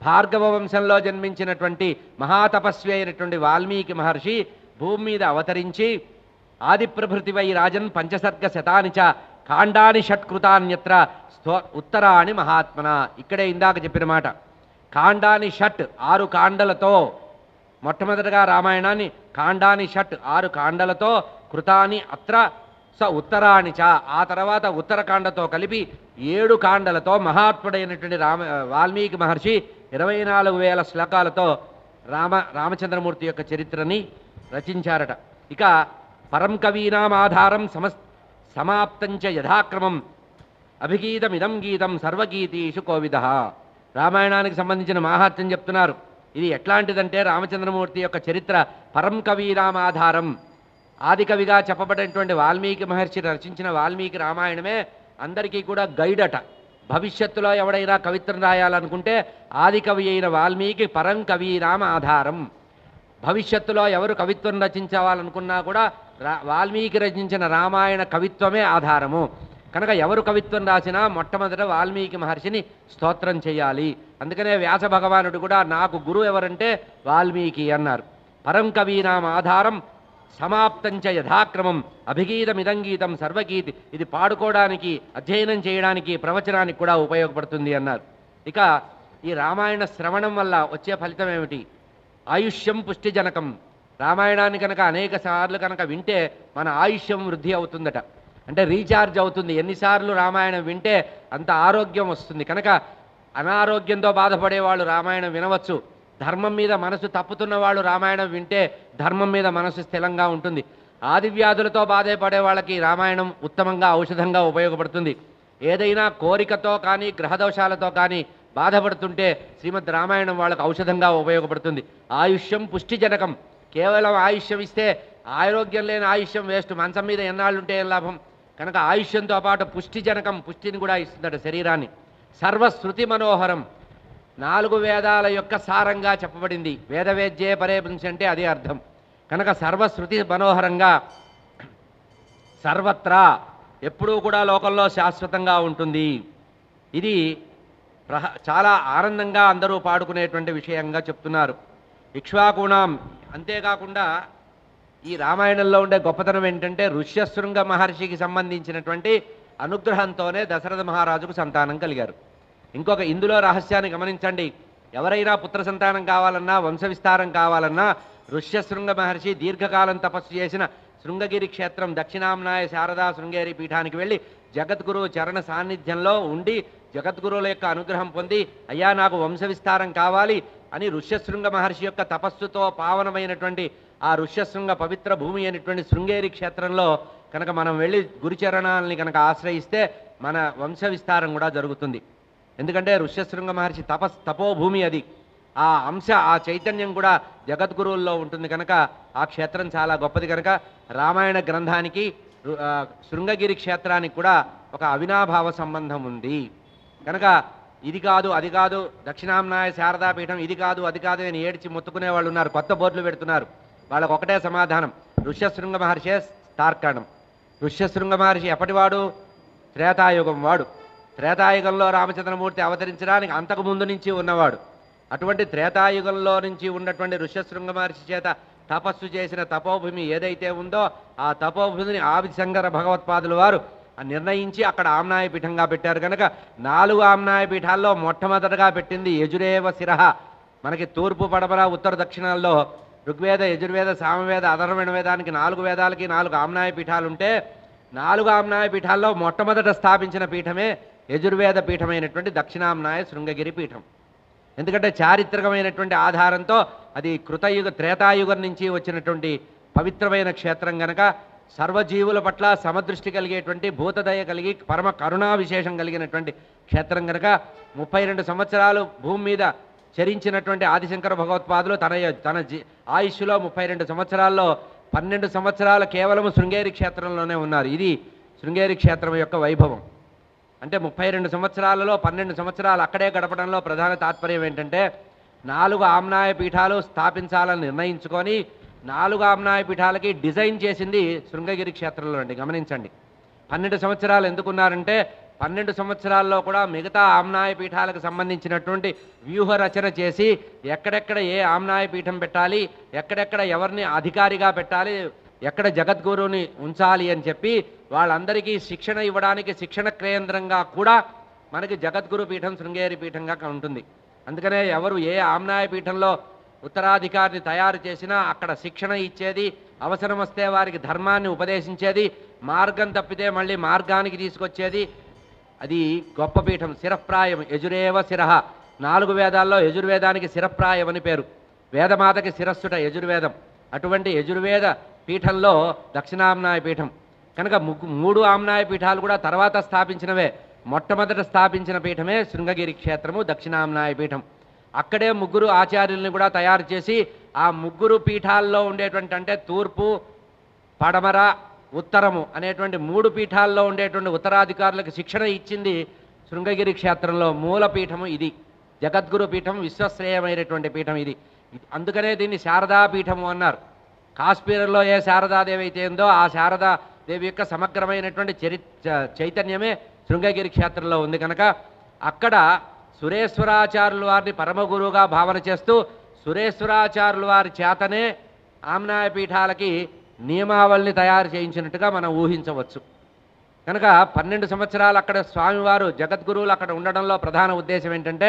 భార్గవ వంశంలో జన్మించినటువంటి మహాతపస్వి అయినటువంటి వాల్మీకి మహర్షి భూమి మీద అవతరించి ఆదిప్రభృతివై రాజన్ పంచసర్గ శతాని చ కాండాని షట్కృతాన్యత్ర ఉత్తరాణి మహాత్మన. ఇక్కడే ఇందాక చెప్పిన మాట. కాండాని షట్ 6 కాండలతో, మొట్టమొదటగా రామాయణాన్ని కాండాని షట్ 6 కాండలతో, కృతాని అత్ర స ఉత్తరాణి చ ఆ తర్వాత ఉత్తరకాండతో కలిపి 7 కాండలతో మహాత్ముడైనటువంటి వాల్మీకి మహర్షి 24,000 శ్లోకాలతో రామచంద్రమూర్తి యొక్క చరిత్రని రచించారట. ఇక పరం కవీనాం ఆధారం సమాప్తంచ యథాక్రమం అభిగీతమిదం గీతం సర్వగీతీషు కోవిద. రామాయణానికి సంబంధించిన మాహాత్మ్యం చెప్తున్నారు. ఇది ఎట్లాంటిదంటే రామచంద్రమూర్తి యొక్క చరిత్ర పరం కవీనాం ఆధారం, ఆది కవిగా చెప్పబడినటువంటి వాల్మీకి మహర్షి రచించిన వాల్మీకి రామాయణమే అందరికీ కూడా గైడ్ అట. భవిష్యత్తులో ఎవడైనా కవిత్వం రాయాలనుకుంటే ఆది కవి అయిన వాల్మీకి పరం కవీనాం ఆధారం. భవిష్యత్తులో ఎవరు కవిత్వం రచించాలనుకున్నా కూడా వాల్మీకి రచించిన రామాయణ కవిత్వమే ఆధారము. కనుక ఎవరు కవిత్వం రాసినా మొట్టమొదట వాల్మీకి మహర్షిని స్తోత్రం చేయాలి. అందుకనే వ్యాస భగవానుడు కూడా నాకు గురువు ఎవరంటే వాల్మీకి అన్నారు. పరం కవీనాం ఆధారం సమాప్తంచ యథాక్రమం అభిగీతమిదంగీతం సర్వగీతి. ఇది పాడుకోవడానికి, అధ్యయనం చేయడానికి, ప్రవచనానికి కూడా ఉపయోగపడుతుంది అన్నారు. ఇక ఈ రామాయణ శ్రవణం వల్ల వచ్చే ఫలితం ఏమిటి? ఆయుష్యం పుష్టిజనకం. రామాయణాన్ని కనుక అనేక సార్లు కనుక వింటే మన ఆయుష్యం వృద్ధి అవుతుందట, అంటే రీఛార్జ్ అవుతుంది. ఎన్నిసార్లు రామాయణం వింటే అంత ఆరోగ్యం వస్తుంది. కనుక అనారోగ్యంతో బాధపడేవాళ్ళు రామాయణం వినవచ్చు. ధర్మం మీద మనసు తప్పుతున్న వాళ్ళు రామాయణం వింటే ధర్మం మీద మనసు స్థిరంగా ఉంటుంది. ఆదివ్యాధులతో బాధపడే వాళ్ళకి రామాయణం ఉత్తమంగా ఔషధంగా ఉపయోగపడుతుంది. ఏదైనా కోరికతో కానీ గ్రహదోషాలతో కానీ బాధపడుతుంటే శ్రీమద్ రామాయణం వాళ్ళకు ఔషధంగా ఉపయోగపడుతుంది. ఆయుష్యం పుష్టిజనకం. కేవలం ఆయుష్యం ఇస్తే ఆరోగ్యం లేని ఆయుష్యం వేస్ట్. మంచం మీద ఎన్నాళ్ళుంటే ఏం లాభం? కనుక ఆయుష్యంతో పాటు పుష్టిజనకం, పుష్టిని కూడా ఇస్తుందట శరీరాన్ని. సర్వశ్రుతి మనోహరం. 4 వేదాల యొక్క సారంగా చెప్పబడింది. వేదవేద్యే పరే పుంసి అంటే అదే అర్థం. కనుక సర్వశ్రుతి మనోహరంగా సర్వత్రా ఎప్పుడూ కూడా లోకంలో శాశ్వతంగా ఉంటుంది. ఇది చాలా ఆనందంగా అందరూ పాడుకునేటువంటి విషయంగా చెప్తున్నారు. ఇక్ష్వాకుణాం. అంతేకాకుండా ఈ రామాయణంలో ఉండే గొప్పతనం ఏంటంటే ఋష్యశృంగ మహర్షికి సంబంధించినటువంటి అనుగ్రహంతోనే దశరథ మహారాజుకు సంతానం కలిగారు. ఇంకొక ఇందులో రహస్యాన్ని గమనించండి. ఎవరైనా పుత్ర సంతానం కావాలన్నా, వంశ విస్తారం కావాలన్నా ఋష్యశృంగ మహర్షి దీర్ఘకాలం తపస్సు చేసిన శృంగగిరి క్షేత్రం దక్షిణాంనాయ శారదా శృంగేరి పీఠానికి వెళ్ళి జగద్గురువు చరణ సాన్నిధ్యంలో ఉండి జగద్గురువుల యొక్క అనుగ్రహం పొంది, అయ్యా నాకు వంశ విస్తారం కావాలి అని ఋష్యశృంగ మహర్షి యొక్క తపస్సుతో పావనమైనటువంటి ఆ ఋష్యశృంగ పవిత్ర భూమి అయినటువంటి శృంగేరి క్షేత్రంలో కనుక మనం వెళ్ళి గురుచరణాలని కనుక ఆశ్రయిస్తే మన వంశ విస్తారం కూడా జరుగుతుంది. ఎందుకంటే ఋష్యశృంగ మహర్షి తపోభూమి అది. ఆ అంశ, ఆ చైతన్యం కూడా జగద్గురువుల్లో ఉంటుంది. కనుక ఆ క్షేత్రం చాలా గొప్పది. కనుక రామాయణ గ్రంథానికి శృంగగిరి క్షేత్రానికి కూడా ఒక అవినాభావ సంబంధం ఉంది. కనుక ఇది కాదు అది కాదు, దక్షిణాంనాయ శారదాపీఠం ఇది కాదు అది కాదు అని ఏడ్చి మొత్తుకునే వాళ్ళు ఉన్నారు, కొత్త బోర్డులు పెడుతున్నారు. వాళ్ళకు ఒకటే సమాధానం, ఋష్యశృంగ మహర్షే తార్కాణం. ఋష్యశృంగ మహర్షి ఎప్పటివాడు? త్రేతాయుగం వాడు. త్రేతాయుగంలో రామచంద్రమూర్తి అవతరించడానికి అంతకు ముందు నుంచి ఉన్నవాడు. అటువంటి త్రేతాయుగంలో నుంచి ఉన్నటువంటి ఋష్యశృంగ మహర్షి చేత తపస్సు చేసిన తపోభూమి ఏదైతే ఉందో ఆ తపోభూమిని ఆదిశంకర భగవత్పాదుల వారు నిర్ణయించి అక్కడ ఆమ్నాయ పీఠంగా పెట్టారు. కనుక 4 ఆమ్నాయ పీఠాల్లో మొట్టమొదటగా పెట్టింది యజురేవ శిరః. మనకి తూర్పు పడమర ఉత్తర దక్షిణాల్లో ఋగ్వేద, యజుర్వేద, సామవేద, అధర్వణ వేదానికి 4 వేదాలకి 4 ఆమ్నాయ పీఠాలు ఉంటే 4 ఆమ్నాయ పీఠాల్లో మొట్టమొదట స్థాపించిన పీఠమే యజుర్వేద పీఠమైనటువంటి దక్షిణాంనాయ శృంగగిరి పీఠం. ఎందుకంటే చారిత్రకమైనటువంటి ఆధారంతో అది కృతయుగ త్రేతాయుగం నుంచి వచ్చినటువంటి పవిత్రమైన క్షేత్రం కనుక సర్వజీవుల పట్ల సమదృష్టి కలిగేటువంటి, భూతదయ కలిగి పరమ కరుణా విశేషం కలిగినటువంటి క్షేత్రం కనుక 32 సంవత్సరాలు భూమి మీద చరించినటువంటి ఆదిశంకర భగవత్పాదులు తన ఆయుష్లో 32 సంవత్సరాల్లో 12 సంవత్సరాలు కేవలం శృంగేరి క్షేత్రంలోనే ఉన్నారు. ఇది శృంగేరి క్షేత్రం యొక్క వైభవం. అంటే 32 సంవత్సరాలలో 12 సంవత్సరాలు అక్కడే గడపడంలో ప్రధాన తాత్పర్యం ఏంటంటే 4 ఆమ్నాయ పీఠాలు స్థాపించాలని నిర్ణయించుకొని 4 ఆమ్నాయ పీఠాలకి డిజైన్ చేసింది శృంగగిరి క్షేత్రంలో అండి. గమనించండి, 12 సంవత్సరాలు ఎందుకున్నారంటే 12 సంవత్సరాల్లో కూడా మిగతా ఆమ్నాయ పీఠాలకు సంబంధించినటువంటి వ్యూహ రచన చేసి ఎక్కడెక్కడ ఏ ఆమ్నాయ పీఠం పెట్టాలి, ఎక్కడెక్కడ ఎవరిని అధికారిగా పెట్టాలి, ఎక్కడ జగద్గురువుని ఉంచాలి అని చెప్పి వాళ్ళందరికీ శిక్షణ ఇవ్వడానికి శిక్షణ కేంద్రంగా కూడా మనకి జగద్గురు పీఠం శృంగేరి పీఠంగా ఉంటుంది. అందుకనే ఎవరు ఏ ఆమ్నాయ పీఠంలో ఉత్తరాధికారిని తయారు చేసినా అక్కడ శిక్షణ ఇచ్చేది, అవసరం వస్తే వారికి ధర్మాన్ని ఉపదేశించేది, మార్గం తప్పితే మళ్ళీ మార్గానికి తీసుకొచ్చేది అది గొప్ప పీఠం. శిరప్రాయం యజురేవ శిరః. 4 వేదాల్లో యజుర్వేదానికి శిరప్రాయం అని పేరు. వేదమాతకి శిరస్సుట యజుర్వేదం. అటువంటి యజుర్వేద పీఠంలో దక్షిణాంనాయ పీఠం కనుక 3 ఆమ్నాయ పీఠాలు కూడా తర్వాత స్థాపించినవే. మొట్టమొదట స్థాపించిన పీఠమే శృంగగిరి క్షేత్రము దక్షిణాంనాయ పీఠం. అక్కడే 3 ఆచార్యుల్ని కూడా తయారు చేసి ఆ 3 పీఠాల్లో ఉండేటువంటి, అంటే తూర్పు పడమర ఉత్తరము అనేటువంటి 3 పీఠాల్లో ఉండేటువంటి ఉత్తరాధికారులకు శిక్షణ ఇచ్చింది శృంగగిరి క్షేత్రంలో. మూల పీఠము ఇది, జగద్గురు పీఠం, విశ్వశ్రేయమైనటువంటి పీఠం ఇది. అందుకనే దీన్ని శారదాపీఠము అన్నారు. కాశ్మీరంలో ఏ శారదాదేవి అయితే ఉందో ఆ శారదాదేవి యొక్క సమగ్రమైనటువంటి చైతన్యమే శృంగగిరి క్షేత్రంలో ఉంది. కనుక అక్కడ సురేశ్వరాచార్యుల వారిని పరమగురువుగా భావన చేస్తూ సురేశ్వరాచార్యుల వారి చేతనే ఆమ్నాయ పీఠాలకి నియమావళిని తయారు చేయించినట్టుగా మనం ఊహించవచ్చు. కనుక 12 సంవత్సరాలు అక్కడ స్వామివారు జగద్గురువులు అక్కడ ఉండడంలో ప్రధాన ఉద్దేశం ఏంటంటే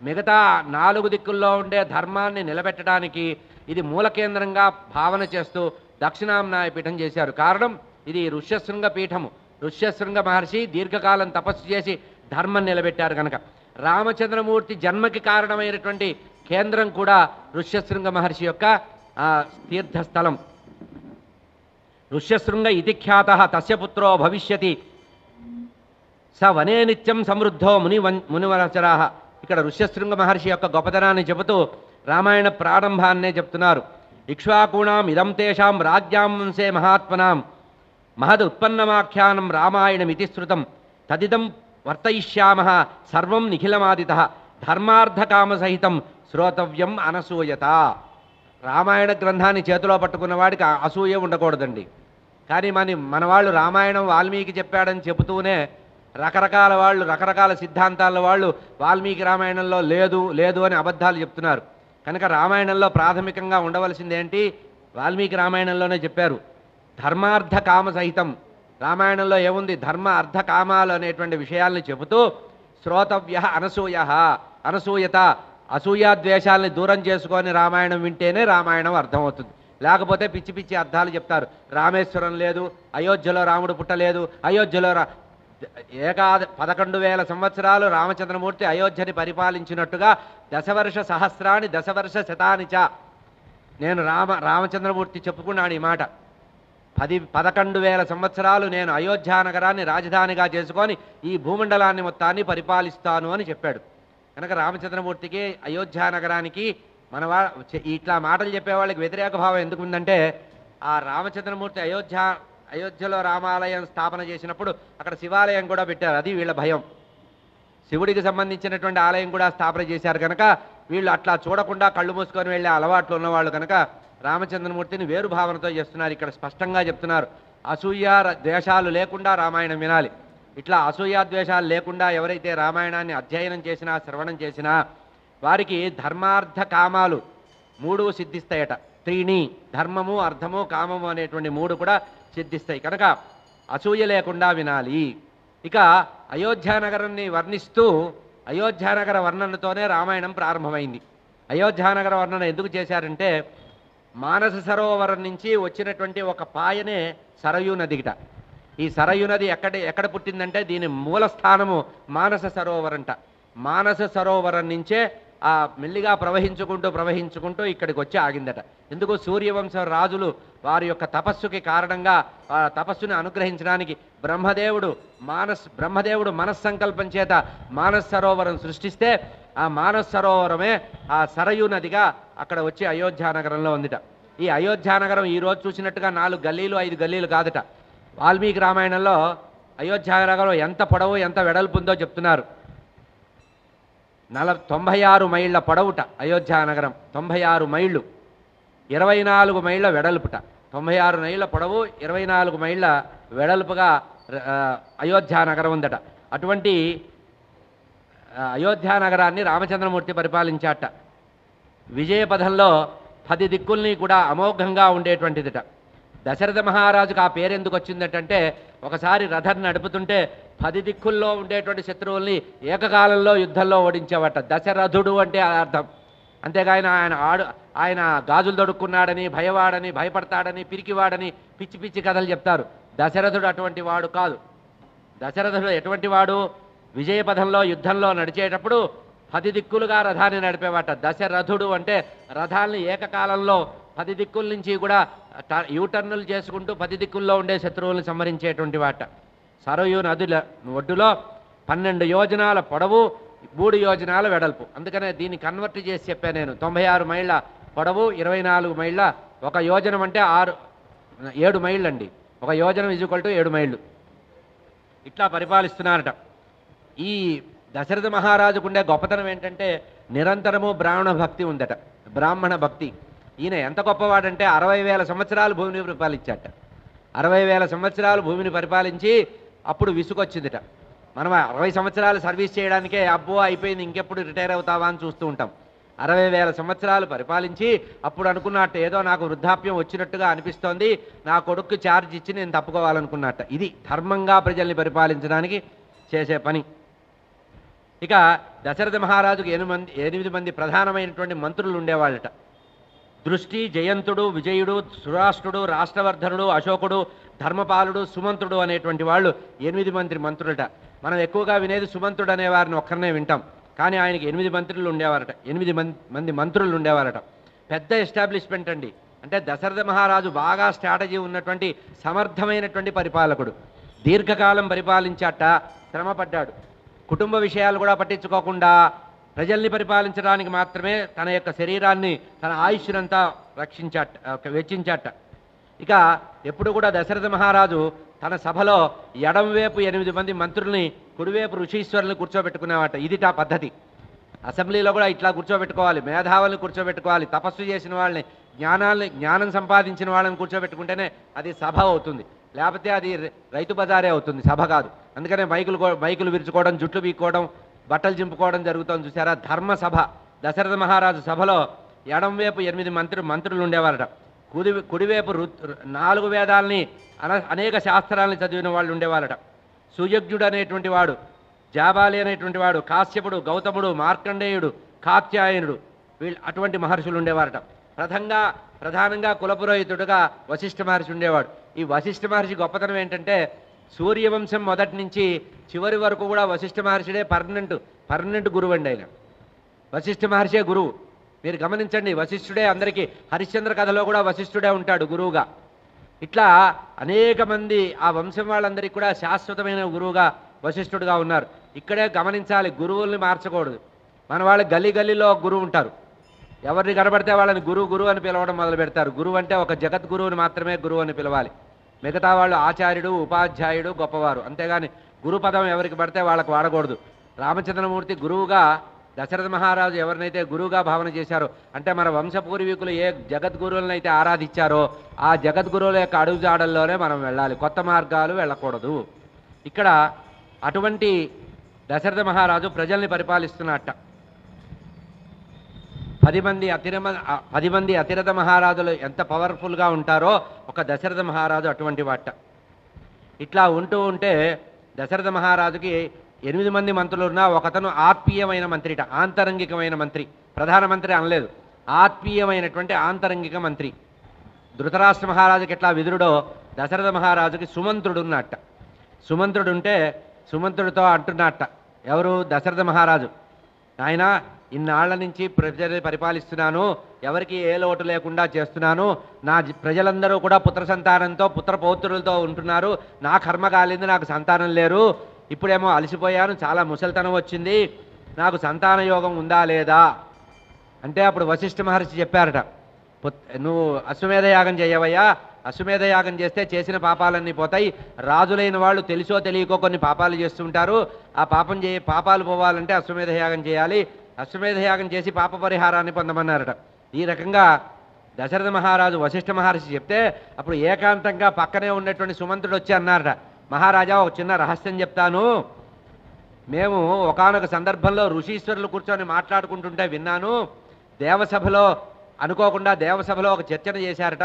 మిగతా 4 దిక్కుల్లో ఉండే ధర్మాన్ని నిలబెట్టడానికి ఇది మూల కేంద్రంగా భావన చేస్తూ దక్షిణాంనాయ పీఠం చేశారు. కారణం ఇది ఋష్యశృంగ పీఠము. ఋష్యశృంగ మహర్షి దీర్ఘకాలం తపస్సు చేసి ధర్మం నిలబెట్టారు కనుక రామచంద్రమూర్తి జన్మకి కారణమైనటువంటి కేంద్రం కూడా ఋష్యశృంగ మహర్షి యొక్క తీర్థస్థలం. ఋష్యశృంగ ఇతి ఖ్యాతః తస్య పుత్రో భవిష్యతి స వనే నిత్యం సమృద్ధో మునివరచరాః. ఇక్కడ ఋష్యశృంగ మహర్షి యొక్క గొప్పతనాన్ని చెబుతూ రామాయణ ప్రారంభాన్నే చెప్తున్నారు. ఇక్ష్వాకూణాం ఇదం తేషాం రాజ్యాం వంశే మహాత్మనాం మహద్ ఉత్పన్నమాఖ్యానం రామాయణమితి శృతం తదిదం వర్తయిష్యామః సర్వం నిఖిలమాదితః ధర్మార్థకామసహితం శ్రోతవ్యం అనసూయత. రామాయణ గ్రంథాన్ని చేతిలో పట్టుకున్న వాడికి అసూయ ఉండకూడదండి. కానీ మన వాళ్ళు రామాయణం వాల్మీకి చెప్పాడని చెబుతూనే రకరకాల వాళ్ళు రకరకాల సిద్ధాంతాల వాళ్ళు వాల్మీకి రామాయణంలో లేదు లేదు అని అబద్ధాలు చెప్తున్నారు. కనుక రామాయణంలో ప్రాథమికంగా ఉండవలసింది ఏంటి? వాల్మీకి రామాయణంలోనే చెప్పారు ధర్మార్థ కామ సహితం. రామాయణంలో ఏముంది? ధర్మ అర్థ కామాలు అనేటువంటి విషయాల్ని చెబుతూ శ్రోతవ్య అనసూయ అనసూయత అసూయాద్వేషాలని దూరం చేసుకొని రామాయణం వింటేనే రామాయణం అర్థమవుతుంది. లేకపోతే పిచ్చి పిచ్చి అర్థాలు చెప్తారు. రామేశ్వరం లేదు, అయోధ్యలో రాముడు పుట్టలేదు, అయోధ్యలో 11,000 సంవత్సరాలు రామచంద్రమూర్తి అయోధ్యని పరిపాలించినట్టుగా దశవర్ష సహస్రాన్ని దశవర్ష శతానిచ. నేను రామచంద్రమూర్తి చెప్పుకున్నాను ఈ మాట. 11,000 సంవత్సరాలు నేను అయోధ్యానగరాన్ని రాజధానిగా చేసుకొని ఈ భూమండలాన్ని మొత్తాన్ని పరిపాలిస్తాను అని చెప్పాడు. కనుక రామచంద్రమూర్తికి అయోధ్యానగరానికి ఇట్లా మాటలు చెప్పేవాళ్ళకి వ్యతిరేక భావం ఎందుకు ఉందంటే ఆ రామచంద్రమూర్తి అయోధ్యలో రామాలయం స్థాపన చేసినప్పుడు అక్కడ శివాలయం కూడా పెట్టారు. అది వీళ్ళ భయం. శివుడికి సంబంధించినటువంటి ఆలయం కూడా స్థాపన చేశారు కనుక వీళ్ళు అట్లా చూడకుండా కళ్ళు మూసుకొని వెళ్ళే అలవాట్లు ఉన్నవాళ్ళు కనుక రామచంద్రమూర్తిని వేరు భావనతో చేస్తున్నారు. ఇక్కడ స్పష్టంగా చెప్తున్నారు అసూయ ద్వేషాలు లేకుండా రామాయణం వినాలి. ఇట్లా అసూయ ద్వేషాలు లేకుండా ఎవరైతే రామాయణాన్ని అధ్యయనం చేసినా శ్రవణం చేసినా వారికి ధర్మార్థ కామాలు 3 సిద్ధిస్తాయట. 3 ధర్మము అర్థము కామము అనేటువంటి 3 కూడా సిద్ధిస్తాయి. కనుక అసూయ లేకుండా వినాలి. ఇక అయోధ్యానగరాన్ని వర్ణిస్తూ అయోధ్యానగర వర్ణనతోనే రామాయణం ప్రారంభమైంది. అయోధ్యానగర వర్ణన ఎందుకు చేశారంటే మానస సరోవరం నుంచి వచ్చినటువంటి ఒక పాయనే సరయూ నదిగిట. ఈ సరయూ నది ఎక్కడ పుట్టిందంటే దీని మూల స్థానము మానస సరోవరంట. మానస సరోవరం నుంచే ఆ మెల్లిగా ప్రవహించుకుంటూ ఇక్కడికి వచ్చి ఆగిందట. ఎందుకు? సూర్యవంశ రాజులు వారి యొక్క తపస్సుకి కారణంగా ఆ తపస్సుని అనుగ్రహించడానికి బ్రహ్మదేవుడు మనస్సంకల్పం చేత మానస సరోవరం సృష్టిస్తే ఆ మానస సరోవరమే ఆ సరయూ నదిగా అక్కడ వచ్చి అయోధ్యానగరంలో ఉందిట. ఈ అయోధ్యానగరం ఈరోజు చూసినట్టుగా 4 గల్లీలు 5 గల్లీలు కాదట. వాల్మీకి రామాయణంలో అయోధ్యానగరం ఎంత పొడవు ఎంత వెడల్పు ఉందో చెప్తున్నారు. 96 మైళ్ళ పొడవుట అయోధ్యానగరం. 96 మైళ్ళు 24 మైళ్ళ వెడల్పుట. 96 మైళ్ళ పొడవు 24 మైళ్ళ వెడల్పుగా అయోధ్యానగరం ఉందట. అటువంటి అయోధ్యానగరాన్ని రామచంద్రమూర్తి పరిపాలించాట. విజయపథంలో 10 దిక్కుల్ని కూడా అమోఘంగా ఉండేటువంటిదిట. దశరథ మహారాజుకు ఆ పేరెందుకు వచ్చిందటంటే ఒకసారి రథం నడుపుతుంటే 10 దిక్కుల్లో ఉండేటువంటి శత్రువుల్ని ఏకకాలంలో యుద్ధంలో ఓడించేవాట. దశరథుడు అంటే అర్థం. అంతేగాని ఆయన గాజులు దొడుక్కున్నాడని భయవాడని భయపడతాడని పిరికివాడని పిచ్చి పిచ్చి కథలు చెప్తారు. దశరథుడు అటువంటి వాడు కాదు. దశరథుడు ఎటువంటి వాడు? విజయపథంలో యుద్ధంలో నడిచేటప్పుడు 10 దిక్కులుగా రథాన్ని నడిపేవాట. దశరథుడు అంటే రథాల్ని ఏకకాలంలో 10 దిక్కుల నుంచి కూడా యూటర్నులు చేసుకుంటూ 10 దిక్కుల్లో ఉండే శత్రువులను సంహరించేటువంటి వాట. సరయూ నదుల ఒడ్డులో 12 యోజనాల పొడవు 3 యోజనాల వెడల్పు. అందుకనే దీన్ని కన్వర్ట్ చేసి చెప్పాను నేను. 96 మైళ్ళ పొడవు 24 మైళ్ళ. 1 యోజనం అంటే 7 మైళ్ళు అండి. 1 యోజనం = 7 మైళ్ళు. ఇట్లా పరిపాలిస్తున్నారట. ఈ దశరథ మహారాజుకు ఉండే గొప్పతనం ఏంటంటే నిరంతరము బ్రాహ్మణ భక్తి ఉందట. బ్రాహ్మణ భక్తి. ఈయన ఎంత గొప్పవాడంటే 60,000 సంవత్సరాలు భూమిని పరిపాలించాట. 60,000 సంవత్సరాలు భూమిని పరిపాలించి అప్పుడు విసుగొచ్చిందిట. మనం 60 సంవత్సరాలు సర్వీస్ చేయడానికే అబ్బో అయిపోయింది ఇంకెప్పుడు రిటైర్ అవుతావా అని చూస్తూ ఉంటాం. 60,000 సంవత్సరాలు పరిపాలించి అప్పుడు అనుకున్నట్టు ఏదో నాకు వృద్ధాప్యం వచ్చినట్టుగా అనిపిస్తోంది, నా కొడుక్కి ఛార్జ్ ఇచ్చి నేను తప్పుకోవాలనుకున్నట్ట. ఇది ధర్మంగా ప్రజల్ని పరిపాలించడానికి చేసే పని. ఇక దశరథ మహారాజుకు 8 మంది ప్రధానమైనటువంటి మంత్రులు ఉండేవాళ్ళట. దృష్టి, జయంతుడు, విజయుడు, సురాష్ట్రుడు, రాష్ట్రవర్ధనుడు, అశోకుడు, ధర్మపాలుడు, సుమంత్రుడు అనేటువంటి వాళ్ళు 8 మంది మంత్రులట. మనం ఎక్కువగా వినేది సుమంత్రుడు అనే వారిని ఒక్కరినే వింటాం, కానీ ఆయనకి 8 మంత్రులు ఉండేవారట. 8 మంది మంత్రులు ఉండేవారట. పెద్ద ఎస్టాబ్లిష్మెంట్ అండి. అంటే దశరథ మహారాజు బాగా స్ట్రాటజీ ఉన్నటువంటి సమర్థమైనటువంటి పరిపాలకుడు. దీర్ఘకాలం పరిపాలించాట, శ్రమపడ్డాడు. కుటుంబ విషయాలు కూడా పట్టించుకోకుండా ప్రజల్ని పరిపాలించడానికి మాత్రమే తన యొక్క శరీరాన్ని, తన ఆయుష్నంతా వెచ్చించాట. ఇక ఎప్పుడు కూడా దశరథ మహారాజు తన సభలో ఎడంవైపు 8 మంది మంత్రుల్ని, కుడివైపు ఋషీశ్వరుల్ని కూర్చోబెట్టుకునేవాట. ఇది ఆ పద్ధతి. అసెంబ్లీలో కూడా ఇట్లా కూర్చోబెట్టుకోవాలి, మేధావుల్ని కూర్చోబెట్టుకోవాలి, తపస్సు చేసిన వాళ్ళని, జ్ఞానం సంపాదించిన వాళ్ళని కూర్చోబెట్టుకుంటేనే అది సభ అవుతుంది. లేకపోతే అది రైతు బజారే అవుతుంది, సభ కాదు. అందుకనే మైకులు విరుచుకోవడం, జుట్లు బీక్కోవడం, బట్టలు చింపుకోవడం జరుగుతుంది చూసారా, ధర్మసభ. దశరథ మహారాజు సభలో ఎడంవైపు 8 మంత్రులు ఉండేవారట. కుడివైపు 4 వేదాలని, అనేక శాస్త్రాలని చదివిన వాళ్ళు ఉండేవారట. సుయజ్ఞుడు అనేటువంటి వాడు, జాబాలి అనేటువంటి వాడు, కాశ్యపుడు, గౌతముడు, మార్కండేయుడు, కాత్యాయనుడు, అటువంటి మహర్షులు ఉండేవారట. ప్రధానంగా కులపురోహితుడుగా వశిష్ఠ మహర్షి ఉండేవాడు. ఈ వశిష్ఠ మహర్షి గొప్పతనం ఏంటంటే, సూర్యవంశం మొదటి నుంచి చివరి వరకు కూడా వశిష్ఠ మహర్షిడే పర్మనెంట్ గురువు అండి. ఆయన వశిష్ఠ మహర్షే గురువు. మీరు గమనించండి, వశిష్ఠుడే అందరికీ, హరిశ్చంద్ర కథలో కూడా వశిష్ఠుడే ఉంటాడు గురువుగా. ఇట్లా అనేక మంది ఆ వంశం వాళ్ళందరికీ కూడా శాశ్వతమైన గురువుగా వశిష్ఠుడుగా ఉన్నారు. ఇక్కడే గమనించాలి, గురువుల్ని మార్చకూడదు. మన వాళ్ళు గల్లీలో గురువు ఉంటారు, ఎవరిని కనబడితే వాళ్ళని గురువు అని పిలవడం మొదలు పెడతారు. గురువు అంటే ఒక జగద్గురువుని మాత్రమే గురువు అని పిలవాలి. మిగతా వాళ్ళు ఆచార్యుడు, ఉపాధ్యాయుడు, గొప్పవారు, అంతేగాని గురు పదం ఎవరికి పడితే వాళ్ళకు వాడకూడదు. రామచంద్రమూర్తి గురువుగా, దశరథ మహారాజు ఎవరినైతే గురువుగా భావన చేశారో, అంటే మన వంశపూర్వీకులు ఏ జగద్గురువులను అయితే ఆరాధించారో ఆ జగద్గురువుల యొక్క అడుగుజాడల్లోనే మనం వెళ్ళాలి, కొత్త మార్గాలు వెళ్ళకూడదు. ఇక్కడ అటువంటి దశరథ మహారాజు ప్రజల్ని పరిపాలిస్తున్నట్ట. 10 మంది అతిరథ మహారాజులు ఎంత పవర్ఫుల్గా ఉంటారో ఒక దశరథ మహారాజు అటువంటి వాట. ఇట్లా ఉంటే దశరథ మహారాజుకి 8 మంది మంత్రులు ఉన్నా ఒకతను ఆత్మీయమైన మంత్రిట, ఆంతరంగికమైన మంత్రి. ప్రధానమంత్రి అనలేదు, ఆత్మీయమైనటువంటి ఆంతరంగిక మంత్రి. ధృతరాష్ట్ర మహారాజుకి ఎట్లా విదురుడో దశరథ మహారాజుకి సుమంత్రుడు ఉన్నట్ట. సుమంత్రుడుంటే సుమంత్రుడితో అంటున్నట్ట, ఎవరు? దశరథ మహారాజు, ఆయన ఇన్నాళ్ల నుంచి ప్రజల్ని పరిపాలిస్తున్నాను, ఎవరికి ఏ లోటు లేకుండా చేస్తున్నాను, నా ప్రజలందరూ కూడా పుత్ర సంతానంతో, పుత్ర పౌత్రులతో ఉంటున్నారు, నా కర్మ కాలింది, నాకు సంతానం లేరు, ఇప్పుడేమో అలసిపోయాను, చాలా ముసలితనం వచ్చింది, నాకు సంతాన యోగం ఉందా లేదా అంటే అప్పుడు వశిష్ఠ మహర్షి చెప్పారట, నువ్వు అశ్వమేధ యాగం చేయవయ్యా, అశ్వమేధ యాగం చేస్తే చేసిన పాపాలన్నీ పోతాయి. రాజులైన వాళ్ళు తెలుసో తెలియకో కొన్ని పాపాలు చేస్తుంటారు, ఆ పాపాలు పోవాలంటే అశ్వమేధ యాగం చేయాలి, అశ్వమేధ యాగం చేసి పాప పరిహారాన్ని పొందమన్నారట. ఈ రకంగా దశరథ మహారాజు వశిష్ఠ మహర్షి చెప్తే అప్పుడు ఏకాంతంగా పక్కనే ఉన్నటువంటి సుమంత్రుడు వచ్చి అన్నారట, మహారాజా ఒక చిన్న రహస్యం చెప్తాను, మేము ఒకానొక సందర్భంలో ఋషీశ్వరులు కూర్చొని మాట్లాడుకుంటుంటే విన్నాను, అనుకోకుండా దేవసభలో ఒక చర్చన చేశారట,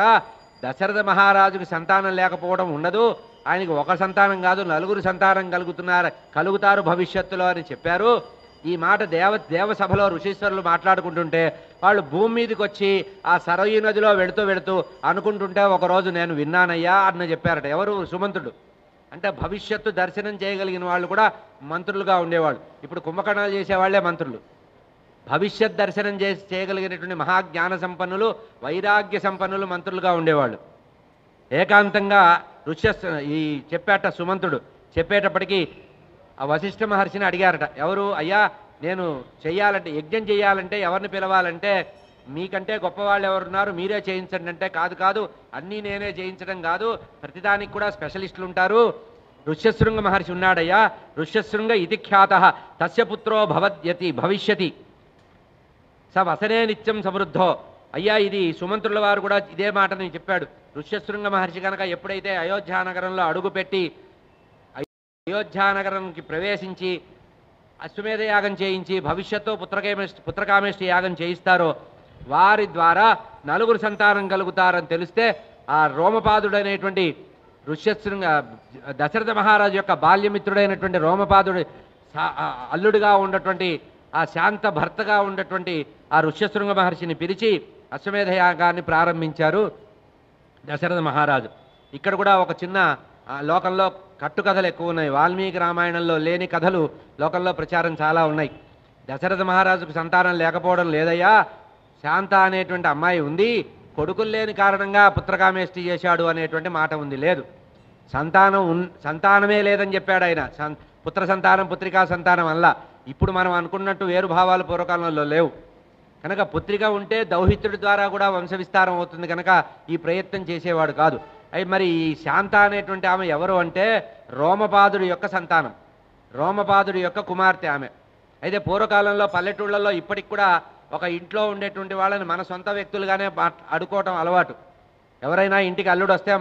దశరథ మహారాజుకి సంతానం లేకపోవడం ఉండదు, ఆయనకి ఒక సంతానం కాదు 4 సంతానం కలుగుతారు భవిష్యత్తులో అని చెప్పారు. ఈ మాట దేవసభలో ఋషీశ్వరులు మాట్లాడుకుంటుంటే వాళ్ళు భూమి మీదకి వచ్చి ఆ సరయూ నదిలో వెళుతూ అనుకుంటుంటే ఒకరోజు నేను విన్నానయ్యా అని చెప్పారట. ఎవరు? సుమంత్రుడు. అంటే భవిష్యత్తు దర్శనం చేయగలిగిన వాళ్ళు కూడా మంత్రులుగా ఉండేవాళ్ళు. ఇప్పుడు కుంభకర్ణాలు చేసేవాళ్లే మంత్రులు. భవిష్యత్ దర్శనం చేయగలిగినటువంటి మహాజ్ఞాన సంపన్నులు, వైరాగ్య సంపన్నులు మంత్రులుగా ఉండేవాళ్ళు. ఏకాంతంగా ఈ చెప్పేట సుమంత్రుడు చెప్పేటప్పటికీ ఆ వశిష్ఠ మహర్షిని అడిగారట, ఎవరు? అయ్యా, నేను యజ్ఞం చేయాలంటే ఎవరిని పిలవాలంటే మీకంటే గొప్పవాళ్ళు ఎవరున్నారు, మీరే చేయించండి అంటే, కాదు అన్నీ నేనే చేయించడం కాదు, ప్రతిదానికి కూడా స్పెషలిస్టులు ఉంటారు, ఋష్యశృంగ మహర్షి ఉన్నాడయ్యా, ఋష్యశృంగ ఇతి ఖ్యాతః తస్య పుత్రో భవిష్యతి స వసనే నిత్యం సమృద్ధో. అయ్యా, ఇది సుమంత్రుల వారు కూడా ఇదే మాటని చెప్పాడు. ఋష్యశృంగ మహర్షి కనుక ఎప్పుడైతే అయోధ్యానగరంలో అడుగుపెట్టి అయోధ్యానగరంకి ప్రవేశించి అశ్వమేధ యాగం చేయించి భవిష్యత్తు పుత్రకామేష్టి యాగం చేయిస్తారో వారి ద్వారా నలుగురు సంతానం కలుగుతారని తెలిస్తే ఆ రోమపాదుడు అనేటువంటి ఋష్యశృంగ దశరథ మహారాజు యొక్క బాల్యమిత్రుడైనటువంటి రోమపాదుడు అల్లుడిగా ఉన్నటువంటి ఆ శాంత భర్తగా ఉన్నటువంటి ఆ ఋష్యశృంగ మహర్షిని పిలిచి అశ్వమేధ యాగాన్ని ప్రారంభించారు దశరథ మహారాజు. ఇక్కడ కూడా ఒక చిన్న లోకంలో కట్టుకథలు ఎక్కువ ఉన్నాయి. వాల్మీకి రామాయణంలో లేని కథలు లోకంలో ప్రచారం చాలా ఉన్నాయి. దశరథ మహారాజుకు సంతానం లేకపోవడం లేదయ్యా, శాంత అనేటువంటి అమ్మాయి ఉంది, కొడుకులు లేని కారణంగా పుత్రకామేష్టి చేశాడు అనేటువంటి మాట ఉంది. లేదు, సంతానమే లేదని చెప్పాడు ఆయన. పుత్ర సంతానం పుత్రికా సంతానం అల్లా. ఇప్పుడు మనం అనుకున్నట్టు వేరు భావాలు పూర్వకాలంలో లేవు కనుక పుత్రిక ఉంటే దౌహిత్రుడి ద్వారా కూడా వంశవిస్తారం అవుతుంది కనుక ఈ ప్రయత్నం చేసేవాడు కాదు. మరి ఈ శాంత అనేటువంటి ఆమె ఎవరు అంటే రోమపాదుడి యొక్క సంతానం, రోమపాదుడి యొక్క కుమార్తె ఆమె. అయితే పూర్వకాలంలో పల్లెటూళ్ళల్లో ఇప్పటికి కూడా ఒక ఇంట్లో ఉండేటువంటి వాళ్ళని మన సొంత వ్యక్తులుగానే అడుకోవటం అలవాటు. ఎవరైనా ఇంటికి అల్లుడు వస్తే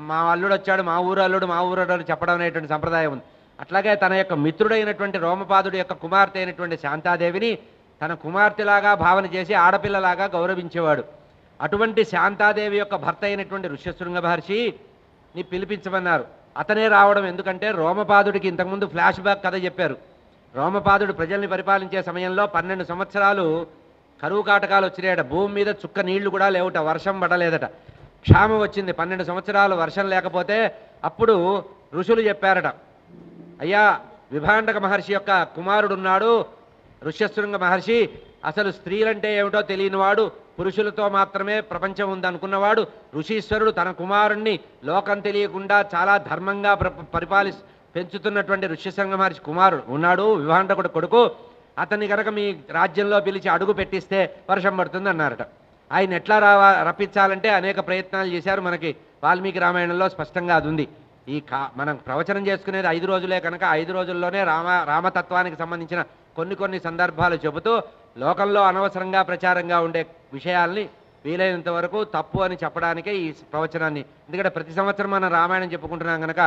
మా అల్లుడు వచ్చాడు, మా ఊరు అల్లుడు చెప్పడం అనేటువంటి సంప్రదాయం ఉంది. అట్లాగే తన యొక్క మిత్రుడైనటువంటి రోమపాదుడి యొక్క కుమార్తె అయినటువంటి శాంతాదేవిని తన కుమార్తెలాగా భావన చేసి ఆడపిల్లలాగా గౌరవించేవాడు. అటువంటి శాంతాదేవి యొక్క భర్త అయినటువంటి ఋష్యశృంగ మహర్షిని పిలిపించమన్నారు. అతనే రావడం ఎందుకంటే రోమపాదుడికి ఇంతకుముందు ఫ్లాష్ బ్యాక్ కథ చెప్పారు. రోమపాదుడు ప్రజల్ని పరిపాలించే సమయంలో 12 సంవత్సరాలు కరువు కాటకాలు వచ్చినాయట. భూమి మీద చుక్క నీళ్లు కూడా లేవుట, వర్షం పడలేదట, క్షామం వచ్చింది. 12 సంవత్సరాలు వర్షం లేకపోతే అప్పుడు ఋషులు చెప్పారట, అయ్యా విభాండక మహర్షి యొక్క కుమారుడున్నాడు ఋష్యశృంగ మహర్షి, అసలు స్త్రీలంటే ఏమిటో తెలియనివాడు, పురుషులతో మాత్రమే ప్రపంచం ఉందనుకున్నవాడు, ఋషీశ్వరుడు తన కుమారుణ్ణి లోకం తెలియకుండా చాలా ధర్మంగా పెంచుతున్నటువంటి ఋష్యశృంగ మహర్షి కుమారుడు ఉన్నాడు, విభాండకుడు కొడుకు, అతన్ని కనుక మీ రాజ్యంలో పిలిచి అడుగు పెట్టిస్తే వర్షం పడుతుంది అన్నారట. ఆయన ఎట్లా రప్పించాలంటే అనేక ప్రయత్నాలు చేశారు. మనకి వాల్మీకి రామాయణంలో స్పష్టంగా అది ఉంది. మనం ప్రవచనం చేసుకునేది 5 రోజులే కనుక 5 రోజుల్లోనే రామతత్వానికి సంబంధించిన కొన్ని సందర్భాలు చెబుతూ లోకంలో అనవసరంగా ప్రచారంగా ఉండే విషయాల్ని వీలైనంత వరకు తప్పు అని చెప్పడానికే ఈ ప్రవచనాన్ని. ఎందుకంటే ప్రతి సంవత్సరం మనం రామాయణం చెప్పుకుంటున్నాం కనుక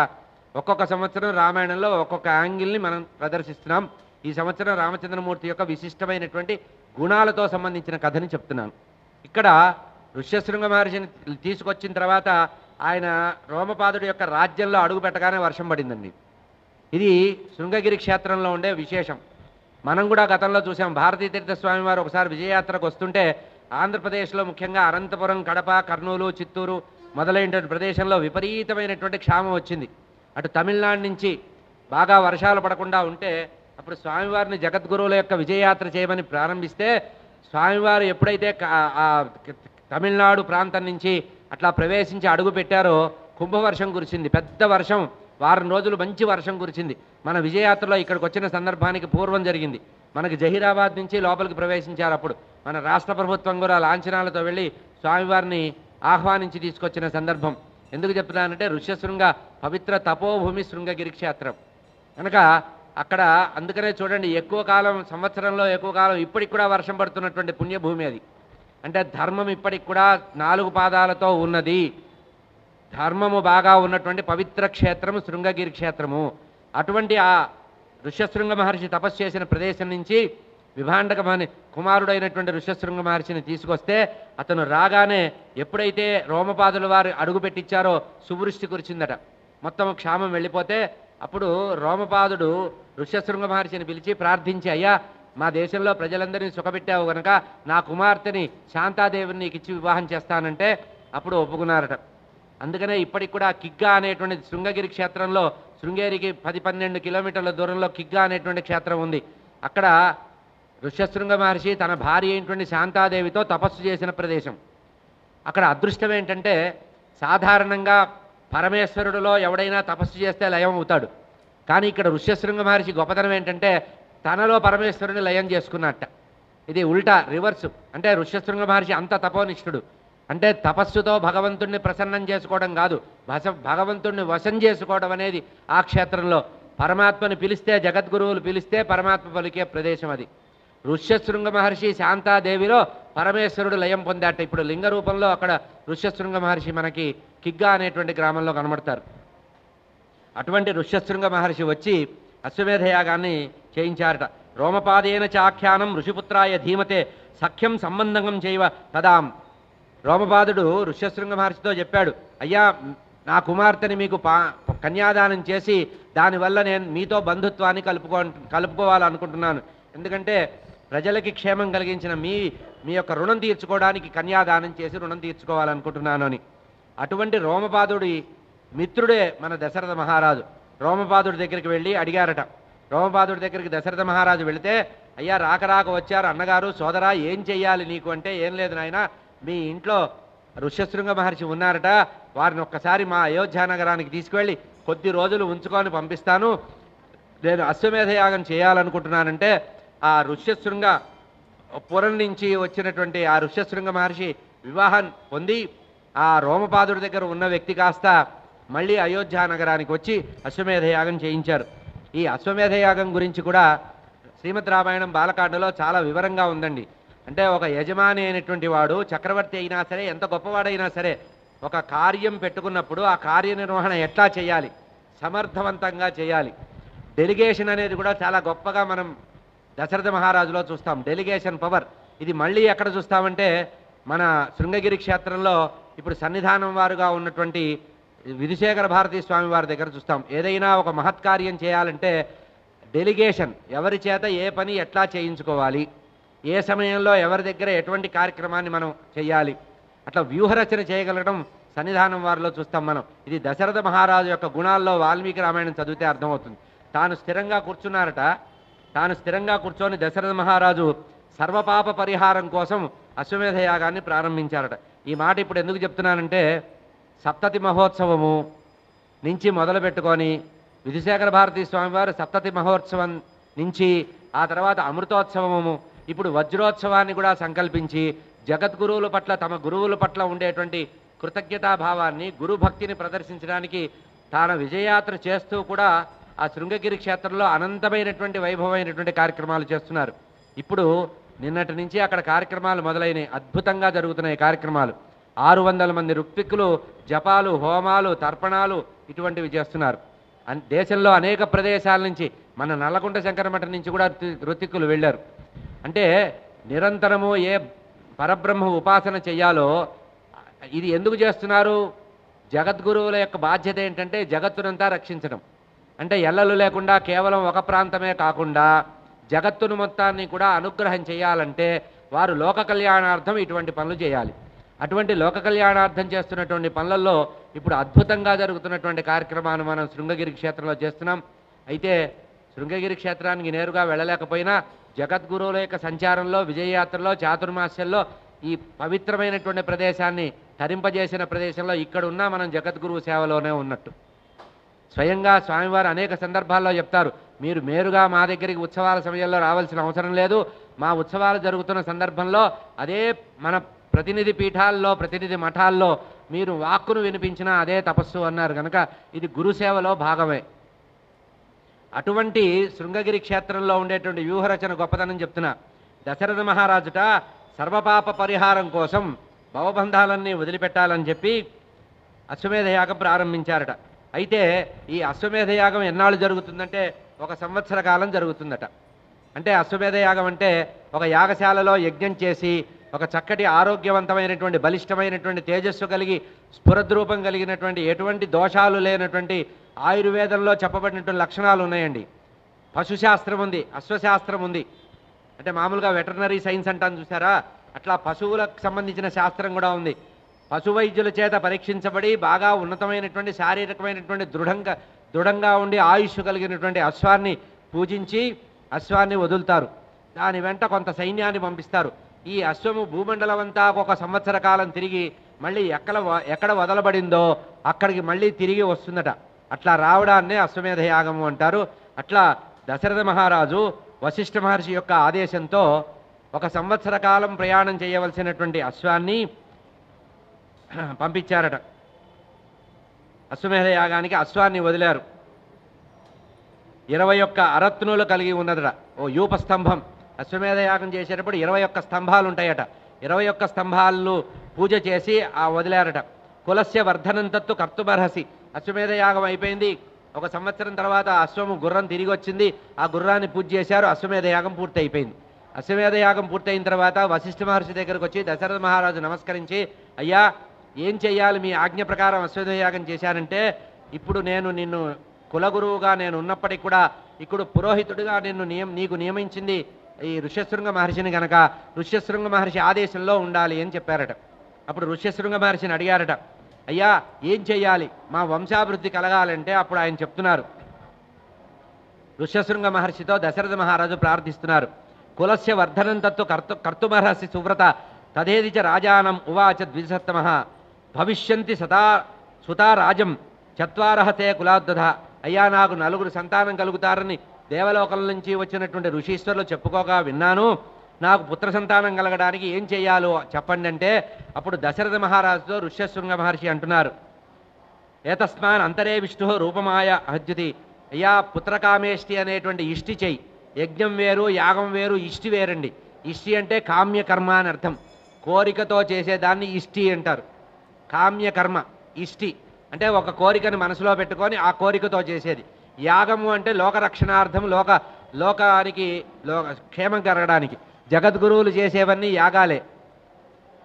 ఒక్కొక్క సంవత్సరం రామాయణంలో ఒక్కొక్క యాంగిల్ని మనం ప్రదర్శిస్తున్నాం. ఈ సంవత్సరం రామచంద్రమూర్తి యొక్క విశిష్టమైనటువంటి గుణాలతో సంబంధించిన కథని చెప్తున్నాను. ఇక్కడ ఋష్యశృంగ మహర్షిని తీసుకొచ్చిన తర్వాత ఆయన రోమపాదుడి యొక్క రాజ్యంలో అడుగు పెట్టగానే వర్షం పడిందండి. ఇది శృంగగిరి క్షేత్రంలో ఉండే విశేషం. మనం కూడా గతంలో చూసాం. భారతీ తీర్థస్వామి వారు ఒకసారి విజయయాత్రకు వస్తుంటే ఆంధ్రప్రదేశ్లో ముఖ్యంగా అనంతపురం, కడప, కర్నూలు, చిత్తూరు మొదలైనటువంటి ప్రదేశంలో విపరీతమైనటువంటి క్షామం వచ్చింది. అటు తమిళనాడు నుంచి బాగా వర్షాలు పడకుండా ఉంటే అప్పుడు స్వామివారిని జగద్గురువుల యొక్క విజయయాత్ర చేయమని ప్రారంభిస్తే స్వామివారు ఎప్పుడైతే తమిళనాడు ప్రాంతం నుంచి అట్లా ప్రవేశించి అడుగు పెట్టారో కుంభవర్షం కురిసింది. పెద్ద వర్షం, వారం రోజులు మంచి వర్షం కురిసింది. మన విజయయాత్రలో ఇక్కడికి వచ్చిన సందర్భానికి పూర్వం జరిగింది. మనకి జహీరాబాద్ నుంచి లోపలికి ప్రవేశించారు. అప్పుడు మన రాష్ట్ర ప్రభుత్వం కూడా లాంఛనాలతో వెళ్ళి స్వామివారిని ఆహ్వానించి తీసుకొచ్చిన సందర్భం. ఎందుకు చెప్తున్నానంటే ఋష్యశృంగ పవిత్ర తపోభూమి శృంగగిరి క్షేత్రం కనుక అక్కడ అందుకనే చూడండి ఎక్కువ కాలం సంవత్సరంలో ఎక్కువ కాలం ఇప్పటికి కూడా వర్షం పడుతున్నటువంటి పుణ్యభూమి అది. అంటే ధర్మం ఇప్పటికి కూడా 4 పాదాలతో ఉన్నది. ధర్మము బాగా ఉన్నటువంటి పవిత్ర క్షేత్రము శృంగగిరి క్షేత్రము. అటువంటి ఆ ఋష్యశృంగ మహర్షి తపస్సు చేసిన ప్రదేశం నుంచి విభాండక కుమారుడైనటువంటి ఋష్యశృంగ మహర్షిని తీసుకొస్తే అతను రాగానే ఎప్పుడైతే రోమపాదుల వారు అడుగు పెట్టించారో సువృష్టి కురిచిందట. మొత్తం క్షామం వెళ్ళిపోతే అప్పుడు రోమపాదుడు ఋష్యశృంగ మహర్షిని పిలిచి ప్రార్థించి, అయ్యా మా దేశంలో ప్రజలందరినీ సుఖపెట్టావు కనుక నా కుమార్తెని శాంతాదేవిని నీకు ఇచ్చి వివాహం చేస్తానంటే అప్పుడు ఒప్పుకున్నారట. అందుకనే ఇప్పటికి కూడా కిగ్గా అనేటువంటి శృంగగిరి క్షేత్రంలో శృంగేరికి 10-12 కిలోమీటర్ల దూరంలో కిగ్గా అనేటువంటి క్షేత్రం ఉంది. అక్కడ ఋష్యశృంగ మహర్షి తన భార్య అయినటువంటి శాంతాదేవితో తపస్సు చేసిన ప్రదేశం. అక్కడ అదృష్టం ఏంటంటే సాధారణంగా పరమేశ్వరుడిలో ఎవడైనా తపస్సు చేస్తే లయం అవుతాడు. కానీ ఇక్కడ ఋష్యశృంగ మహర్షి గొప్పతనం ఏంటంటే తనలో పరమేశ్వరుని లయం చేసుకున్నట్ట. ఇది ఉల్టా రివర్సు. అంటే ఋష్యశృంగ మహర్షి అంత తపోనిష్ఠుడు. అంటే తపస్సుతో భగవంతుణ్ణి ప్రసన్నం చేసుకోవడం కాదు, భగవంతుణ్ణి వశం చేసుకోవడం అనేది ఆ క్షేత్రంలో. పరమాత్మని పిలిస్తే, జగద్గురువులు పిలిస్తే పరమాత్మ పలికే ప్రదేశం అది. ఋష్యశృంగ మహర్షి శాంతాదేవిలో పరమేశ్వరుడు లయం పొందాట. ఇప్పుడు లింగ రూపంలో అక్కడ ఋష్యశృంగ మహర్షి మనకి కిగ్గా అనేటువంటి గ్రామంలో కనబడతారు. అటువంటి ఋష్యశృంగ మహర్షి వచ్చి అశ్వమేధ యాగాన్ని చేయించారట. రోమపాదేన చాఖ్యానం ఋషిపుత్రాయ ధీమతే సఖ్యం సంబంధం చేయవ తదాం. రోమపాదుడు ఋష్యశృంగ మహర్షితో చెప్పాడు, అయ్యా నా కుమార్తెని మీకు కన్యాదానం చేసి దానివల్ల నేను మీతో బంధుత్వాన్ని కలుపుకోవాలనుకుంటున్నాను. ఎందుకంటే ప్రజలకి క్షేమం కలిగించిన మీ యొక్క రుణం తీర్చుకోవడానికి కన్యాదానం చేసి రుణం తీర్చుకోవాలనుకుంటున్నాను అని. అటువంటి రోమపాదుడి మిత్రుడే మన దశరథ మహారాజు. రోమపాదుడి దగ్గరికి వెళ్ళి అడిగారట. రోమపాదుడి దగ్గరికి దశరథ మహారాజు వెళితే, అయ్యా రాక వచ్చారు అన్నగారు, సోదరా ఏం చెయ్యాలి నీకు అంటే, ఏం లేదు నాయన, మీ ఇంట్లో ఋష్యశృంగ మహర్షి ఉన్నారట, వారిని ఒక్కసారి మా అయోధ్య నగరానికి తీసుకువెళ్ళి కొద్ది రోజులు ఉంచుకొని పంపిస్తాను, నేను అశ్వమేధ యాగం చేయాలనుకుంటున్నానంటే, ఆ ఋష్యశృంగ పురం నుంచి వచ్చినటువంటి ఆ ఋష్యశృంగ మహర్షి వివాహం పొంది ఆ రోమపాదుడి దగ్గర ఉన్న వ్యక్తి కాస్త మళ్ళీ అయోధ్య నగరానికి వచ్చి అశ్వమేధ యాగం చేయించారు. ఈ అశ్వమేధ యాగం గురించి కూడా శ్రీమద్ రామాయణం బాలకాండలో చాలా వివరంగా ఉందండి. అంటే ఒక యజమాని అయినటువంటి వాడు, చక్రవర్తి అయినా సరే, ఎంత గొప్పవాడైనా సరే, ఒక కార్యం పెట్టుకున్నప్పుడు ఆ కార్యనిర్వహణ ఎట్లా చేయాలి, సమర్థవంతంగా చేయాలి. డెలిగేషన్ అనేది కూడా చాలా గొప్పగా మనం దశరథ మహారాజులో చూస్తాం. డెలిగేషన్ పవర్ ఇది మళ్ళీ ఎక్కడ చూస్తామంటే మన శృంగగిరి క్షేత్రంలో ఇప్పుడు సన్నిధానం వారుగా ఉన్నటువంటి విధుశేఖర భారతీ స్వామి వారి దగ్గర చూస్తాం. ఏదైనా ఒక మహత్కార్యం చేయాలంటే డెలిగేషన్, ఎవరి చేత ఏ పని ఎట్లా చేయించుకోవాలి, ఏ సమయంలో ఎవరి దగ్గర ఎటువంటి కార్యక్రమాన్ని మనం చేయాలి, అట్లా వ్యూహరచన చేయగలగడం సన్నిధానం వారిలో చూస్తాం మనం. ఇది దశరథ మహారాజు యొక్క గుణాల్లో వాల్మీకి రామాయణం చదివితే అర్థమవుతుంది. తాను స్థిరంగా కూర్చున్నారట. తాను స్థిరంగా కూర్చొని దశరథ మహారాజు సర్వపాప పరిహారం కోసం అశ్వమేధ యాగాన్ని ప్రారంభించారట. ఈ మాట ఇప్పుడు ఎందుకు చెప్తున్నానంటే, సప్తతి మహోత్సవము నుంచి మొదలు పెట్టుకొని విధుశేఖర భారతీ స్వామివారు సప్తతి మహోత్సవం నుంచి ఆ తర్వాత అమృతోత్సవము, ఇప్పుడు వజ్రోత్సవాన్ని కూడా సంకల్పించి జగద్గురువుల పట్ల, తమ గురువుల పట్ల ఉండేటువంటి కృతజ్ఞతాభావాన్ని, గురుభక్తిని ప్రదర్శించడానికి తాను విజయయాత్ర చేస్తూ కూడా ఆ శృంగగిరి క్షేత్రంలో అనంతమైనటువంటి వైభవమైనటువంటి కార్యక్రమాలు చేస్తున్నారు. ఇప్పుడు నిన్నటి నుంచి అక్కడ కార్యక్రమాలు మొదలైనవి. అద్భుతంగా జరుగుతున్నాయి కార్యక్రమాలు. 600 మంది ఋత్విక్కులు జపాలు, హోమాలు, తర్పణాలు ఇటువంటివి చేస్తున్నారు. దేశంలో అనేక ప్రదేశాల నుంచి, మన నల్లకుంట శంకరమఠం నుంచి కూడా ఋత్విక్కులు వెళ్ళారు. అంటే నిరంతరము ఏ పరబ్రహ్మ ఉపాసన చెయ్యాలో ఇది ఎందుకు చేస్తున్నారు? జగద్గురువుల యొక్క బాధ్యత ఏంటంటే జగత్తునంతా రక్షించడం. అంటే ఎల్లలు లేకుండా కేవలం ఒక ప్రాంతమే కాకుండా జగత్తును మొత్తాన్ని కూడా అనుగ్రహం చేయాలంటే వారు లోక కళ్యాణార్థం ఇటువంటి పనులు చేయాలి. అటువంటి లోక కళ్యాణార్థం చేస్తున్నటువంటి పనులలో ఇప్పుడు అద్భుతంగా జరుగుతున్నటువంటి కార్యక్రమాన్ని మనం శృంగగిరి క్షేత్రంలో చేస్తున్నాం. అయితే శృంగగిరి క్షేత్రానికి నేరుగా వెళ్ళలేకపోయినా జగద్గురువుల యొక్క సంచారంలో, విజయయాత్రలో, చాతుర్మాస్యంలో ఈ పవిత్రమైనటువంటి ప్రదేశాన్ని తరింపజేసిన ప్రదేశంలో ఇక్కడ ఉన్నా మనం జగద్గురువు సేవలోనే ఉన్నట్టు. స్వయంగా స్వామివారు అనేక సందర్భాల్లో చెప్తారు, మీరు నేరుగా మా దగ్గరికి ఉత్సవాల సమయంలో రావాల్సిన అవసరం లేదు, మా ఉత్సవాలు జరుగుతున్న సందర్భంలో అదే మన ప్రతినిధి పీఠాల్లో, ప్రతినిధి మఠాల్లో మీరు వాక్కును వినిపించినా అదే తపస్సు అన్నారు. కనుక ఇది గురుసేవలో భాగమే. అటువంటి శృంగగిరి క్షేత్రంలో ఉండేటువంటి వ్యూహరచన గొప్పతనం చెప్తున్నా. దశరథ మహారాజుట సర్వపాప పరిహారం కోసం భవబంధాలన్నీ వదిలిపెట్టాలని చెప్పి అశ్వమేధ యాగం ప్రారంభించారట. అయితే ఈ అశ్వమేధ యాగం ఎన్నాళ్ళు జరుగుతుందంటే 1 సంవత్సర కాలం జరుగుతుందట. అంటే అశ్వమేధ యాగం అంటే ఒక యాగశాలలో యజ్ఞం చేసి ఒక చక్కటి ఆరోగ్యవంతమైనటువంటి, బలిష్టమైనటువంటి, తేజస్సు కలిగి, స్ఫురద్రూపం కలిగినటువంటి, ఎటువంటి దోషాలు లేనటువంటి ఆయుర్వేదంలో చెప్పబడినటువంటి లక్షణాలు ఉన్నాయండి. పశుశాస్త్రం ఉంది, అశ్వశాస్త్రం ఉంది. అంటే మామూలుగా వెటర్నరీ సైన్స్ అంటాను చూసారా, అట్లా పశువులకు సంబంధించిన శాస్త్రం కూడా ఉంది. పశు వైద్యుల చేత పరీక్షించబడి బాగా ఉన్నతమైనటువంటి, శారీరకమైనటువంటి, దృఢంగా ఉండి ఆయుష్ కలిగినటువంటి అశ్వాన్ని పూజించి అశ్వాన్ని వదులుతారు. దాని వెంట కొంత సైన్యాన్ని పంపిస్తారు. ఈ అశ్వము భూమండలం అంతా 1 సంవత్సర కాలం తిరిగి మళ్ళీ ఎక్కడ వదలబడిందో అక్కడికి మళ్ళీ తిరిగి వస్తుందట. అట్లా రావడాన్నే అశ్వమేధ యాగము అంటారు. అట్లా దశరథ మహారాజు వశిష్ఠ మహర్షి యొక్క ఆదేశంతో 1 సంవత్సర కాలం ప్రయాణం చేయవలసినటువంటి అశ్వాన్ని పంపించారట. అశ్వమేధ యాగానికి అశ్వాన్ని వదిలారు. 21 అరత్నులు కలిగి ఉన్నదట ఓ యూపస్తంభం. అశ్వమేధ యాగం చేసేటప్పుడు 21 స్తంభాలు ఉంటాయట. 21 స్తంభాలు పూజ చేసి వదిలారట. కులస్య వర్ధనంతత్తు కర్తుమర్హసి. అశ్వమేధ యాగం అయిపోయింది, ఒక సంవత్సరం తర్వాత అశ్వము గుర్రం తిరిగి వచ్చింది. ఆ గుర్రాన్ని పూజ చేశారు. అశ్వమేధ యాగం పూర్తి అయిపోయింది. అశ్వమేధ యాగం పూర్తయిన తర్వాత వశిష్ఠ మహర్షి దగ్గరకు వచ్చి దశరథ మహారాజు నమస్కరించి, అయ్యా ఏం చెయ్యాలి, మీ ఆజ్ఞ ప్రకారం అశ్వమేధ యాగం చేశానంటే, ఇప్పుడు నేను నిన్ను కులగురువుగా నేను ఉన్నప్పటికీ కూడా ఇప్పుడు పురోహితుడిగా నీకు నియమించింది ఈ ఋష్యశృంగ మహర్షిని గనక ఋష్యశృంగ మహర్షి ఆదేశంలో ఉండాలి అని చెప్పారట. అప్పుడు ఋష్యశృంగ మహర్షిని అడిగారట, అయ్యా ఏం చెయ్యాలి, మా వంశాభివృద్ధి కలగాలంటే అప్పుడు ఆయన చెప్తున్నారు, ఋష్యశృంగ మహర్షితో దశరథ మహారాజు ప్రార్థిస్తున్నారు. కులస్య వర్ధనం తత్తు కర్తుమర్హసి సువ్రత తదేది చ రాజానం ఉవాచ ద్విజసత్తమః భవిష్యంతి సుతారాజం చత్వారహతే కులాద్దధ. అయ్యా నాకు 4 సంతానం కలుగుతారని దేవలోకం నుంచి వచ్చినటువంటి ఋషీశ్వరులు చెప్పుకోగా విన్నాను. నాకు పుత్ర సంతానం కలగడానికి ఏం చేయాలో చెప్పండి అంటే, అప్పుడు దశరథ మహారాజుతో ఋష్యశృంగ మహర్షి అంటున్నారు, ఏతస్మాన్ అంతరే విష్ణు రూపమాయ అహద్యుతి. అయ్యా పుత్రకామేష్టి అనేటువంటి ఇష్టి చెయ్యి. యజ్ఞం వేరు, యాగం వేరు, ఇష్టి వేరండి. ఇష్టి అంటే కామ్యకర్మ అని అర్థం. కోరికతో చేసేదాన్ని ఇష్టి అంటారు. కామ్యకర్మ ఇష్టి అంటే ఒక కోరికను మనసులో పెట్టుకొని ఆ కోరికతో చేసేది. యాగము అంటే లోకరక్షణార్థం, లోకానికి క్షేమం కలగడానికి. జగద్గురువులు చేసేవన్నీ యాగాలే.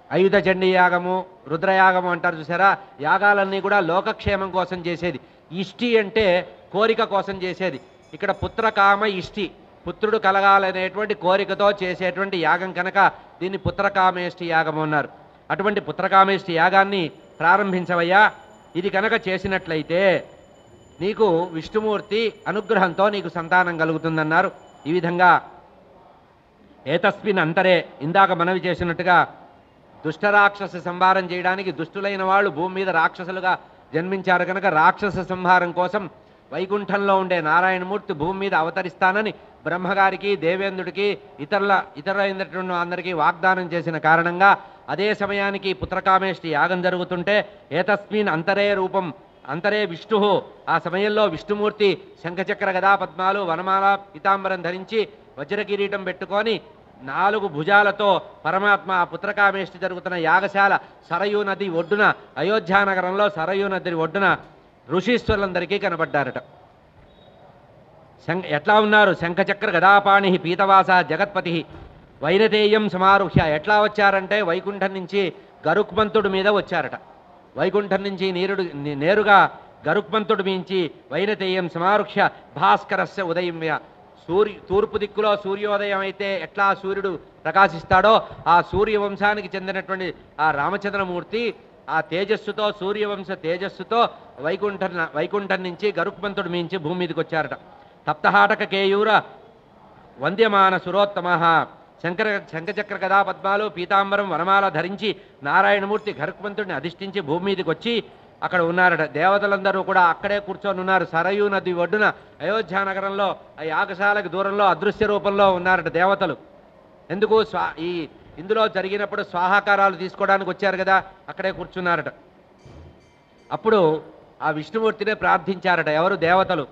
ఆయుధ చండీ యాగము, రుద్రయాగము అంటారు చూసారా, యాగాలన్నీ కూడా లోకక్షేమం కోసం చేసేది. ఇష్టి అంటే కోరిక కోసం చేసేది. ఇక్కడ పుత్రకామ ఇష్టి, పుత్రుడు కలగాలనేటువంటి కోరికతో చేసేటువంటి యాగం కనుక దీన్ని పుత్రకామేష్టి యాగము అన్నారు. అటువంటి పుత్రకామేష్టి యాగాన్ని ప్రారంభించవయ్యా. ఇది కనుక చేసినట్లయితే నీకు విష్ణుమూర్తి అనుగ్రహంతో నీకు సంతానం కలుగుతుందన్నారు. ఈ విధంగా ఏతస్మిన్ అంతరే, ఇందాక మనవి చేసినట్టుగా దుష్టరాక్షస సంహారం చేయడానికి దుష్టులైన వాళ్ళు భూమి మీద రాక్షసులుగా జన్మించారు కనుక రాక్షస సంహారం కోసం వైకుంఠంలో ఉండే నారాయణమూర్తి భూమి మీద అవతరిస్తానని బ్రహ్మగారికి, దేవేంద్రుడికి, ఇతరులైనటువంటి అందరికీ వాగ్దానం చేసిన కారణంగా అదే సమయానికి పుత్రకామేష్టి యాగం జరుగుతుంటే ఏతస్మిన్ అంతరే విష్ణు, ఆ సమయంలో విష్ణుమూర్తి శంఖచక్ర గదా పద్మాలు, వనమాల, పీతాంబరం ధరించి వజ్రకిరీటం పెట్టుకొని 4 భుజాలతో పరమాత్మ ఆ పుత్రకామేష్టి జరుగుతున్న యాగశాల సరయూ నది ఒడ్డున, అయోధ్యానగరంలో సరయూ నది ఒడ్డున ఋషీశ్వరులందరికీ కనబడ్డారట. ఎట్లా ఉన్నారు? శంఖచక్ర గదాపాణి పీతవాస జగత్పతి వైనతేయం సమారుహ్య. ఎట్లా వచ్చారంటే వైకుంఠం నుంచి గరుక్మంతుడి మీద వచ్చారట. వైకుంఠం నుంచి నేరుగా గరుక్మంతుడి మించి వైనతేయం సమారుహ్య భాస్కరస్య ఉదయమ్య. తూర్పు దిక్కులో సూర్యోదయం అయితే ఎట్లా సూర్యుడు ప్రకాశిస్తాడో ఆ సూర్యవంశానికి చెందినటువంటి ఆ రామచంద్రమూర్తి ఆ తేజస్సుతో, సూర్యవంశ తేజస్సుతో వైకుంఠం నుంచి గరుక్మంతుడి మించి భూమి మీదకి వచ్చారట. తప్తహాటక కేయూర వంద్యమాన సురోత్తమ. శంఖచక్ర గదా పద్మాలు, పీతాంబరం, వనమాల ధరించి నారాయణమూర్తి గరుక్మంతుడిని అధిష్ఠించి భూమి మీదకి వచ్చి అక్కడ ఉన్నారట. దేవతలందరూ కూడా అక్కడే కూర్చొని ఉన్నారు. సరయూ నది ఒడ్డున అయోధ్యానగరంలో ఆ యాగశాలకు దూరంలో అదృశ్య రూపంలో ఉన్నారట దేవతలు. ఎందుకు? ఇందులో జరిగినప్పుడు స్వాహాకారాలు తీసుకోవడానికి వచ్చారు కదా, అక్కడే కూర్చున్నారట. అప్పుడు ఆ విష్ణుమూర్తినే ప్రార్థించారట. ఎవరు? దేవతలు.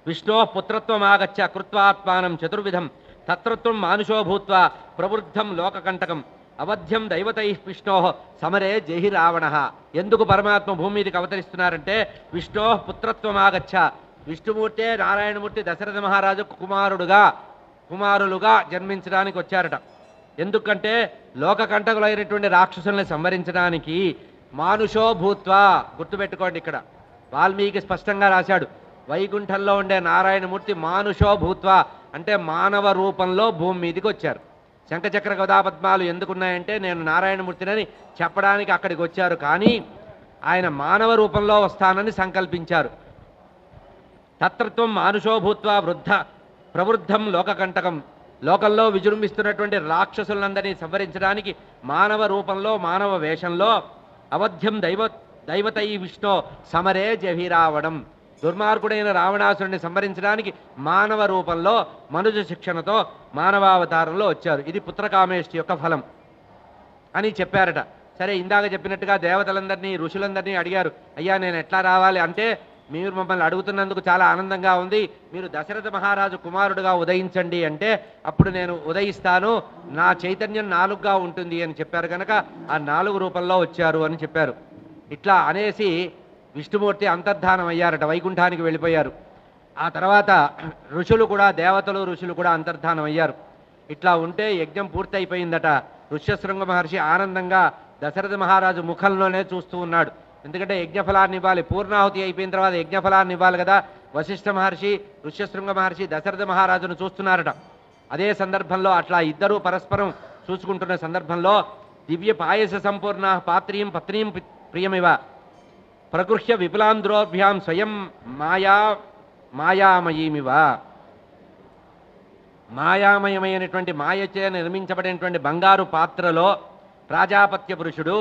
విష్ణో పుత్రత్వమాగచ్చ కృత్వాత్మానం చతుర్విధం తత్రత్వం మానుషో భూత్వా ప్రవృద్ధం లోకకంటకం అవధ్యం దైవతై విష్ణో సమరే జహి రావణ. ఎందుకు పరమాత్మ భూమి మీదకి అవతరిస్తున్నారంటే విష్ణో పుత్రత్వమాగచ్చ, విష్ణుమూర్తే నారాయణమూర్తి దశరథ మహారాజు కుమారులుగా జన్మించడానికి వచ్చారట. ఎందుకంటే లోకకంటకులైనటువంటి రాక్షసుల్ని సంహరించడానికి. మానుషో భూత్వా, గుర్తుపెట్టుకోండి, ఇక్కడ వాల్మీకి స్పష్టంగా రాశాడు. వైకుంఠంలో ఉండే నారాయణమూర్తి మానుషో భూత్వా అంటే మానవ రూపంలో భూమి మీదకి వచ్చారు. శంఖచక్ర గదాపద్మాలు ఎందుకున్నాయంటే నేను నారాయణమూర్తినని చెప్పడానికి అక్కడికి వచ్చారు. కానీ ఆయన మానవ రూపంలో వస్తానని సంకల్పించారు. తత్రత్వం మానుషో భూత్వా ప్రవృద్ధం లోకకంటకం. లోకంలో విజృంభిస్తున్నటువంటి రాక్షసులందరినీ సంహరించడానికి మానవ రూపంలో, మానవ వేషంలో అవధ్యం దైవతై విష్ణు సమరే జహిరావడం. దుర్మార్గుడైన రావణాసురుడిని సంహరించడానికి మానవ రూపంలో మనుజ శిక్షణతో మానవావతారంలో వచ్చారు. ఇది పుత్రకామేష్టి యొక్క ఫలం అని చెప్పారట. సరే, ఇందాక చెప్పినట్టుగా దేవతలందరినీ, ఋషులందరినీ అడిగారు, అయ్యా నేను ఎట్లా రావాలి అంటే, మీరు మమ్మల్ని అడుగుతున్నందుకు చాలా ఆనందంగా ఉంది, మీరు దశరథ మహారాజు కుమారుడుగా ఉదయించండి అంటే అప్పుడు నేను ఉదయిస్తాను, నా చైతన్యం 4గా ఉంటుంది అని చెప్పారు కనుక ఆ 4 రూపంలో వచ్చారు అని చెప్పారు. ఇట్లా అనేసి విష్ణుమూర్తి అంతర్ధానం అయ్యారట, వైకుంఠానికి వెళ్ళిపోయారు. ఆ తర్వాత ఋషులు కూడా, దేవతలు ఋషులు కూడా అంతర్ధానం అయ్యారు. ఇట్లా ఉంటే యజ్ఞం పూర్తయిపోయిందట. ఋష్యశృంగ మహర్షి ఆనందంగా దశరథ మహారాజు ముఖంలోనే చూస్తూ ఉన్నాడు. ఎందుకంటే యజ్ఞఫలాన్ని ఇవ్వాలి, పూర్ణాహుతి అయిపోయిన తర్వాత యజ్ఞఫలాన్ని ఇవ్వాలి కదా. వశిష్ఠ మహర్షి, ఋష్యశృంగ మహర్షి దశరథ మహారాజును చూస్తున్నారట. అదే సందర్భంలో అట్లా ఇద్దరూ పరస్పరం చూసుకుంటున్న సందర్భంలో దివ్య పాయస సంపూర్ణ పాత్రీం పత్నీం ప్రియమివ ప్రగృహ్య విపులాంధ్రోభ్యాం స్వయం మాయామయీమివ. మాయామయమైనటువంటి మాయచే నిర్మించబడినటువంటి బంగారు పాత్రలో ప్రాజాపత్య పురుషుడు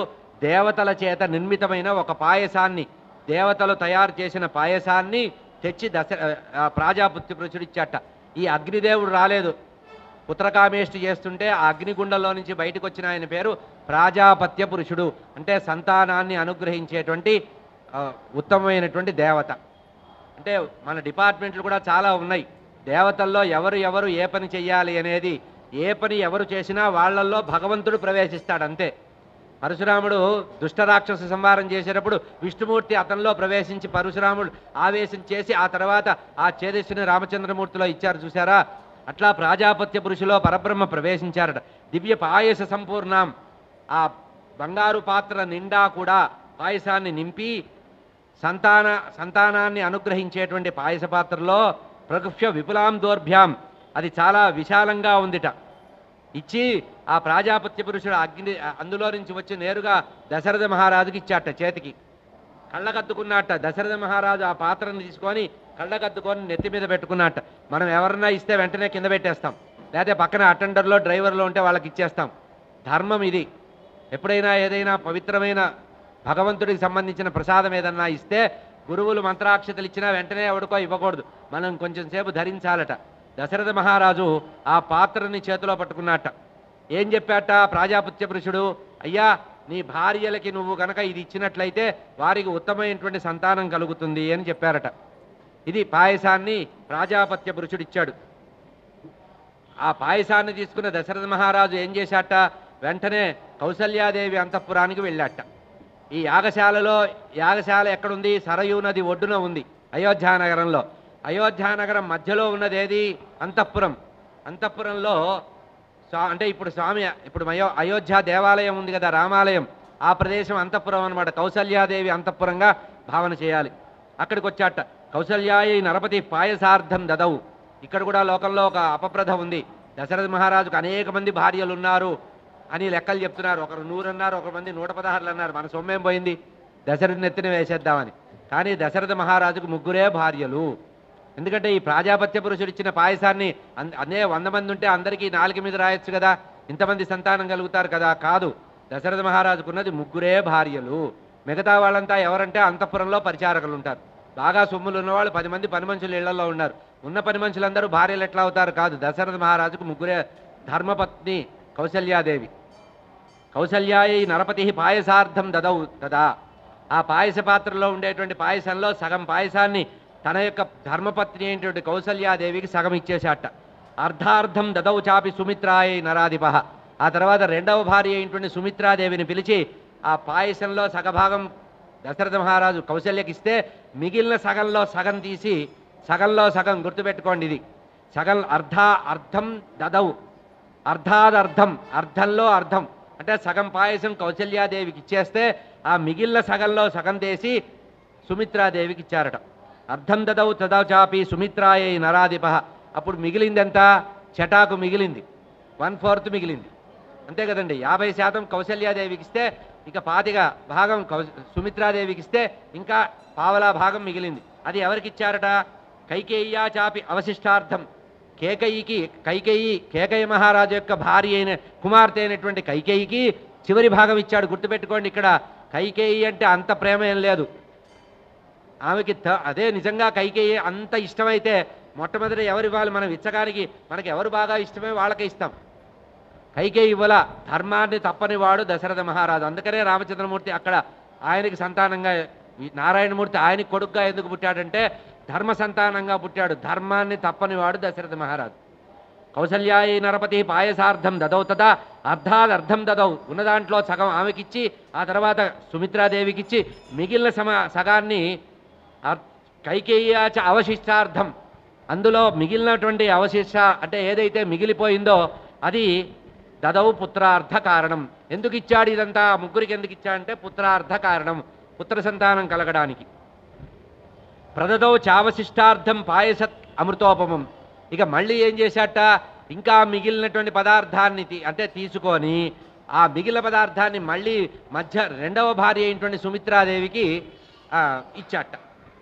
దేవతల చేత నిర్మితమైన ఒక పాయసాన్ని, దేవతలు తయారు చేసిన పాయసాన్ని తెచ్చి ప్రాజాపత్య పురుషుడు ఇచ్చాట. ఈ అగ్నిదేవుడు రాలేదు, పుత్రకామేష్టి చేస్తుంటే ఆ అగ్నిగుండంలో నుంచి బయటకు వచ్చిన ఆయన పేరు ప్రాజాపత్య పురుషుడు. అంటే సంతానాన్ని అనుగ్రహించేటువంటి ఉత్తమమైనటువంటి దేవత. అంటే మన డిపార్ట్మెంట్లు కూడా చాలా ఉన్నాయి. దేవతల్లో ఎవరు ఏ పని చెయ్యాలి అనేది, ఏ పని ఎవరు చేసినా వాళ్ళల్లో భగవంతుడు ప్రవేశిస్తాడు అంతే. పరశురాముడు దుష్టరాక్షస సంహారం చేసేటప్పుడు విష్ణుమూర్తి అతనిలో ప్రవేశించి పరశురాముడు ఆవేశం చేసి ఆ తర్వాత ఆ ఛేదస్సుని రామచంద్రమూర్తిలో ఇచ్చారు చూసారా. అట్లా ప్రాజాపత్య పురుషులో పరబ్రహ్మ ప్రవేశించారట. దివ్య పాయస సంపూర్ణం, ఆ బంగారు పాత్ర నిండా కూడా పాయసాన్ని నింపి సంతానాన్ని అనుగ్రహించేటువంటి పాయస పాత్రలో ప్రగుహ్య విపులాం దోర్భ్యాం, అది చాలా విశాలంగా ఉందిట. ఇచ్చి ఆ ప్రాజాపత్య పురుషుడు అగ్ని అందులో నుంచి వచ్చి నేరుగా దశరథ మహారాజుకి ఇచ్చాట చేతికి. కళ్ళకద్దుకున్నట్ట దశరథ మహారాజు ఆ పాత్రను తీసుకొని కళ్ళకద్దుకొని నెత్తి మీద పెట్టుకున్నట్ట. మనం ఎవరన్నా ఇస్తే వెంటనే కింద పెట్టేస్తాం, లేకపోతే పక్కన అటెండర్లో డ్రైవర్లో ఉంటే వాళ్ళకి ఇచ్చేస్తాం. ధర్మం ఇది. ఎప్పుడైనా ఏదైనా పవిత్రమైన భగవంతుడికి సంబంధించిన ప్రసాదం ఏదన్నా ఇస్తే గురువులు మంత్రాక్షతలు ఇచ్చినా వెంటనే ఎవడికో ఇవ్వకూడదు, మనం కొంచెం సేపు ధరించాలట. దశరథ మహారాజు ఆ పాత్రని చేతిలో పట్టుకున్నట్ట. ఏం చెప్పాట ప్రాజాపత్య పురుషుడు, అయ్యా నీ భార్యలకి నువ్వు గనక ఇది ఇచ్చినట్లయితే వారికి ఉత్తమమైనటువంటి సంతానం కలుగుతుంది అని చెప్పారట. ఇది పాయసాన్ని ప్రాజాపత్య పురుషుడు ఇచ్చాడు. ఆ పాయసాన్ని తీసుకున్న దశరథ మహారాజు ఏం చేశాట, వెంటనే కౌసల్యాదేవి అంతఃపురానికి వెళ్ళాట. ఈ యాగశాల ఎక్కడుంది, సరయూ నది ఒడ్డున ఉంది అయోధ్యానగరంలో. అయోధ్యానగరం మధ్యలో ఉన్నది ఏది, అంతఃపురం. అంతఃపురంలో అంటే ఇప్పుడు అయోధ్య దేవాలయం ఉంది కదా, రామాలయం, ఆ ప్రదేశం అంతఃపురం అనమాట. కౌసల్యాదేవి అంతఃపురంగా భావన చేయాలి. అక్కడికి వచ్చాట. కౌసల్యాయ నరపతి పాయసార్థం దదవు. ఇక్కడ కూడా లోకంలో ఒక అపప్రథ ఉంది. దశరథ మహారాజుకు అనేక మంది భార్యలు ఉన్నారు అని లెక్కలు చెప్తున్నారు. ఒకరు 100 అన్నారు, ఒక మంది 116 అన్నారు. మన సొమ్మేం పోయింది, దశరథ నెత్తిన వేసేద్దామని. కానీ దశరథ మహారాజుకు 3 భార్యలు. ఎందుకంటే ఈ ప్రాజాపత్య పురుషుడు ఇచ్చిన పాయసాన్ని అనే 100 మంది ఉంటే అందరికీ 4 మీద రాయొచ్చు కదా, ఇంతమంది సంతానం కలుగుతారు కదా. కాదు, దశరథ మహారాజుకున్నది 3 భార్యలు. మిగతా వాళ్ళంతా ఎవరంటే అంతఃపురంలో పరిచారకులు ఉంటారు. బాగా సొమ్ములు ఉన్నవాళ్ళు 10 మంది పని మనుషులు ఇళ్లలో ఉన్నారు. ఉన్న పని మనుషులందరూ భార్యలు ఎట్లా అవుతారు, కాదు. దశరథ మహారాజుకు 3 ధర్మపత్ని కౌసల్యాదేవి. కౌసల్యాయ నరపతి పాయసార్థం దదౌ తదా. ఆ పాయస పాత్రలో ఉండేటువంటి పాయసంలో సగం పాయసాన్ని తన యొక్క ధర్మపత్ని అయినటువంటి కౌసల్యాదేవికి సగం ఇచ్చేశాట. అర్ధార్థం దదౌ చాపి సుమిత్రాయ నరాధిప. ఆ తర్వాత 2వ భార్య అయినటువంటి సుమిత్రాదేవిని పిలిచి ఆ పాయసంలో సగభాగం దశరథ మహారాజు కౌసల్యకి ఇస్తే మిగిలిన సగంలో సగం తీసి, సగంలో సగం గుర్తుపెట్టుకోండి, ఇది సగం అర్ధం దదౌ, అర్ధాదర్థం, అర్ధంలో అర్ధం. అంటే సగం పాయసం కౌసల్యాదేవికి ఇచ్చేస్తే ఆ మిగిలిన సగంలో సగం తీసి సుమిత్రాదేవికి ఇచ్చారట. అర్ధం దదౌ తదౌ చాపి సుమిత్రాయ నరాధిప. అప్పుడు మిగిలింది ఎంత, చటాకు మిగిలింది, 1/4 మిగిలింది. అంతే కదండి. 50% కౌసల్యాదేవికి ఇస్తే ఇక 25 భాగం సుమిత్రాదేవికి ఇస్తే ఇంకా పావలా భాగం మిగిలింది. అది ఎవరికి ఇచ్చారట, కైకేయ్యా చాపి అవశిష్టార్థం. కేకయ్య మహారాజు యొక్క భార్య అయిన కుమార్తె అయినటువంటి కైకేయికి చివరి భాగం ఇచ్చాడు. గుర్తుపెట్టుకోండి, ఇక్కడ కైకేయి అంటే అంత ప్రేమ ఏం లేదు ఆమెకి. అదే నిజంగా కైకేయి అంత ఇష్టమైతే మొట్టమొదటి ఎవరు ఇవ్వాలి, మనం ఇచ్చగానికి మనకి ఎవరు బాగా ఇష్టమే వాళ్ళకే ఇస్తాం. కైకేయి ఇవ్వాల, ధర్మాన్ని తప్పని వాడు దశరథ మహారాజు. అందుకనే రామచంద్రమూర్తి అక్కడ ఆయనకి సంతానంగా, నారాయణమూర్తి ఆయనకి కొడుకుగా ఎందుకు పుట్టాడంటే ధర్మ సంతానంగా పుట్టాడు. ధర్మాన్ని తప్పని వాడు దశరథ మహారాజు. కౌసల్యాయ నరపతి పాయసార్థం దదౌ తదా అర్ధాదర్థం దదౌ. ఉన్న దాంట్లో సగం ఆమెకిచ్చి ఆ తర్వాత సుమిత్రాదేవికిచ్చి మిగిలిన సగాన్ని కైకేయ్యాచ అవశిష్టార్థం, అందులో మిగిలినటువంటి అవశిష్ట అంటే ఏదైతే మిగిలిపోయిందో అది దదౌ పుత్రార్థ కారణం. ఎందుకు ఇచ్చాడు ఇదంతా, ముగ్గురికి ఎందుకు ఇచ్చాడంటే పుత్రార్థ కారణం, పుత్ర సంతానం కలగడానికి. ప్రదదౌ చావశిష్టార్థం పాయసత్ అమృతోపమం. ఇక మళ్ళీ ఏం చేశాట, ఇంకా మిగిలినటువంటి పదార్థాన్ని అంటే తీసుకొని ఆ మిగిలిన పదార్థాన్ని మళ్ళీ మధ్య రెండవ భార్య అయినటువంటి సుమిత్రాదేవికి ఇచ్చాట.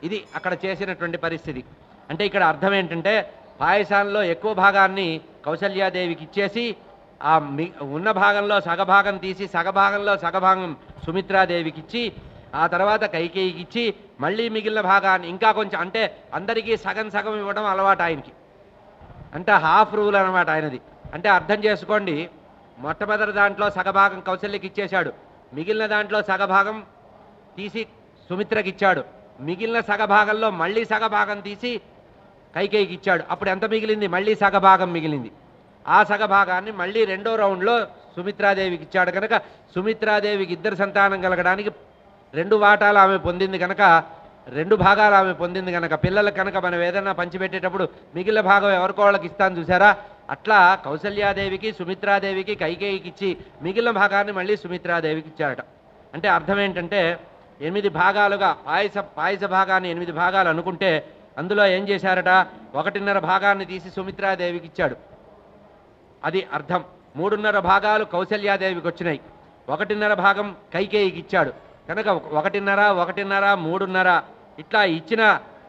ఇది అక్కడ చేసినటువంటి పరిస్థితి. అంటే ఇక్కడ అర్థం ఏంటంటే పాయసాల్లో ఎక్కువ భాగాన్ని కౌసల్యాదేవికి ఇచ్చేసి ఆ ఉన్న భాగంలో సగభాగం తీసి సగభాగంలో సగభాగం సుమిత్రాదేవికి ఇచ్చి ఆ తర్వాత కైకేయికి ఇచ్చి మళ్ళీ మిగిలిన భాగాన్ని ఇంకా కొంచెం అంటే అందరికీ సగం సగం ఇవ్వడం అలవాటు ఆయనకి, అంటే హాఫ్ రూల్ అనమాట ఆయనది. అంటే అర్థం చేసుకోండి, మొట్టమొదటి దాంట్లో సగభాగం కౌశల్యకి ఇచ్చేశాడు, మిగిలిన దాంట్లో సగభాగం తీసి సుమిత్రకి ఇచ్చాడు, మిగిలిన సగభాగంలో మళ్ళీ సగభాగం తీసి కైకేయికి ఇచ్చాడు. అప్పుడు ఎంత మిగిలింది, మళ్ళీ సగభాగం మిగిలింది. ఆ సగభాగాన్ని మళ్ళీ రెండో రౌండ్లో సుమిత్రాదేవికి ఇచ్చాడు. కనుక సుమిత్రాదేవికి ఇద్దరు సంతానం కలగడానికి 2 వాటాలు ఆమె పొందింది కనుక 2 భాగాలు ఆమె పొందింది కనుక పిల్లలకు కనుక మనం ఏదైనా పంచిపెట్టేటప్పుడు మిగిలిన భాగం ఎవరికో వాళ్ళకి ఇస్తాను చూసారా, అట్లా కౌసల్యాదేవికి సుమిత్రాదేవికి కైకేయికి ఇచ్చి మిగిలిన భాగాన్ని మళ్ళీ సుమిత్రాదేవికి ఇచ్చారట. అంటే అర్థం ఏంటంటే 8 భాగాలుగా పాయస భాగాన్ని 8 భాగాలు అనుకుంటే అందులో ఏం చేశారట, 1.5 భాగాన్ని తీసి సుమిత్రాదేవికి ఇచ్చాడు, అది అర్థం. 3.5 భాగాలు కౌసల్యాదేవికి వచ్చినాయి, 1.5 భాగం కైకేయికి ఇచ్చాడు. కనుక 1.5, 1.5, 3.5 ఇట్లా ఇచ్చిన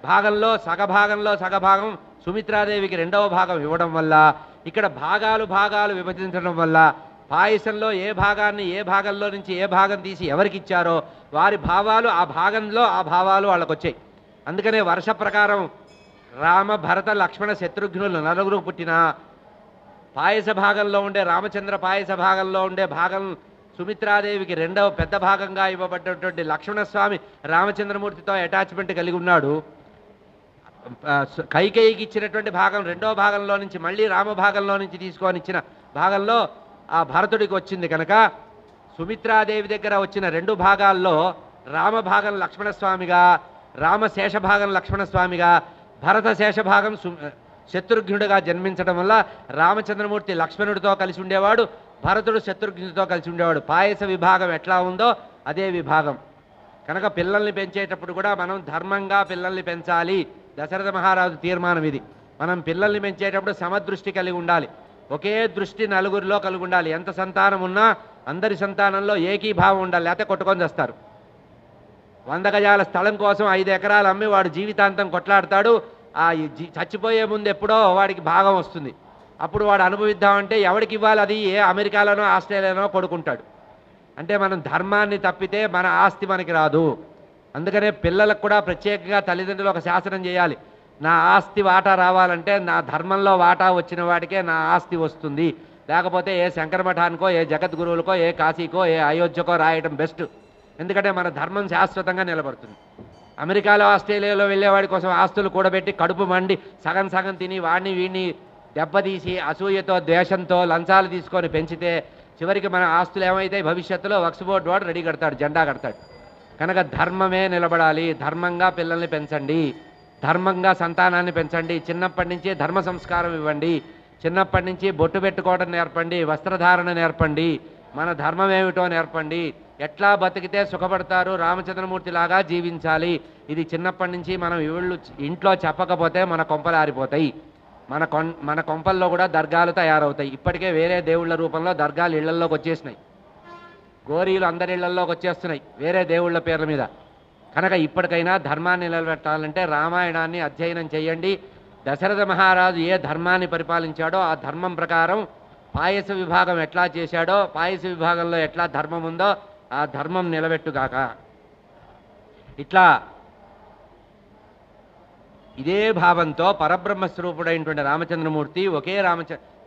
భాగంలో సగభాగం సుమిత్రాదేవికి రెండవ భాగం ఇవ్వడం వల్ల ఇక్కడ భాగాలు విభజించడం వల్ల పాయసంలో ఏ భాగంలో నుంచి ఏ భాగం తీసి ఎవరికి ఇచ్చారో వారి భావాలు ఆ భావాలు వాళ్ళకు వచ్చాయి. అందుకనే వర్ష ప్రకారం రామ భరత లక్ష్మణ శత్రుఘ్నులు 4 పుట్టిన పాయస భాగంలో ఉండే రామచంద్ర పాయస భాగంలో ఉండే భాగం సుమిత్రాదేవికి రెండవ పెద్ద భాగంగా ఇవ్వబడ్డటువంటి లక్ష్మణస్వామి రామచంద్రమూర్తితో అటాచ్మెంట్ కలిగి ఉన్నాడు. కైకేయికి ఇచ్చినటువంటి భాగం రెండవ భాగంలో నుంచి మళ్ళీ రామ భాగంలో నుంచి తీసుకొని ఇచ్చిన భాగంలో ఆ భరతుడికి వచ్చింది కనుక సుమిత్రాదేవి దగ్గర వచ్చిన 2 భాగాల్లో రామ భాగం లక్ష్మణస్వామిగా, రామ శేషభాగం లక్ష్మణస్వామిగా, భరత శేషభాగం శత్రుఘ్నుడిగా జన్మించడం వల్ల రామచంద్రమూర్తి లక్ష్మణుడితో కలిసి ఉండేవాడు, భరతుడు శత్రుఘ్నుడితో కలిసి ఉండేవాడు. పాయస విభాగం ఎట్లా ఉందో అదే విభాగం. కనుక పిల్లల్ని పెంచేటప్పుడు కూడా మనం ధర్మంగా పిల్లల్ని పెంచాలి. దశరథ మహారాజు తీర్మానం ఇది. మనం పిల్లల్ని పెంచేటప్పుడు సమదృష్టి కలిగి ఉండాలి, ఒకే దృష్టి నలుగురిలో కలిగి ఉండాలి. ఎంత సంతానం ఉన్నా అందరి సంతానంలో ఏకీభావం ఉండాలి, లేకపోతే కొట్టుకొని చేస్తారు. 100 గజాల స్థలం కోసం 5 ఎకరాలు అమ్మి వాడు జీవితాంతం కొట్లాడతాడు. ఆ చచ్చిపోయే ముందు ఎప్పుడో వాడికి భాగం వస్తుంది, అప్పుడు వాడు అనుభవిద్దామంటే ఎవరికి ఇవ్వాలి, అది ఏ అమెరికాలోనో ఆస్ట్రేలియాలోనో కొడుకుంటాడు. అంటే మనం ధర్మాన్ని తప్పితే మన ఆస్తి మనకి రాదు. అందుకనే పిల్లలకు కూడా ప్రత్యేకంగా తల్లిదండ్రులు ఒక శాసనం చేయాలి, నా ఆస్తి వాటా రావాలంటే నా ధర్మంలో వాటా వచ్చిన వాడికే నా ఆస్తి వస్తుంది, లేకపోతే ఏ శంకరమఠానికో ఏ జగద్గురువులకో ఏ కాశీకో ఏ అయోధ్యకో రాయడం బెస్ట్. ఎందుకంటే మన ధర్మం శాశ్వతంగా నిలబడుతుంది. అమెరికాలో ఆస్ట్రేలియాలో వెళ్ళేవాడి కోసం ఆస్తులు కూడబెట్టి కడుపు మండి సగం తిని వాడిని వీడిని దెబ్బతీసి అసూయతో ద్వేషంతో లంచాలు తీసుకొని పెంచితే చివరికి మన ఆస్తులు ఏమైతే భవిష్యత్తులో వక్స్ బోర్డు వాడు రెడీ కడతాడు, జెండా కడతాడు. కనుక ధర్మమే నిలబడాలి. ధర్మంగా పిల్లల్ని పెంచండి, ధర్మంగా సంతానాన్ని పెంచండి. చిన్నప్పటి నుంచే ధర్మ సంస్కారం ఇవ్వండి, చిన్నప్పటి నుంచి బొట్టు పెట్టుకోవడం నేర్పండి, వస్త్రధారణ నేర్పండి, మన ధర్మం ఏమిటో నేర్పండి. ఎట్లా బతికితే సుఖపడతారు, రామచంద్రమూర్తిలాగా జీవించాలి. ఇది చిన్నప్పటి నుంచి మనం ఇంట్లో చెప్పకపోతే మన కొంపలు ఆరిపోతాయి. మన కొంపల్లో కూడా దర్గాలు తయారవుతాయి. ఇప్పటికే వేరే దేవుళ్ళ రూపంలో దర్గాలు ఇళ్లల్లోకి వచ్చేసినాయి, గోరీలు అందరి ఇళ్లల్లోకి వచ్చేస్తున్నాయి వేరే దేవుళ్ళ పేర్ల మీద. కనుక ఇప్పటికైనా ధర్మాన్ని నిలబెట్టాలంటే రామాయణాన్ని అధ్యయనం చేయండి. దశరథ మహారాజు ఏ ధర్మాన్ని పరిపాలించాడో ఆ ధర్మం ప్రకారం పాయస విభాగం ఎట్లా చేశాడో, పాయస విభాగంలో ఎట్లా ధర్మం ఉందో ఆ ధర్మం నిలబెట్టుగాక. ఇట్లా ఇదే భావంతో పరబ్రహ్మస్వరూపుడైనటువంటి రామచంద్రమూర్తి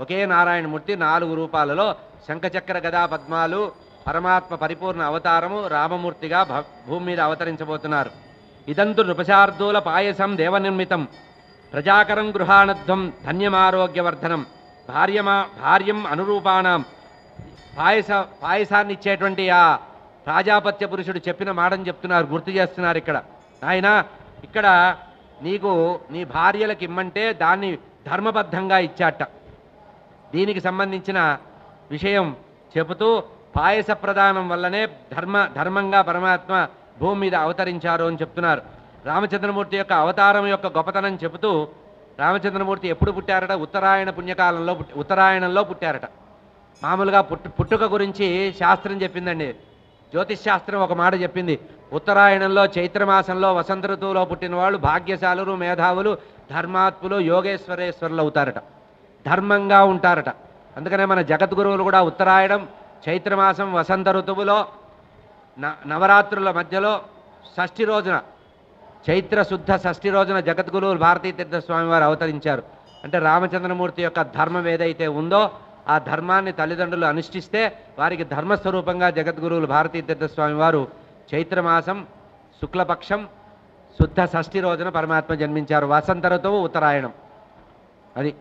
ఒకే నారాయణమూర్తి 4 రూపాలలో శంఖచక్ర గదా పద్మాలు పరమాత్మ పరిపూర్ణ అవతారము రామమూర్తిగా భూమి మీద అవతరించబోతున్నారు. ఇదంతు నృపశార్దూల పాయసం దేవనిర్మితం ప్రజాకరం గృహాణధ్వం ధన్యమారోగ్యవర్ధనం భార్యం అనురూపాణం పాయసాన్ని ఇచ్చేటువంటి ఆ ప్రాజాపత్య పురుషుడు చెప్పిన మాటని చెప్తున్నారు, గుర్తు చేస్తున్నారు ఇక్కడ. ఆయన ఇక్కడ నీకు నీ భార్యలకు ఇమ్మంటే దాన్ని ధర్మబద్ధంగా ఇచ్చాట. దీనికి సంబంధించిన విషయం చెబుతూ పాయస ప్రదానం వల్లనే ధర్మంగా పరమాత్మ భూమి మీద అవతరించారు అని చెప్తున్నారు. రామచంద్రమూర్తి యొక్క అవతారం యొక్క గొప్పతనం చెబుతూ రామచంద్రమూర్తి ఎప్పుడు పుట్టారట? ఉత్తరాయణ పుణ్యకాలంలో ఉత్తరాయణంలో పుట్టారట. మామూలుగా పుట్టుక గురించి శాస్త్రం చెప్పిందండి. జ్యోతిష్ శాస్త్రం ఒక మాట చెప్పింది, ఉత్తరాయణంలో చైత్రమాసంలో వసంత ఋతువులో పుట్టిన వాళ్ళు భాగ్యశాలురు, మేధావులు, ధర్మాత్ములు, యోగేశ్వరేశ్వరులు అవుతారట, ధర్మంగా ఉంటారట. అందుకనే మన జగద్గురువులు కూడా ఉత్తరాయణం, చైత్రమాసం, వసంత ఋతువులో నవరాత్రుల మధ్యలో షష్ఠి రోజున, చైత్ర శుద్ధ షష్ఠి రోజున జగద్గురువులు భారతీ తీర్థస్వామి వారు అవతరించారు. అంటే రామచంద్రమూర్తి యొక్క ధర్మం ఏదైతే ఉందో ఆ ధర్మాన్ని తల్లిదండ్రులు అనుష్ఠిస్తే వారికి ధర్మస్వరూపంగా జగద్గురువులు భారతీ తీర్థస్వామి వారు చైత్రమాసం శుక్లపక్షం శుద్ధ షష్ఠి రోజున పరమాత్మ జన్మించారు. వసంత ఋతువు ఉత్తరాయణం. అది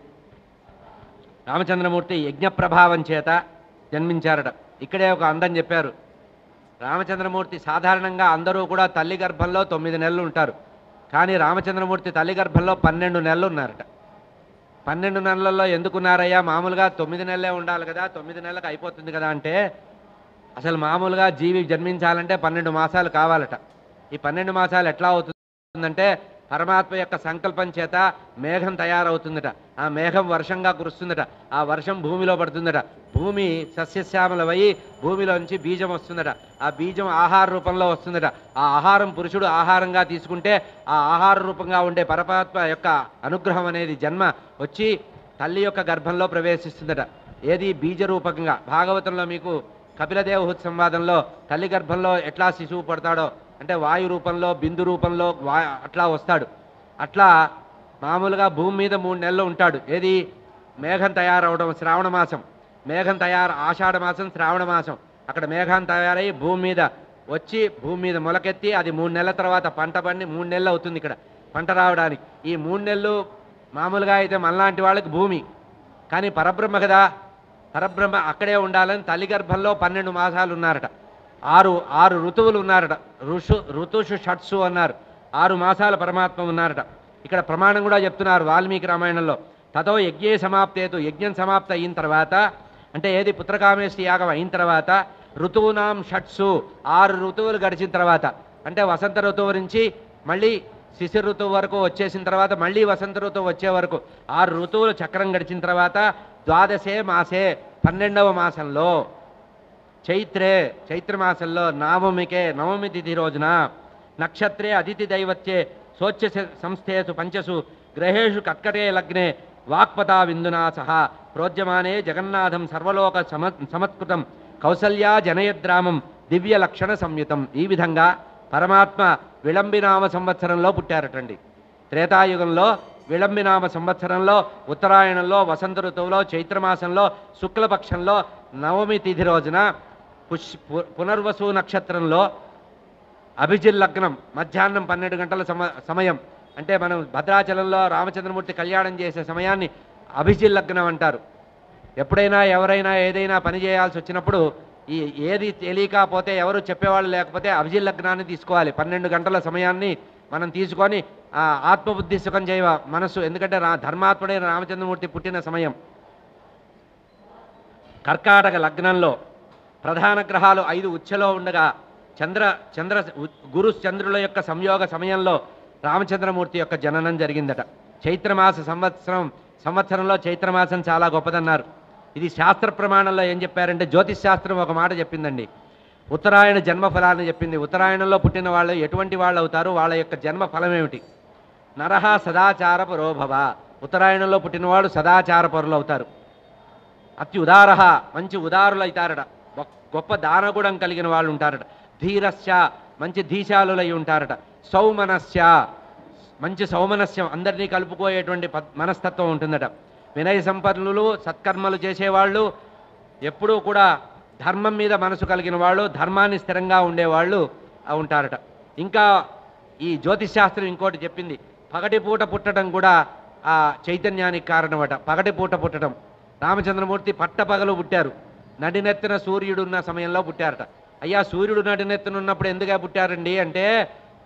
రామచంద్రమూర్తి యజ్ఞ ప్రభావం చేత జన్మించారట. ఇక్కడే ఒక అందం చెప్పారు. రామచంద్రమూర్తి సాధారణంగా అందరూ కూడా తల్లి గర్భంలో 9 నెలలు ఉంటారు, కానీ రామచంద్రమూర్తి తల్లి గర్భంలో 12 నెలలు ఉన్నారట. 12 నెలల్లో ఎందుకున్నారయ్యా? మామూలుగా 9 నెలలే ఉండాలి కదా, 9 నెలలకు అయిపోతుంది కదా అంటే, అసలు మామూలుగా జీవి జన్మించాలంటే 12 మాసాలు కావాలట. ఈ 12 మాసాలు ఎట్లా అవుతుందంటే పరమాత్మ యొక్క సంకల్పం చేత మేఘం తయారవుతుందట. ఆ మేఘం వర్షంగా కురుస్తుందట, ఆ వర్షం భూమిలో పడుతుందట, భూమి సస్యశ్యామలమయ్యి భూమిలోంచి బీజం వస్తుందట, ఆ బీజం ఆహార రూపంలో వస్తుందట, ఆ ఆహారం పురుషుడు ఆహారంగా తీసుకుంటే ఆ ఆహార రూపంగా ఉండే పరమాత్మ యొక్క అనుగ్రహం అనేది జన్మ వచ్చి తల్లి యొక్క గర్భంలో ప్రవేశిస్తుందట. ఏది బీజరూపకంగా. భాగవతంలో మీకు కపిలదేవహూతి సంవాదంలో తల్లి గర్భంలో ఎట్లా శిశువు పడతాడో అంటే వాయు రూపంలో, బిందు రూపంలో అట్లా వస్తాడు. అట్లా మామూలుగా భూమి మీద 3 నెలలు ఉంటాడు. ఏది? మేఘం తయారవడం శ్రావణ మాసం, మేఘం ఆషాఢ మాసం, శ్రావణ మాసం. అక్కడ మేఘం తయారై భూమి మీద వచ్చి భూమి మీద మొలకెత్తి అది 3 నెలల తర్వాత పంట పండి 3 నెలలు అవుతుంది ఇక్కడ పంట రావడానికి. ఈ 3 నెలలు మామూలుగా అయితే మనలాంటి వాళ్ళకి భూమి, కానీ పరబ్రహ్మ కదా, పరబ్రహ్మ అక్కడే ఉండాలని తల్లి గర్భంలో 12 మాసాలు ఉన్నారట. 6 ఋతువులు ఉన్నారట. ఋతుషు షట్సు అన్నారు. 6 మాసాల పరమాత్మ ఉన్నారట. ఇక్కడ ప్రమాణం కూడా చెప్తున్నారు వాల్మీకి రామాయణంలో. తతో యజ్ఞే సమాప్తేతు, యజ్ఞం సమాప్త అయిన తర్వాత అంటే ఏది? పుత్రకామేష్టి యాగం అయిన తర్వాత ఋతువునాం షట్సు, 6 ఋతువులు గడిచిన తర్వాత అంటే వసంత ఋతువు నుంచి మళ్ళీ శిశిర ఋతువు వరకు వచ్చేసిన తర్వాత మళ్ళీ వసంత ఋతువు వచ్చే వరకు 6 ఋతువులు చక్రం గడిచిన తర్వాత ద్వాదశే మాసే 12వ మాసంలో చైత్రమాసంలో నవమి తిథి రోజున నక్షత్రే అతిథి దైవత్యే సోచ్య సంస్థేసు పంచసు గ్రహేషు కర్కటే లగ్నే వాక్పతా విందునా సహా ప్రోజ్యమానే జగన్నాథం సర్వలోక సమత్కృతం కౌసల్యా జనయద్రామం దివ్య లక్షణ సంయుతం. ఈ విధంగా పరమాత్మ విళంబినామ సంవత్సరంలో పుట్టారటండి. త్రేతాయుగంలో విళంబినామ సంవత్సరంలో ఉత్తరాయణంలో వసంత ఋతువులో చైత్రమాసంలో శుక్లపక్షంలో నవమి తిథి రోజున పునర్వసు నక్షత్రంలో అభిజిల్ లగ్నం మధ్యాహ్నం 12 గంటల సమయం అంటే మనం భద్రాచలంలో రామచంద్రమూర్తి కళ్యాణం చేసే సమయాన్ని అభిజిల్ లగ్నం అంటారు. ఎప్పుడైనా ఎవరైనా ఏదైనా పని చేయాల్సి వచ్చినప్పుడు ఏది తెలియకపోతే ఎవరు చెప్పేవాళ్ళు లేకపోతే అభిజిల్ లగ్నాన్ని తీసుకోవాలి. 12 గంటల సమయాన్ని మనం తీసుకొని ఆత్మబుద్ధి సుఖం చేయవ మనస్సు, ఎందుకంటే ధర్మాత్ముడైన రామచంద్రమూర్తి పుట్టిన సమయం. కర్కాటక లగ్నంలో ప్రధాన గ్రహాలు 5 ఉచ్ఛలో ఉండగా గురు చంద్రుల యొక్క సంయోగ సమయంలో రామచంద్రమూర్తి యొక్క జననం జరిగిందట. చైత్రమాస సంవత్సరంలో చైత్రమాసం చాలా గొప్పదన్నారు. ఇది శాస్త్ర ప్రమాణంలో ఏం చెప్పారంటే జ్యోతిష్ శాస్త్రం ఒక మాట చెప్పిందండి. ఉత్తరాయణ జన్మఫలాన్ని చెప్పింది. ఉత్తరాయణంలో పుట్టిన వాళ్ళు ఎటువంటి వాళ్ళు అవుతారు, వాళ్ళ యొక్క జన్మ ఫలం ఏమిటి? నరహ సదాచార పరోభవ. ఉత్తరాయణంలో పుట్టినవాడు సదాచార పరులు అవుతారు. అతి ఉదారహ, మంచి ఉదారులు అవుతారట. గొప్ప దానగుణం కలిగిన వాళ్ళు ఉంటారట. ధీరస్య, మంచి ధీశాలులై ఉంటారట. సౌమనస్య, మంచి సౌమనస్యం, అందరినీ కలుపుకోయేటువంటి మనస్తత్వం ఉంటుందట. వినయ సంపన్నులు, సత్కర్మలు చేసేవాళ్ళు, ఎప్పుడూ కూడా ధర్మం మీద మనసు కలిగిన వాళ్ళు, ధర్మాన్ని స్థిరంగా ఉండేవాళ్ళు ఉంటారట. ఇంకా ఈ జ్యోతిశాస్త్రం ఇంకోటి చెప్పింది, పగటిపూట పుట్టడం కూడా ఆ చైతన్యానికి కారణమట. పగటిపూట పుట్టడం రామచంద్రమూర్తి పట్టపగలు పుట్టారు. నడినెత్తిన సూర్యుడున్న సమయంలో పుట్టారట. అయ్యా సూర్యుడు నడినెత్తిన ఉన్నప్పుడు ఎందుగా పుట్టారండి అంటే,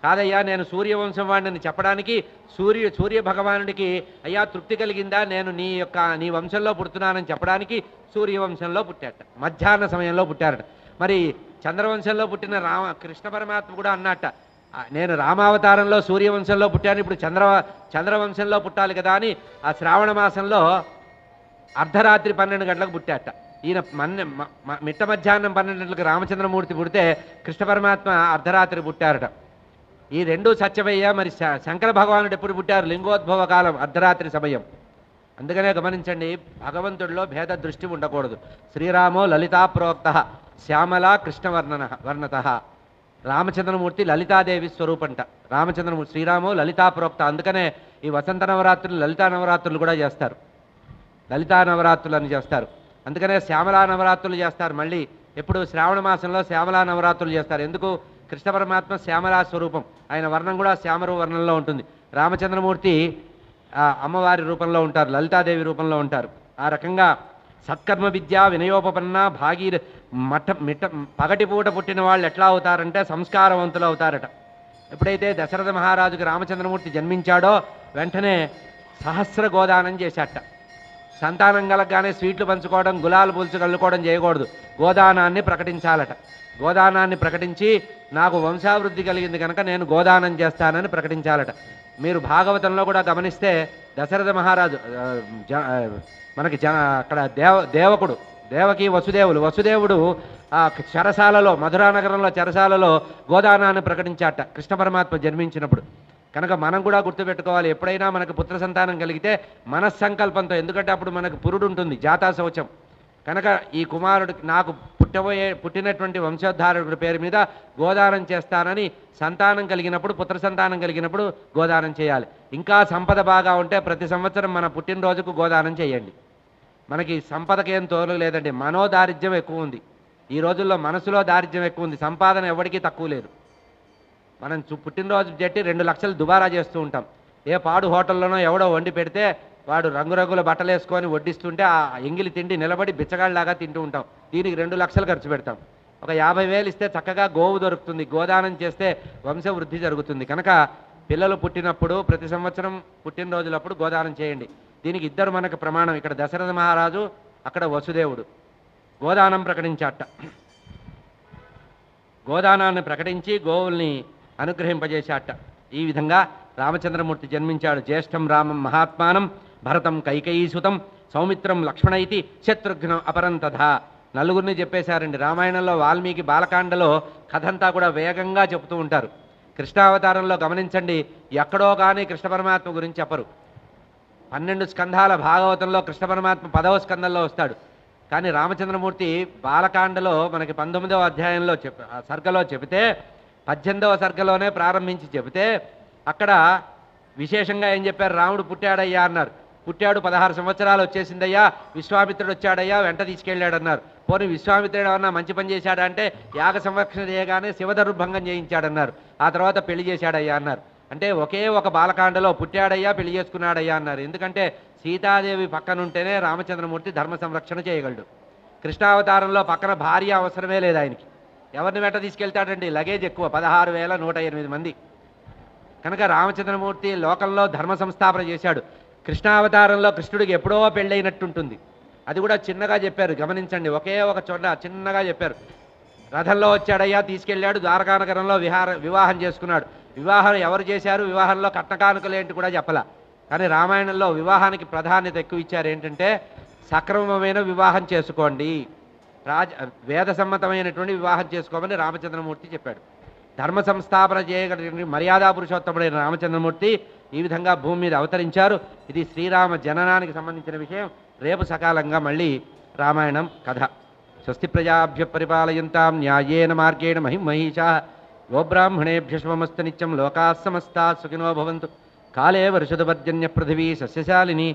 కాదయ్యా నేను సూర్యవంశం వాడిని చెప్పడానికి సూర్య భగవానుడికి అయ్యా తృప్తి కలిగిందా, నేను నీ వంశంలో పుడుతున్నానని చెప్పడానికి సూర్యవంశంలో పుట్టారట. మధ్యాహ్న సమయంలో పుట్టారట. మరి చంద్రవంశంలో పుట్టిన కృష్ణ పరమాత్మ కూడా అన్నట్ట, నేను రామావతారంలో సూర్యవంశంలో పుట్టాను, ఇప్పుడు చంద్రవంశంలో పుట్టాలి కదా అని ఆ శ్రావణ మాసంలో అర్ధరాత్రి 12 గంటలకు పుట్టాట. ఈయన మిట్ట మధ్యాహ్నం 12 గంటలకు రామచంద్రమూర్తి పుడితే కృష్ణ పరమాత్మ అర్ధరాత్రి పుట్టారట. ఈ రెండూ సత్యమయ్యా. మరి శంకర భగవానుడు ఎప్పుడు పుట్టారు? లింగోద్భవ కాలం, అర్ధరాత్రి సమయం. అందుకనే గమనించండి, భగవంతుడిలో భేద దృష్టి ఉండకూడదు. శ్రీరామో లలితా ప్రోక్త శ్యామలా కృష్ణవర్ణత. రామచంద్రమూర్తి లలితాదేవి స్వరూపంట. శ్రీరామో లలితా ప్రోక్త. అందుకనే ఈ వసంత నవరాత్రులు లలితా నవరాత్రులు కూడా చేస్తారు. లలితా నవరాత్రులు అని చేస్తారు. అందుకనే శ్యామలా నవరాత్రులు చేస్తారు. మళ్ళీ ఎప్పుడు శ్రావణ మాసంలో శ్యామలా నవరాత్రులు చేస్తారు. ఎందుకు? కృష్ణ పరమాత్మ శ్యామలా స్వరూపం. ఆయన వర్ణం కూడా శ్యామరు వర్ణంలో ఉంటుంది. రామచంద్రమూర్తి అమ్మవారి రూపంలో ఉంటారు, లలితాదేవి రూపంలో ఉంటారు. ఆ రకంగా సత్కర్మ విద్య వినయోపన్న పగటిపూట పుట్టిన వాళ్ళు ఎట్లా అవుతారంటే సంస్కారవంతులు అవుతారట. ఎప్పుడైతే దశరథ మహారాజుకి రామచంద్రమూర్తి జన్మించాడో వెంటనే సహస్ర గోదానం చేశాట. సంతానం కలగగానే స్వీట్లు పంచుకోవడం, గులాలు పులుసు కలుకోవడం చేయకూడదు. గోదానాన్ని ప్రకటించాలట. గోదానాన్ని ప్రకటించి నాకు వంశావృద్ధి కలిగింది కనుక నేను గోదానం చేస్తానని ప్రకటించాలట. మీరు భాగవతంలో కూడా గమనిస్తే దశరథ మహారాజు మనకి అక్కడ దేవకుడు దేవకి వసుదేవుడు ఆ చెరసాలలో, మధురానగరంలో చెరసాలలో గోదానాన్ని ప్రకటించాట కృష్ణ పరమాత్మ జన్మించినప్పుడు. కనుక మనం కూడా గుర్తుపెట్టుకోవాలి, ఎప్పుడైనా మనకు పుత్ర సంతానం కలిగితే మనస్సంకల్పంతో, ఎందుకంటే అప్పుడు మనకు పురుడు ఉంటుంది, జాతా శౌచం. కనుక ఈ కుమారుడికి నాకు పుట్టినటువంటి వంశోద్ధారకుడి పేరు మీద గోదానం చేస్తానని సంతానం కలిగినప్పుడు, పుత్ర సంతానం కలిగినప్పుడు గోదానం చేయాలి. ఇంకా సంపద బాగా ఉంటే ప్రతి సంవత్సరం మన పుట్టినరోజుకు గోదానం చేయండి. మనకి సంపదకేం తోలు లేదండి, మనోదారిద్ర్యం ఎక్కువ ఉంది. ఈ రోజుల్లో మనసులో దారిద్ర్యం ఎక్కువ ఉంది. సంపాదన ఎవరికీ తక్కువ లేదు. మనం పుట్టినరోజు చెట్టి 2 లక్షలు దుబారా చేస్తూ ఉంటాం. ఏ పాడు హోటల్లోనో ఎవడో వండి పెడితే వాడు రంగురంగుల బట్టలు వేసుకొని వడ్డిస్తుంటే ఆ ఎంగిలి తిండి నిలబడి బిచ్చగాళ్ళలాగా తింటూ ఉంటాం. దీనికి 2 లక్షలు ఖర్చు పెడతాం. ఒక 50,000 ఇస్తే చక్కగా గోవు దొరుకుతుంది. గోదానం చేస్తే వంశవృద్ధి జరుగుతుంది. కనుక పిల్లలు పుట్టినప్పుడు ప్రతి సంవత్సరం పుట్టినరోజులప్పుడు గోదానం చేయండి. దీనికి ఇద్దరు మనకు ప్రమాణం. ఇక్కడ దశరథ మహారాజు, అక్కడ వసుదేవుడు గోదానం ప్రకటించాట. గోదానాన్ని ప్రకటించి గోవుల్ని అనుగ్రహింపజేశాట. ఈ విధంగా రామచంద్రమూర్తి జన్మించాడు. జ్యేష్ఠం రామం మహాత్మానం భరతం కైకేయీసుతం సౌమిత్రం లక్ష్మణ ఇతి శత్రుఘ్నం అపరంతథా. నలుగురిని చెప్పేశారండి. రామాయణంలో వాల్మీకి బాలకాండలో కథంతా కూడా వేగంగా చెబుతూ ఉంటారు. కృష్ణావతారంలో గమనించండి, ఎక్కడో కానీ కృష్ణ పరమాత్మ గురించి చెప్పరు. 12 స్కంధాల భాగవతంలో కృష్ణ పరమాత్మ 10వ స్కందంలో వస్తాడు. కానీ రామచంద్రమూర్తి బాలకాండలో మనకి 19వ అధ్యాయంలో సర్గలో చెబితే 18వ సర్గలోనే ప్రారంభించి చెబితే అక్కడ విశేషంగా ఏం చెప్పారు? రాముడు పుట్టాడయ్యా అన్నారు. పుట్టాడు, 16 సంవత్సరాలు వచ్చేసిందయ్యా, విశ్వామిత్రుడు వచ్చాడయ్యా, వెంట తీసుకెళ్ళాడన్నారు. పోనీ విశ్వామిత్రుడు ఏమన్నా మంచి పని చేశాడంటే యాగ సంరక్షణ చేయగానే శివధనుర్భంగం చేయించాడన్నారు. ఆ తర్వాత పెళ్లి చేశాడయ్యా అన్నారు. అంటే ఒకే ఒక బాలకాండలో పుట్టాడయ్యా, పెళ్లి చేసుకున్నాడయ్యా అన్నారు. ఎందుకంటే సీతాదేవి పక్కనుంటేనే రామచంద్రమూర్తి ధర్మ సంరక్షణ చేయగలడు. కృష్ణావతారంలో పక్కన భార్య అవసరమే లేదు ఆయనకి. ఎవరిని వెంట తీసుకెళ్తాడండి? లగేజ్ ఎక్కువ, 16,108 మంది. కనుక రామచంద్రమూర్తి లోకంలో ధర్మ సంస్థాపన చేశాడు. కృష్ణావతారంలో కృష్ణుడికి ఎప్పుడో పెళ్ళైనట్టుంటుంది. అది కూడా చిన్నగా చెప్పారు, గమనించండి. ఒకే ఒక చోట చిన్నగా చెప్పారు. రథంలో వచ్చాడయ్యా, తీసుకెళ్ళాడు, ద్వారకానగరంలో వివాహం చేసుకున్నాడు. వివాహం ఎవరు చేశారు, వివాహంలో కట్నకానుకలు ఏంటి కూడా చెప్పలా. కానీ రామాయణంలో వివాహానికి ప్రాధాన్యత ఎక్కువ ఇచ్చారు. ఏంటంటే సక్రమమైన వివాహం చేసుకోండి, వేద సమ్మతమైనటువంటి వివాహం చేసుకోమని రామచంద్రమూర్తి చెప్పాడు. ధర్మ సంస్థాపన చేయగలిగిన మర్యాదా పురుషోత్తముడైన రామచంద్రమూర్తి ఈ విధంగా భూమి మీద అవతరించారు. ఇది శ్రీరామ జననానికి సంబంధించిన విషయం. రేపు సకాలంగా మళ్ళీ రామాయణం కథ. స్వస్తి ప్రజాభ్య పరిపాలయంతాం న్యాయేన మార్గేణ మహిమహీషా గోబ్రాహ్మణేభ్య శుభమస్తు నిత్యం. లోకాः సమస్తాः సుఖినో భవంతు. కాలే వర్షతుపర్జన్య పృథివీ సస్యశాలిని.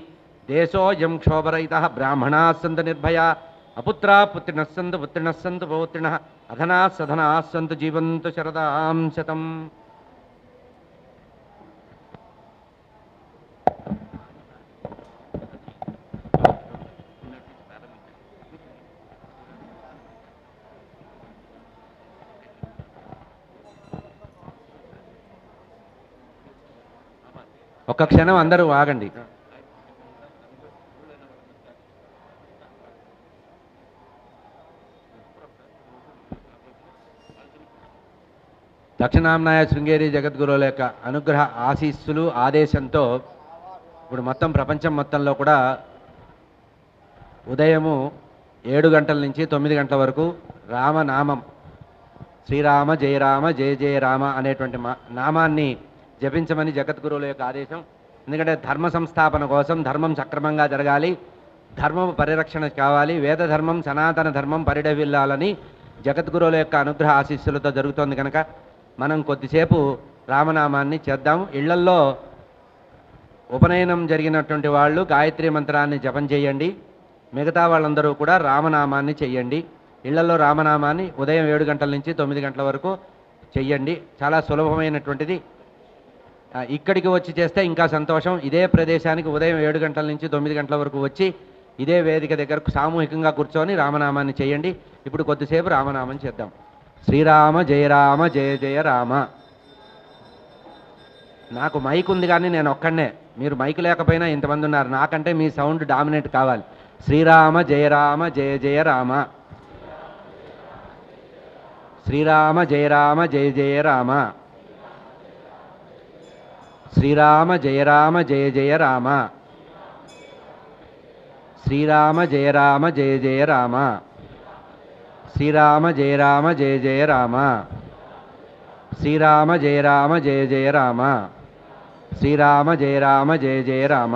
దేశోऽयं క్షోభరహితः. బ్రాహ్మణాः సంతు నిర్భయా. అపుత్రాः పుత్రిణः సంతు పుత్రిణः సంతు పౌత్రిణः. అధనాः సధనాः సంతు జీవంతు శరదాం శతం. ఒక్క క్షణం అందరూ ఆగండి. దక్షిణాంనాయ శృంగేరి జగద్గురువుల యొక్క అనుగ్రహ ఆశీస్సులు ఆదేశంతో ఇప్పుడు మొత్తం ప్రపంచం మొత్తంలో కూడా ఉదయము 7 గంటల నుంచి 9 గంటల వరకు రామనామం, శ్రీరామ జయ రామ జయ జయ రామ అనేటువంటి నామాన్ని జపించమని జగద్గురువుల యొక్క ఆదేశం. ఎందుకంటే ధర్మ సంస్థాపన కోసం ధర్మం సక్రమంగా జరగాలి, ధర్మం పరిరక్షణ కావాలి, వేద ధర్మం సనాతన ధర్మం పరిడవిల్లాలని జగద్గురువుల యొక్క అనుగ్రహ ఆశీస్సులతో జరుగుతోంది కనుక మనం కొద్దిసేపు రామనామాన్ని చేద్దాం. ఇళ్లల్లో ఉపనయనం జరిగినటువంటి వాళ్ళు గాయత్రి మంత్రాన్ని జపం చేయండి. మిగతా వాళ్ళందరూ కూడా రామనామాన్ని చెయ్యండి. ఇళ్లలో రామనామాన్ని ఉదయం 7 గంటల నుంచి 9 గంటల వరకు చెయ్యండి. చాలా సులభమైనటువంటిది. ఇక్కడికి వచ్చి చేస్తే ఇంకా సంతోషం. ఇదే ప్రదేశానికి ఉదయం 7 గంటల నుంచి 9 గంటల వరకు వచ్చి ఇదే వేదిక దగ్గరకు సామూహికంగా కూర్చొని రామనామాన్ని చేయండి. ఇప్పుడు కొద్దిసేపు రామనామం చేద్దాం. శ్రీరామ జయ రామ జయ జయ రామ. నాకు మైక్ ఉంది కానీ నేను ఒక్కడనే, మీరు మైక్ లేకపోయినా ఇంతమంది ఉన్నారు, నాకంటే మీ సౌండ్ డామినేట్ కావాలి. శ్రీరామ జయ రామ జయ జయ రామ. శ్రీరామ జయ రామ జయ జయ రామ. శ్రీరామ జయ రామ జయ జయ రామ. శ్రీరామ జయ రామ జయ జయ రామ. శ్రీరామ జయ రామ జయ జయ రామ. శ్రీరామ జయ రామ జయ జయ రామ. శ్రీరామ జయ రామ జయ జయ రామ.